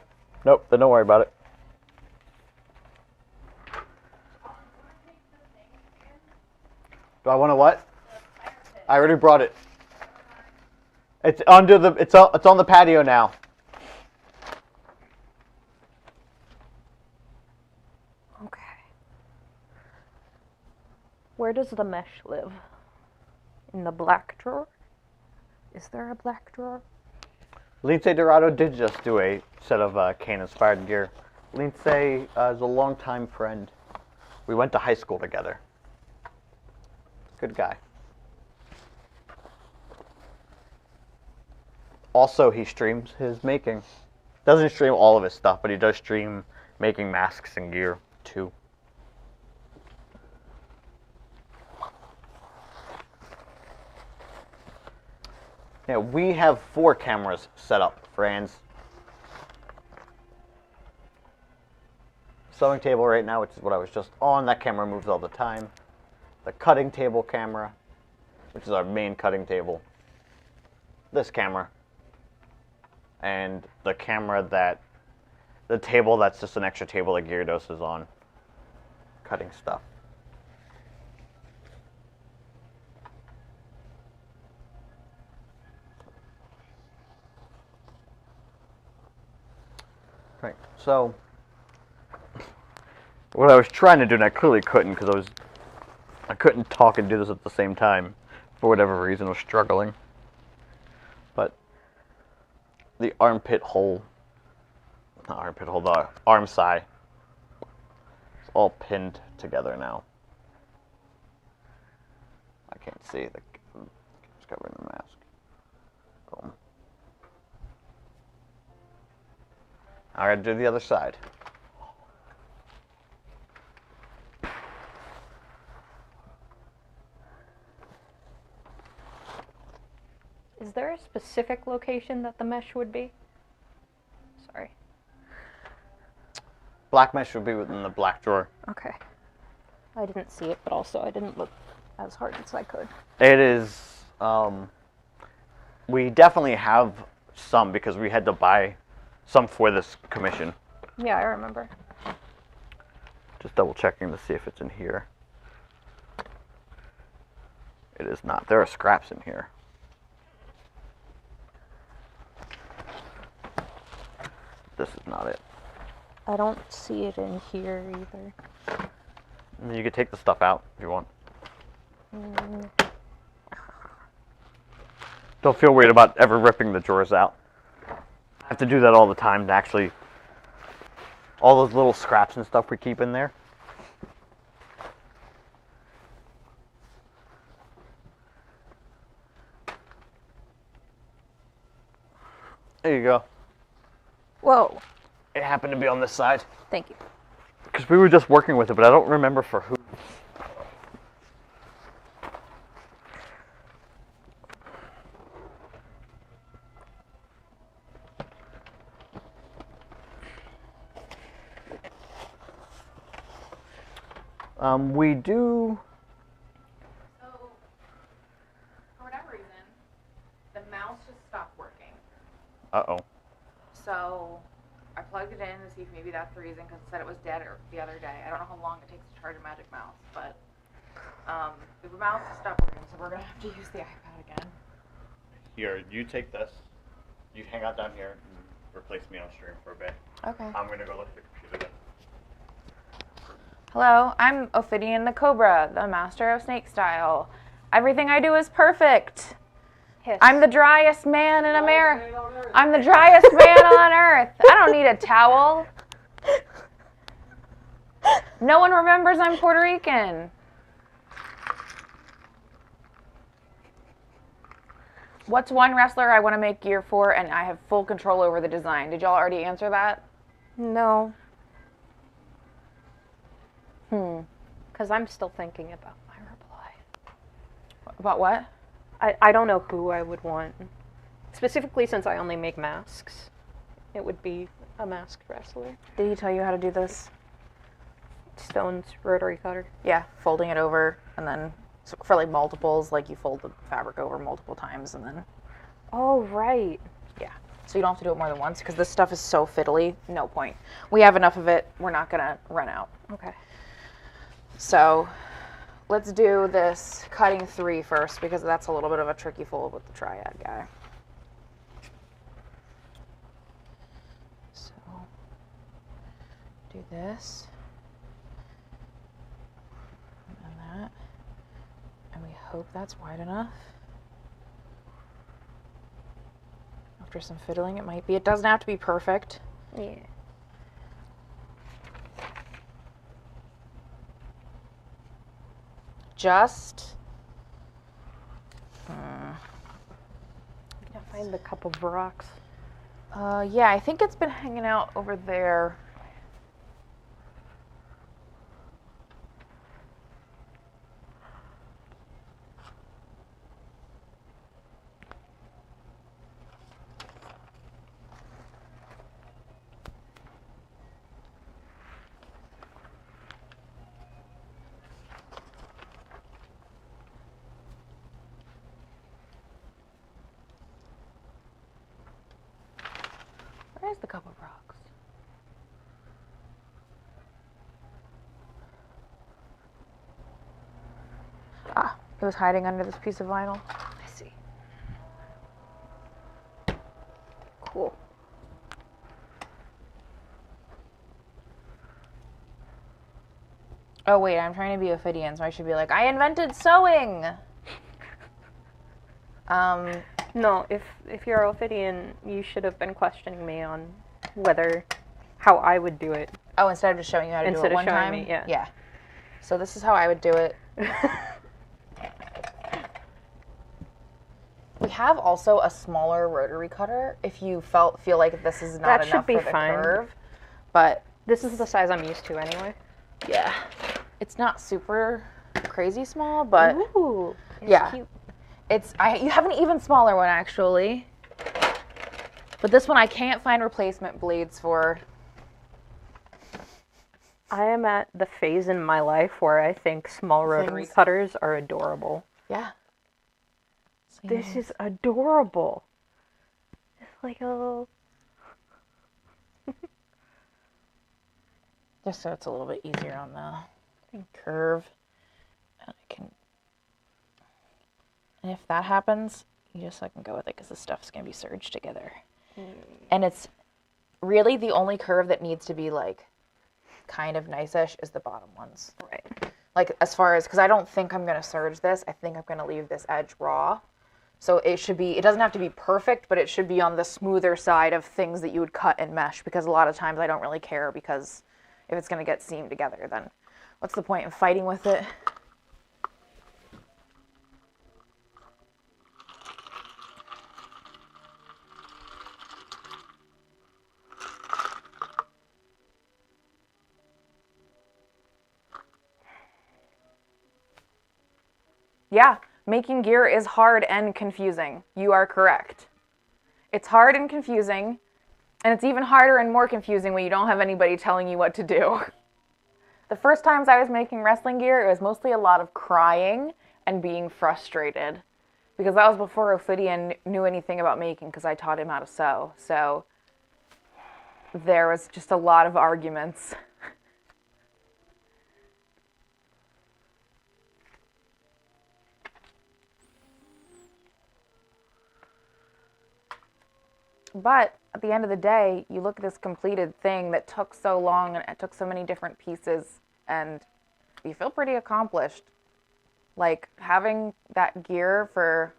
Nope, then don't worry about it. Do I want to what? I already brought it. It's under the, it's on the patio now. Okay. Where does the mesh live? In the black drawer? Is there a black drawer? Lindsay Dorado did just do a set of Kane-inspired gear. Lindsay is a longtime friend. We went to high school together. Good guy. Also, he streams his making. Doesn't stream all of his stuff, but he does stream making masks and gear, too. Yeah, we have 4 cameras set up, friends. Sewing table right now, which is what I was just on. That camera moves all the time. The cutting table camera, which is our main cutting table. This camera. And the camera that, the table that's just an extra table that Gyarados is on. Cutting stuff. Right, so what I was trying to do, and I clearly couldn't because I couldn't talk and do this at the same time for whatever reason. I was struggling. But the armpit hole, not armpit hole, the arm side, it's all pinned together now. I can't see it's covering the mask. Boom. I gotta do the other side. Is there a specific location that the mesh would be? Sorry. Black mesh would be within the black drawer. Okay. I didn't see it, but also I didn't look as hard as I could. It is, we definitely have some because we had to buy some for this commission. Yeah, I remember. Just double checking to see if it's in here. It is not. There are scraps in here. This is not it. I don't see it in here either. And you could take the stuff out if you want. Don't feel weird about ever ripping the drawers out. I have to do that all the time to actually... all those little scraps and stuff we keep in there. There you go. Whoa. It happened to be on this side. Thank you. Because we were just working with it, but I don't remember for who. We do. So, for whatever reason, the mouse just stopped working. Uh-oh. So, I plugged it in to see if maybe that's the reason, because it said it was dead the other day. I don't know how long it takes to charge a Magic Mouse, but the mouse has stopped working, so we're going to have to use the iPad again. Here, you take this. You hang out down here and replace me on stream for a bit. Okay. I'm going to go look at the computer then. Hello, I'm Ophidian the Cobra, the master of snake style. Everything I do is perfect. Hiss. I'm the driest man in America. I'm the driest man on earth. I don't need a towel. No one remembers I'm Puerto Rican. What's one wrestler I want to make gear for and I have full control over the design? Did y'all already answer that? No. Because I'm still thinking about my reply. About what? I don't know who I would want. Specifically, since I only make masks, it would be a masked wrestler. Did he tell you how to do this? Stone's rotary cutter. Yeah, folding it over and then for like multiples, like you fold the fabric over multiple times and then, Oh, right. yeah. So you don't have to do it more than once because this stuff is so fiddly, no point. We have enough of it, we're not gonna run out. Okay. So let's do this cutting 3 first because that's a little bit of a tricky fold with the triad guy. So do this and that, and we hope that's wide enough. After some fiddling, it might be. It doesn't have to be perfect. Yeah. Just Gotta find the cup of rocks. yeah, I think it's been hanging out over there. the cup of rocks? Ah, it was hiding under this piece of vinyl. I see. Cool. Oh wait, I'm trying to be Ophidian, so I should be like, I invented sewing! No, if you're Ophidian, you should have been questioning me on how I would do it. Oh, instead of just showing you how to do it one time? Me, yeah. Yeah. So this is how I would do it. We have also a smaller rotary cutter if you feel like this is not That should enough be for the fine. curve. But This is the size I'm used to anyway. yeah, it's not super crazy small, but Ooh, it's yeah. cute. You have an even smaller one actually. But this one I can't find replacement blades for. I am at the phase in my life where I think small rotary Things- cutters are adorable. Yeah. This is adorable. It's like a... Just so it's a little bit easier on the curve. And if that happens, you just let them go with it because the stuff's going to be serged together. And it's really the only curve that needs to be like kind of nice-ish is the bottom ones. Right. Like as far as, because I don't think I'm going to serge this. I think I'm going to leave this edge raw. So it doesn't have to be perfect, but it should be on the smoother side of things that you would cut and mesh, because a lot of times I don't really care, because if it's going to get seamed together, then what's the point in fighting with it? Yeah, making gear is hard and confusing. You are correct. It's hard and confusing, and it's even harder and more confusing when you don't have anybody telling you what to do. The first times I was making wrestling gear, it was mostly a lot of crying and being frustrated, because that was before Ophidian knew anything about making, because I taught him how to sew. So there was just a lot of arguments. But at the end of the day, you look at this completed thing that took so long and it took so many different pieces, and you feel pretty accomplished. Like having that gear for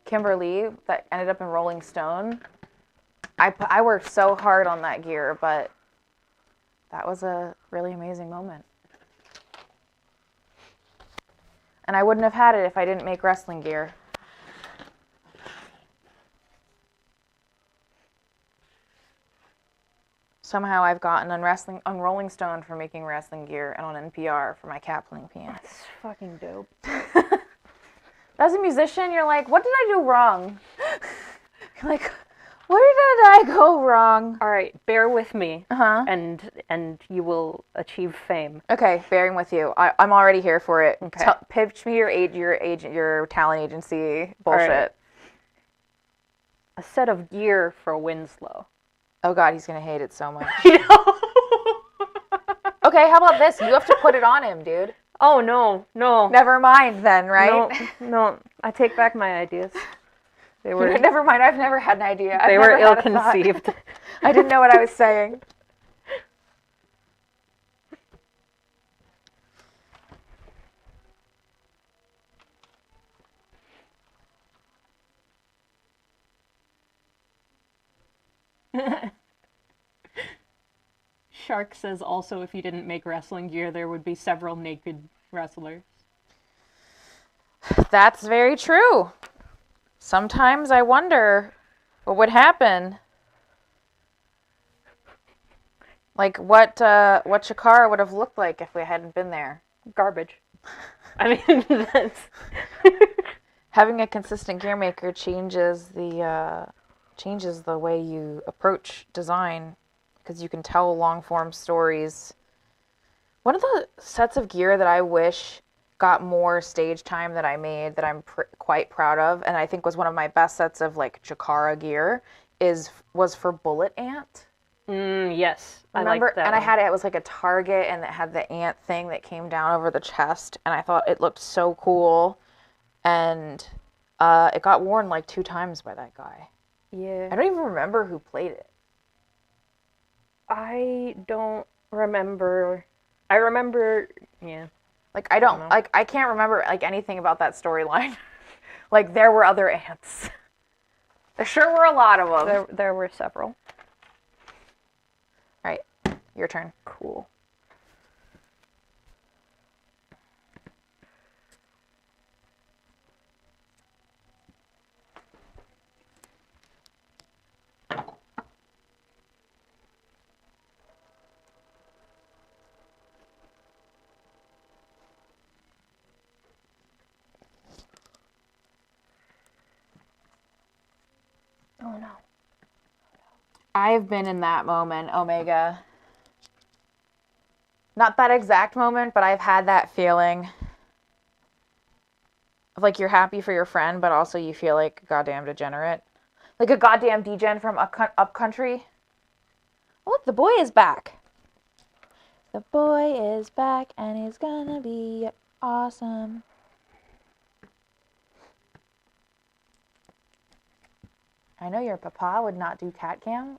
Kimberly that ended up in Rolling Stone, I worked so hard on that gear, but that was a really amazing moment. And I wouldn't have had it if I didn't make wrestling gear. Somehow I've gotten on Rolling Stone for making wrestling gear and on NPR for my cat playing piano. That's fucking dope. As a musician, you're like, what did I do wrong? You're like, where did I go wrong? All right, bear with me, Uh-huh. and you will achieve fame. Okay, bearing with you. I'm already here for it. Okay. Pitch me your talent agency All right. bullshit. A set of gear for Winslow. Oh God, he's gonna hate it so much. You know? Okay, how about this? You have to put it on him, dude. Oh no. Never mind then, right? No, I take back my ideas. They were Never mind, I've never had an idea. they I've were never had a thought. ill-conceived. I didn't know what I was saying. Shark says also if you didn't make wrestling gear, there would be several naked wrestlers. That's very true. Sometimes I wonder what would happen. Like what Shakara would have looked like if we hadn't been there. Garbage. I mean, that's... Having a consistent gear maker changes the way you approach design, because you can tell long form stories. One of the sets of gear that I wish got more stage time that I made that I'm quite proud of, and I think was one of my best sets of like Chikara gear, was for bullet ant. Yes, I Remember? like that And I one. had it was like a target, and it had the ant thing that came down over the chest, and I thought it looked so cool. And it got worn like 2 times by that guy. Yeah. I don't even remember who played it. I don't remember. I remember, yeah. Like I don't know. like I can't remember like anything about that storyline. Like there were other ants. There sure were a lot of them. There were several. All right, your turn. Cool. Oh no. I've been in that moment, Omega. Not that exact moment, but I've had that feeling of like you're happy for your friend, but also you feel like a goddamn degenerate. Like a goddamn degen from Upcountry. Oh, look, the boy is back. The boy is back and he's gonna be awesome. I know your papa would not do cat cam,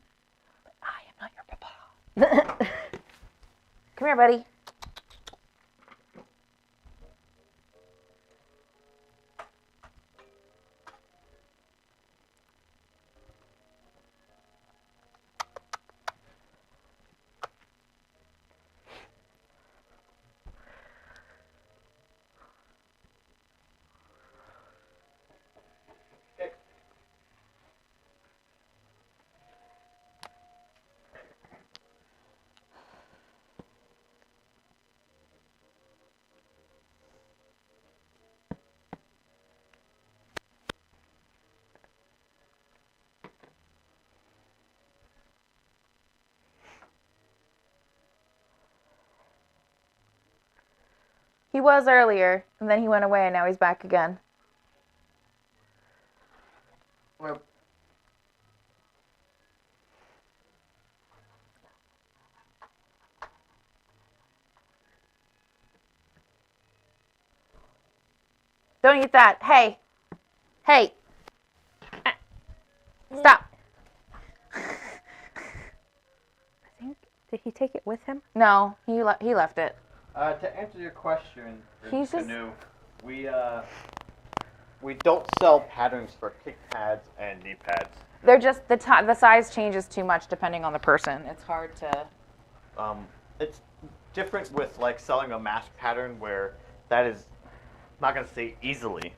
but I am not your papa. Come here, buddy. He was earlier, and then he went away, and now he's back again. Well, Don't eat that. Hey. Hey. Stop. I think, did he take it with him? No, he left it. to answer your question, He's just- Canoe, we don't sell patterns for kick pads and knee pads. They're just the size changes too much depending on the person. It's hard to. It's different with like selling a mask pattern where that is not going to say easily,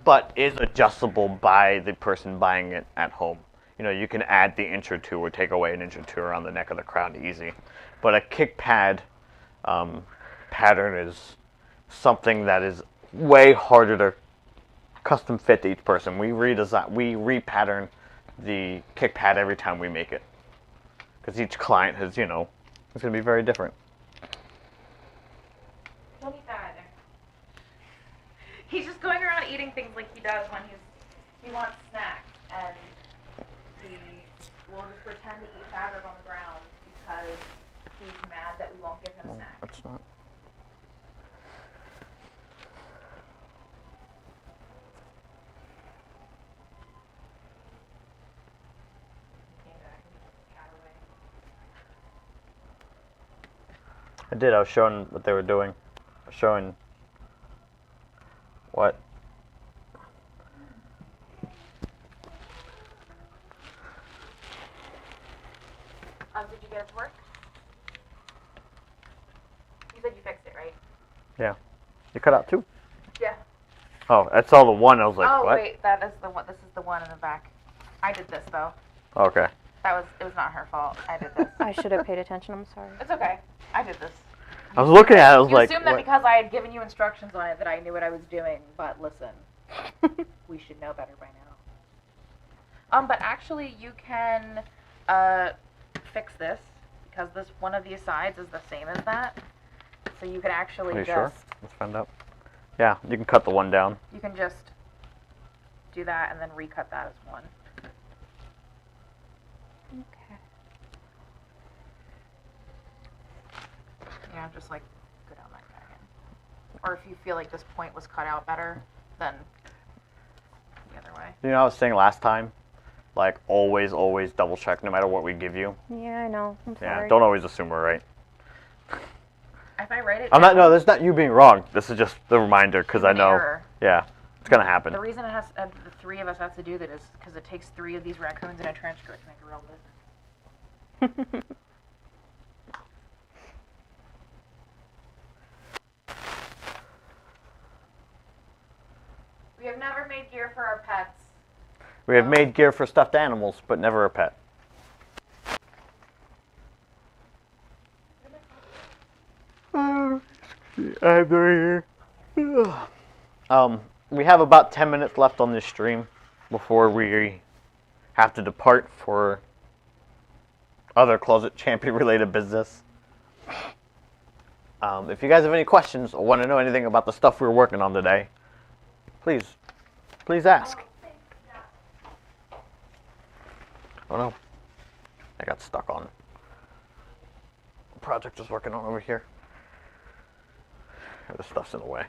but is adjustable by the person buying it at home. You know, you can add the inch or two or take away an inch or two around the neck of the crown easy. But a kick pad pattern is something that is way harder to custom fit to each person. We repattern the kick pad every time we make it, because each client has, you know, it's going to be very different. Don't eat that either. He's just going around eating things like he does when he wants snacks, and he will just pretend to eat fabric on the ground because he's mad that we won't give him snacks. That's not. I did. I was showing what they were doing. I was showing what. Did you get it to work? You said you fixed it, right? Yeah. You cut out two? Yeah. Oh, I saw the one. I was like, oh what? wait, that is the one. This is the one in the back. I did this though. Okay. It was not her fault. I did this. I should have paid attention. I'm sorry. It's okay. I did this. I was looking at it. I was You like, assumed that what? because I had given you instructions on it that I knew what I was doing, but listen, we should know better by now. But actually, you can fix this because this one of these sides is the same as that, so you can actually Are you just sure? Let's find out. Yeah, you can cut the one down. you can just do that and then recut that as one. can't just like go down that canyon. Or if you feel like this point was cut out better, then the other way. You know, I was saying last time, like always double check no matter what we give you. Yeah, I know. I'm sorry. Yeah, don't always assume we're right. If I write it I'm down, not. No, that's not you being wrong. This is just the reminder because I human know. error. Yeah, it's gonna happen. The reason it has the three of us have to do that is because it takes 3 of these raccoons in a trench coat to make a real business. We have never made gear for our pets. We have made gear for stuffed animals, but never a pet. We have about 10 minutes left on this stream before we have to depart for other Closet Champion related business. If you guys have any questions or want to know anything about the stuff we were working on today, please ask. Oh no, I got stuck on the project I was working on over here. The stuff's in the way.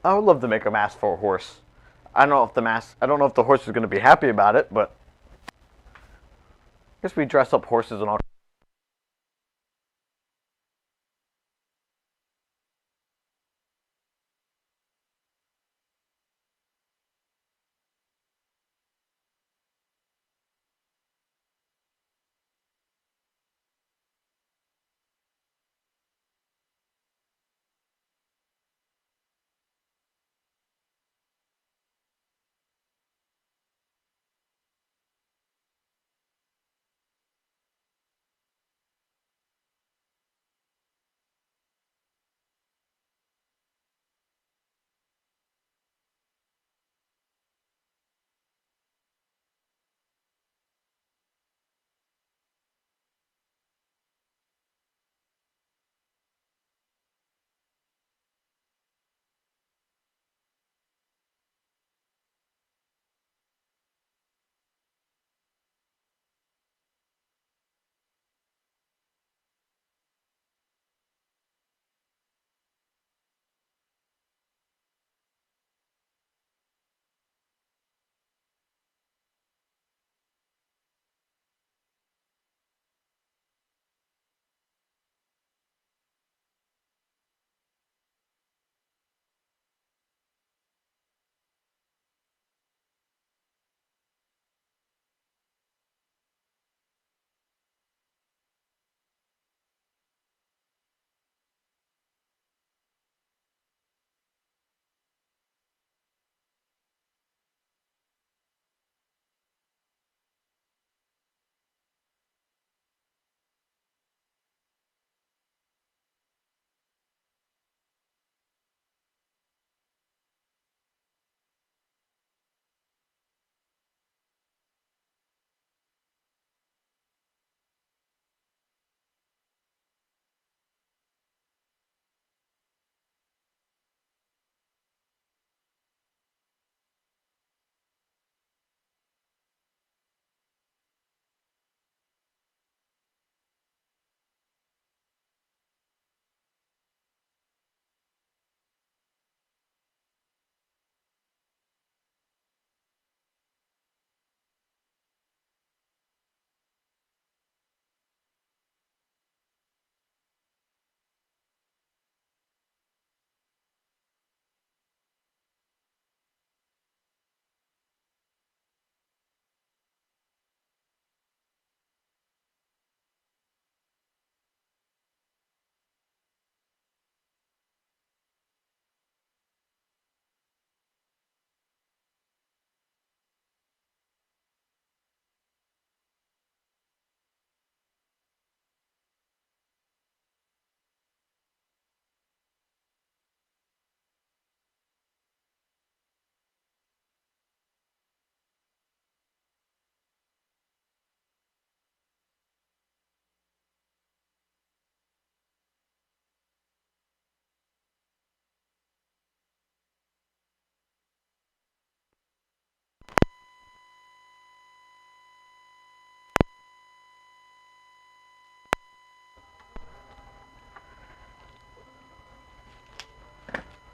I would love to make a mask for a horse. I don't know if the horse is going to be happy about it, but I guess we dress up horses and all.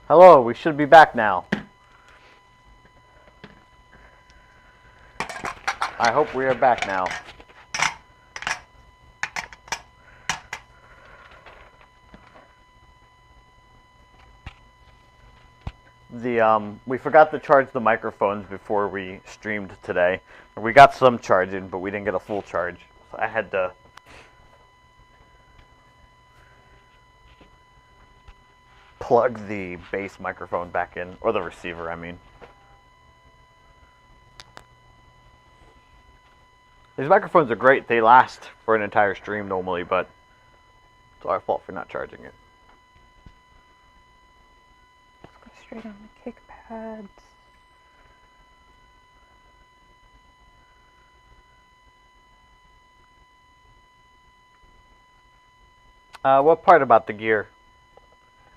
Hello, we should be back now. I hope we are back now. We forgot to charge the microphones before we streamed today. We got some charging, but we didn't get a full charge. So I had to plug the base microphone back in, or the receiver, I mean. These microphones are great. They last for an entire stream normally, but it's our fault for not charging it. Let's go straight on the Kickpads. What part about the gear?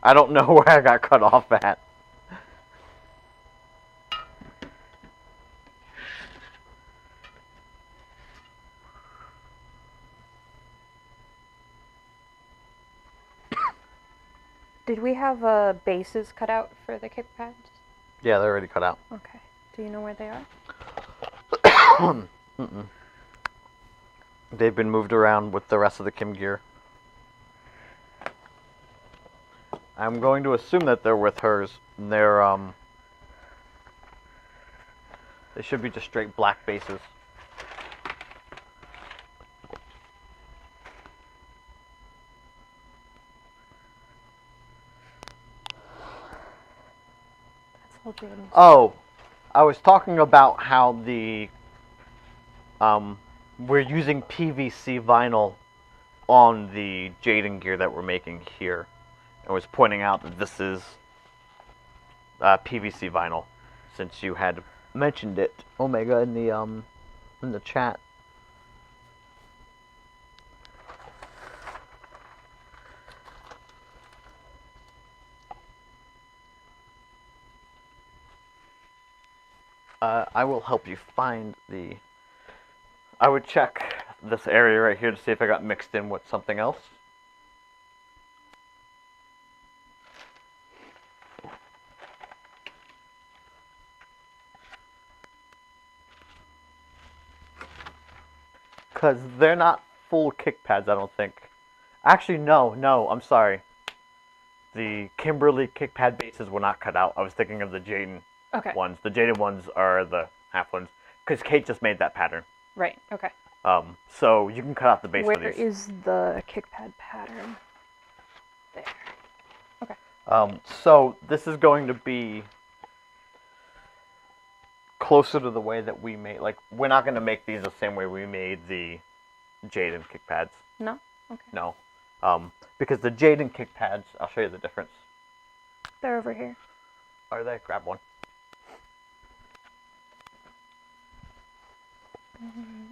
I don't know where I got cut off at. Did we have bases cut out for the Kickpads? Yeah, they're already cut out. Okay. Do you know where they are? Mm-mm. They've been moved around with the rest of the Kim gear. I'm going to assume that they're with hers. They should be just straight black bases. That's all Jaden's. Oh, I was talking about how we're using PVC vinyl on the Jaden gear that we're making here. I was pointing out that this is PVC vinyl, since you had mentioned it, Omega, in the chat. I will help you find the... I would check this area right here to see if I got mixed in with something else. Because they're not full kick pads, I don't think. Actually, no, I'm sorry. The Kimberly kick pad bases were not cut out. I was thinking of the Jaden ones. The Jaden ones are the half ones. Because Kate just made that pattern. Right, okay. So you can cut out the base for these. Where is the Kickpad pattern? There. Okay. So this is going to be closer to the way that we made, like, we're not going to make these the same way we made the Jaden kick pads. No? Okay. No. Because the Jaden kick pads, I'll show you the difference. They're over here. Are they? Grab one.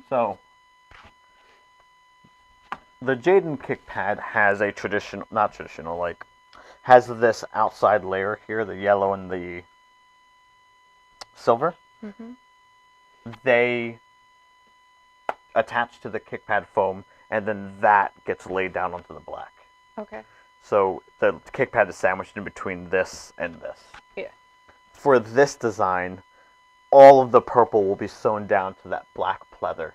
So, the Jaden kick pad has a has this outside layer here, the yellow and the silver. Mm-hmm. They attach to the kick pad foam, and then that gets laid down onto the black. Okay. So the kick pad is sandwiched in between this and this. Yeah. For this design, all of the purple will be sewn down to that black pleather,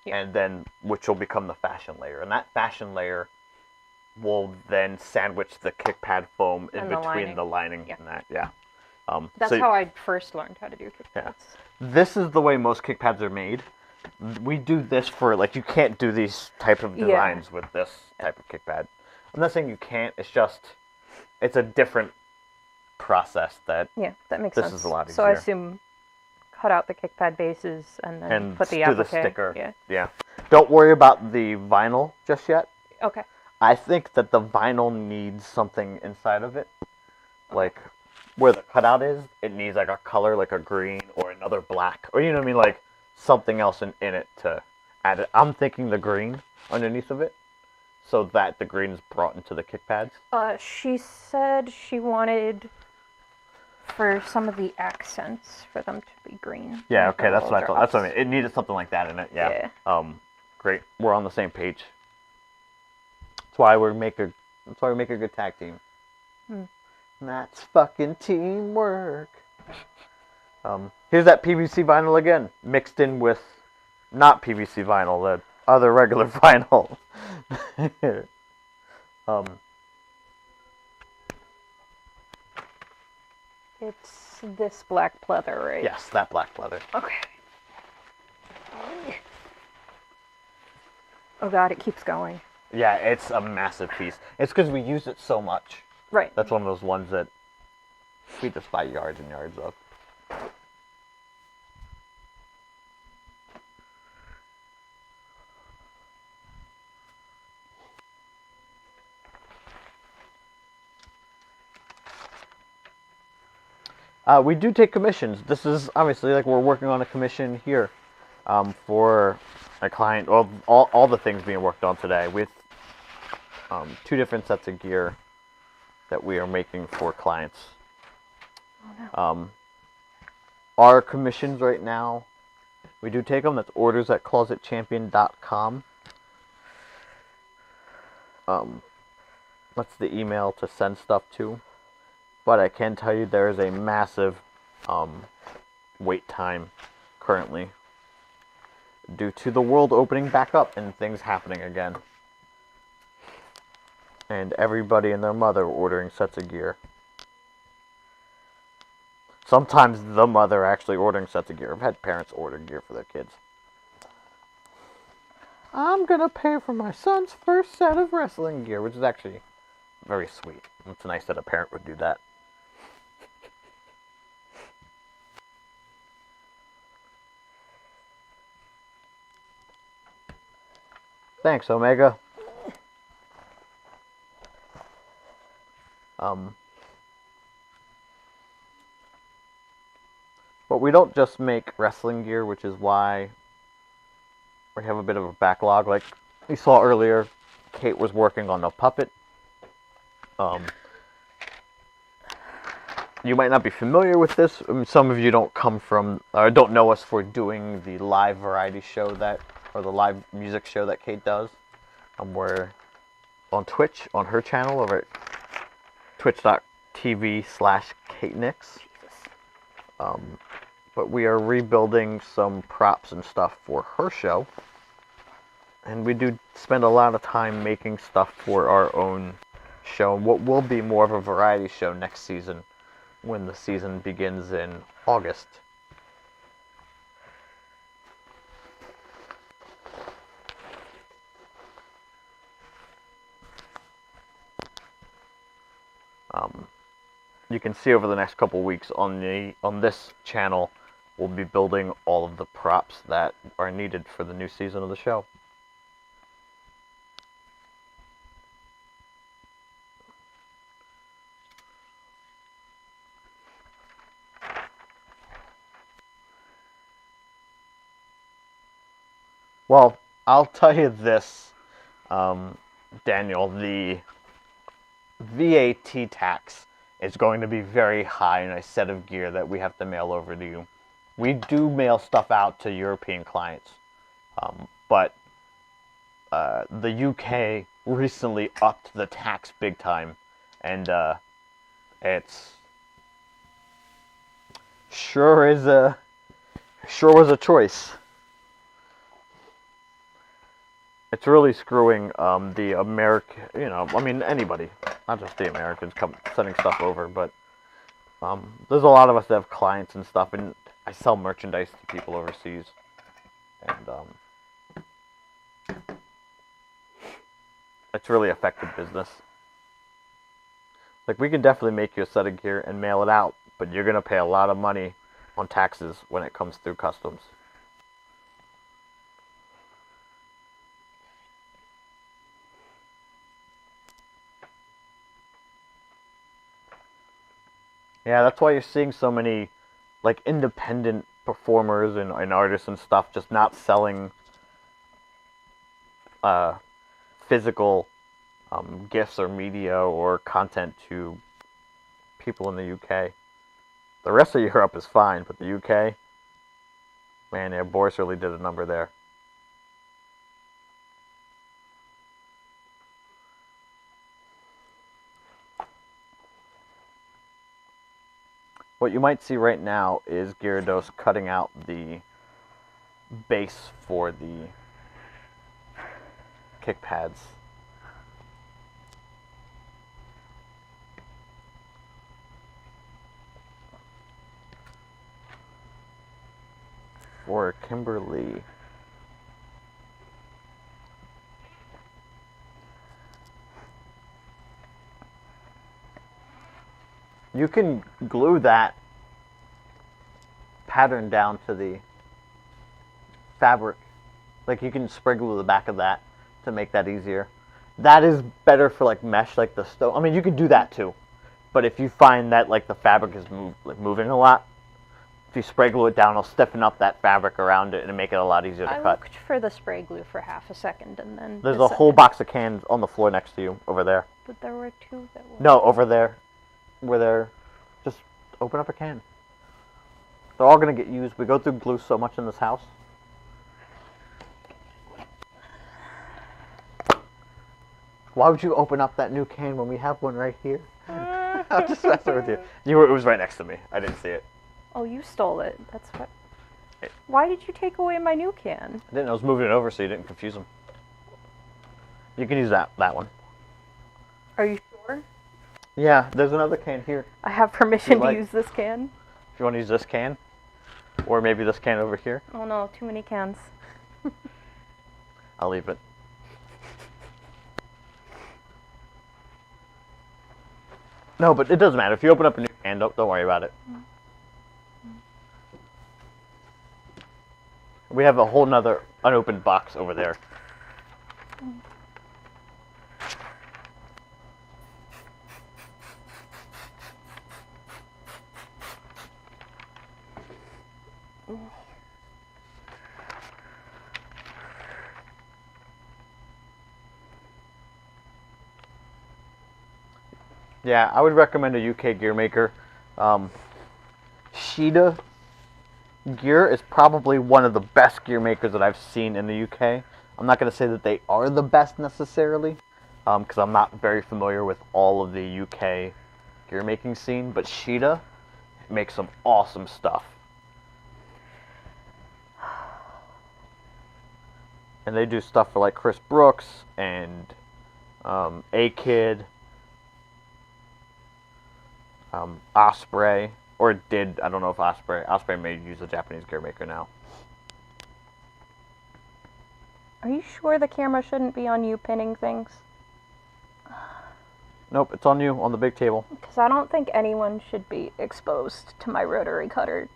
and then which will become the fashion layer. And that fashion layer will then sandwich the kick pad foam in between the lining and that. Yeah. That's how I first learned how to do kick pads. Yeah. This is the way most kick pads are made. We do this for, like, you can't do these type of designs with this type of kick pad. I'm not saying you can't, it's just, it's a different process that... Yeah, that makes sense. This is a lot easier. So I assume cut out the kick pad bases and then put the applique. Do the sticker. Yeah. Don't worry about the vinyl just yet. Okay. I think that the vinyl needs something inside of it. Like, where the cutout is, it needs, like, a color, like a green or another black. Or, you know what I mean? Like, something else in it to add it. I'm thinking the green underneath of it, so that the green is brought into the kick pads. She said she wanted for some of the accents for them to be green. Yeah, okay, that's what I thought. That's what I mean. It needed something like that in it. Yeah. Great. We're on the same page. That's why we make a good tag team. That's fucking teamwork. Here's that PVC vinyl again, mixed in with not PVC vinyl, the other regular vinyl. It's this black pleather, right? Yes, that black leather. Okay. Oh god, it keeps going. Yeah, it's a massive piece. It's because we use it so much. Right. That's one of those ones that we just buy yards and yards of. We do take commissions. This is obviously like we're working on a commission here for a client. All the things being worked on today with 2 different sets of gear that we are making for clients. Oh, no. Our commissions right now, we do take them. That's orders@closetchampion.com. That's the email to send stuff to. But I can tell you there is a massive wait time currently due to the world opening back up and things happening again. And everybody and their mother ordering sets of gear. Sometimes the mother actually ordering sets of gear. I've had parents order gear for their kids. I'm gonna pay for my son's first set of wrestling gear, which is actually very sweet. It's nice that a parent would do that. Thanks, Omega. But we don't just make wrestling gear, which is why we have a bit of a backlog. Like you saw earlier, Kate was working on a puppet. You might not be familiar with this. Some of you don't come from, or don't know us for doing the live variety show that, or the live music show that Kate does. We're on Twitch, on her channel, over at twitch.tv/KateNix. But we are rebuilding some props and stuff for her show. And we do spend a lot of time making stuff for our own show. What will be more of a variety show next season, when the season begins in August. You can see over the next couple weeks on this channel, we'll be building all of the props that are needed for the new season of the show. Well, I'll tell you this, Daniel, the VAT tax is going to be very high in a set of gear that we have to mail over to you. We do mail stuff out to European clients, but the UK recently upped the tax big time, and it's sure was a choice. It's really screwing the American, anybody, not just the Americans sending stuff over, but there's a lot of us that have clients and stuff, and I sell merchandise to people overseas, and it's really affected business. Like, we can definitely make you a set of gear and mail it out, but you're going to pay a lot of money on taxes when it comes through customs. Yeah, that's why you're seeing so many, like, independent performers and artists and stuff just not selling physical gifts or media or content to people in the UK. The rest of Europe is fine, but the UK, man, yeah, Boris really did a number there. What you might see right now is Gyarados cutting out the base for the Kickpads. For Kimberly. You can glue that pattern down to the fabric. Like you can spray glue the back of that to make that easier. That is better for like mesh, like the stone. I mean, you could do that too. But if you find that like the fabric is moving a lot, if you spray glue it down, it'll stiffen up that fabric around it and make it a lot easier to I cut. looked for the spray glue for half a second and then There's a whole box of cans on the floor next to you over there. But there were two that were... No, over there. Where they're... Just open up a can. They're all going to get used. We go through glue so much in this house. Why would you open up that new can when we have one right here? I'm just messing with you. It was right next to me. I didn't see it. Oh, you stole it. That's what... Why did you take away my new can? I didn't. I was moving it over so you didn't confuse them. You can use that one. Are you sure? Yeah, there's another can here. I have permission to like- use this can? If you want to use this can, or maybe this can over here, Oh no, too many cans. I'll leave it. No, but it doesn't matter. If you open up a new can, don't worry about it. We have a whole nother unopened box over there. Yeah, I would recommend a UK gear maker. Sheeta Gear is probably one of the best gear makers that I've seen in the UK. I'm not going to say that they are the best necessarily, because I'm not very familiar with all of the UK gear making scene, but Sheeta makes some awesome stuff. And they do stuff for like Chris Brooks and A-Kid, Osprey, or it did, I don't know if Osprey may use a Japanese gear maker now. Are you sure the camera shouldn't be on you pinning things? Nope, it's on you, on the big table. Because I don't think anyone should be exposed to my rotary cutter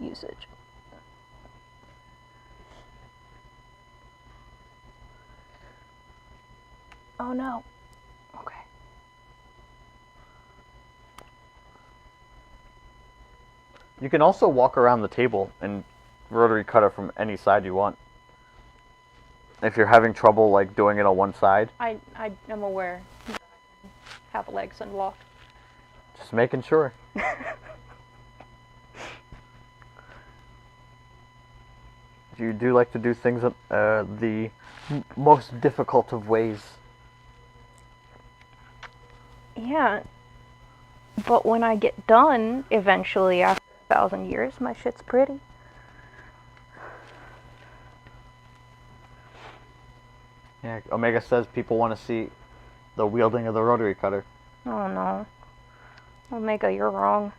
usage. Oh no. Okay. You can also walk around the table and rotary cutter from any side you want. If you're having trouble like doing it on one side. I am aware that I can have legs and walk. Just making sure. You do like to do things the most difficult of ways. Yeah. But when I get done, eventually, after 1,000 years, my shit's pretty. Yeah, Omega says people want to see the wielding of the rotary cutter. Oh no. Omega, you're wrong.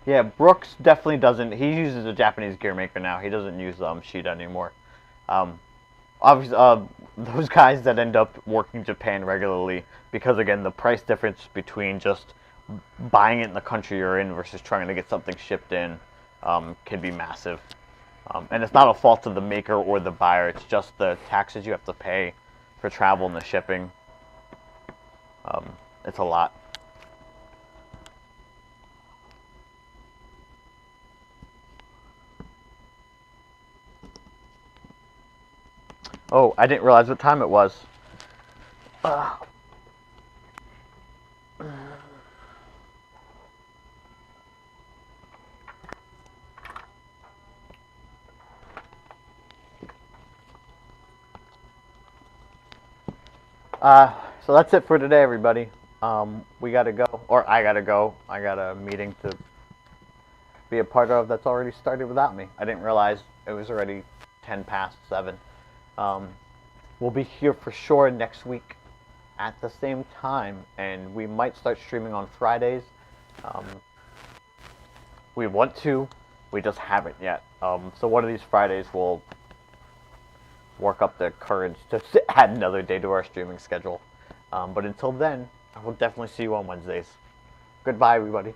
Yeah, Brooks definitely doesn't. He uses a Japanese gear maker now. He doesn't use Sheeta anymore. Obviously, those guys that end up working Japan regularly, because again, the price difference between just buying it in the country you're in versus trying to get something shipped in can be massive. And it's not a fault of the maker or the buyer, it's just the taxes you have to pay for travel and the shipping. It's a lot. Oh, I didn't realize what time it was. So that's it for today, everybody. We gotta go, or I gotta go. I got a meeting to be a part of that's already started without me. I didn't realize it was already 10 past 7. We'll be here for sure next week at the same time, and we might start streaming on Fridays. We want to, we just haven't yet. So one of these Fridays we'll work up the courage to add another day to our streaming schedule. But until then, I will definitely see you on Wednesdays. Goodbye, everybody.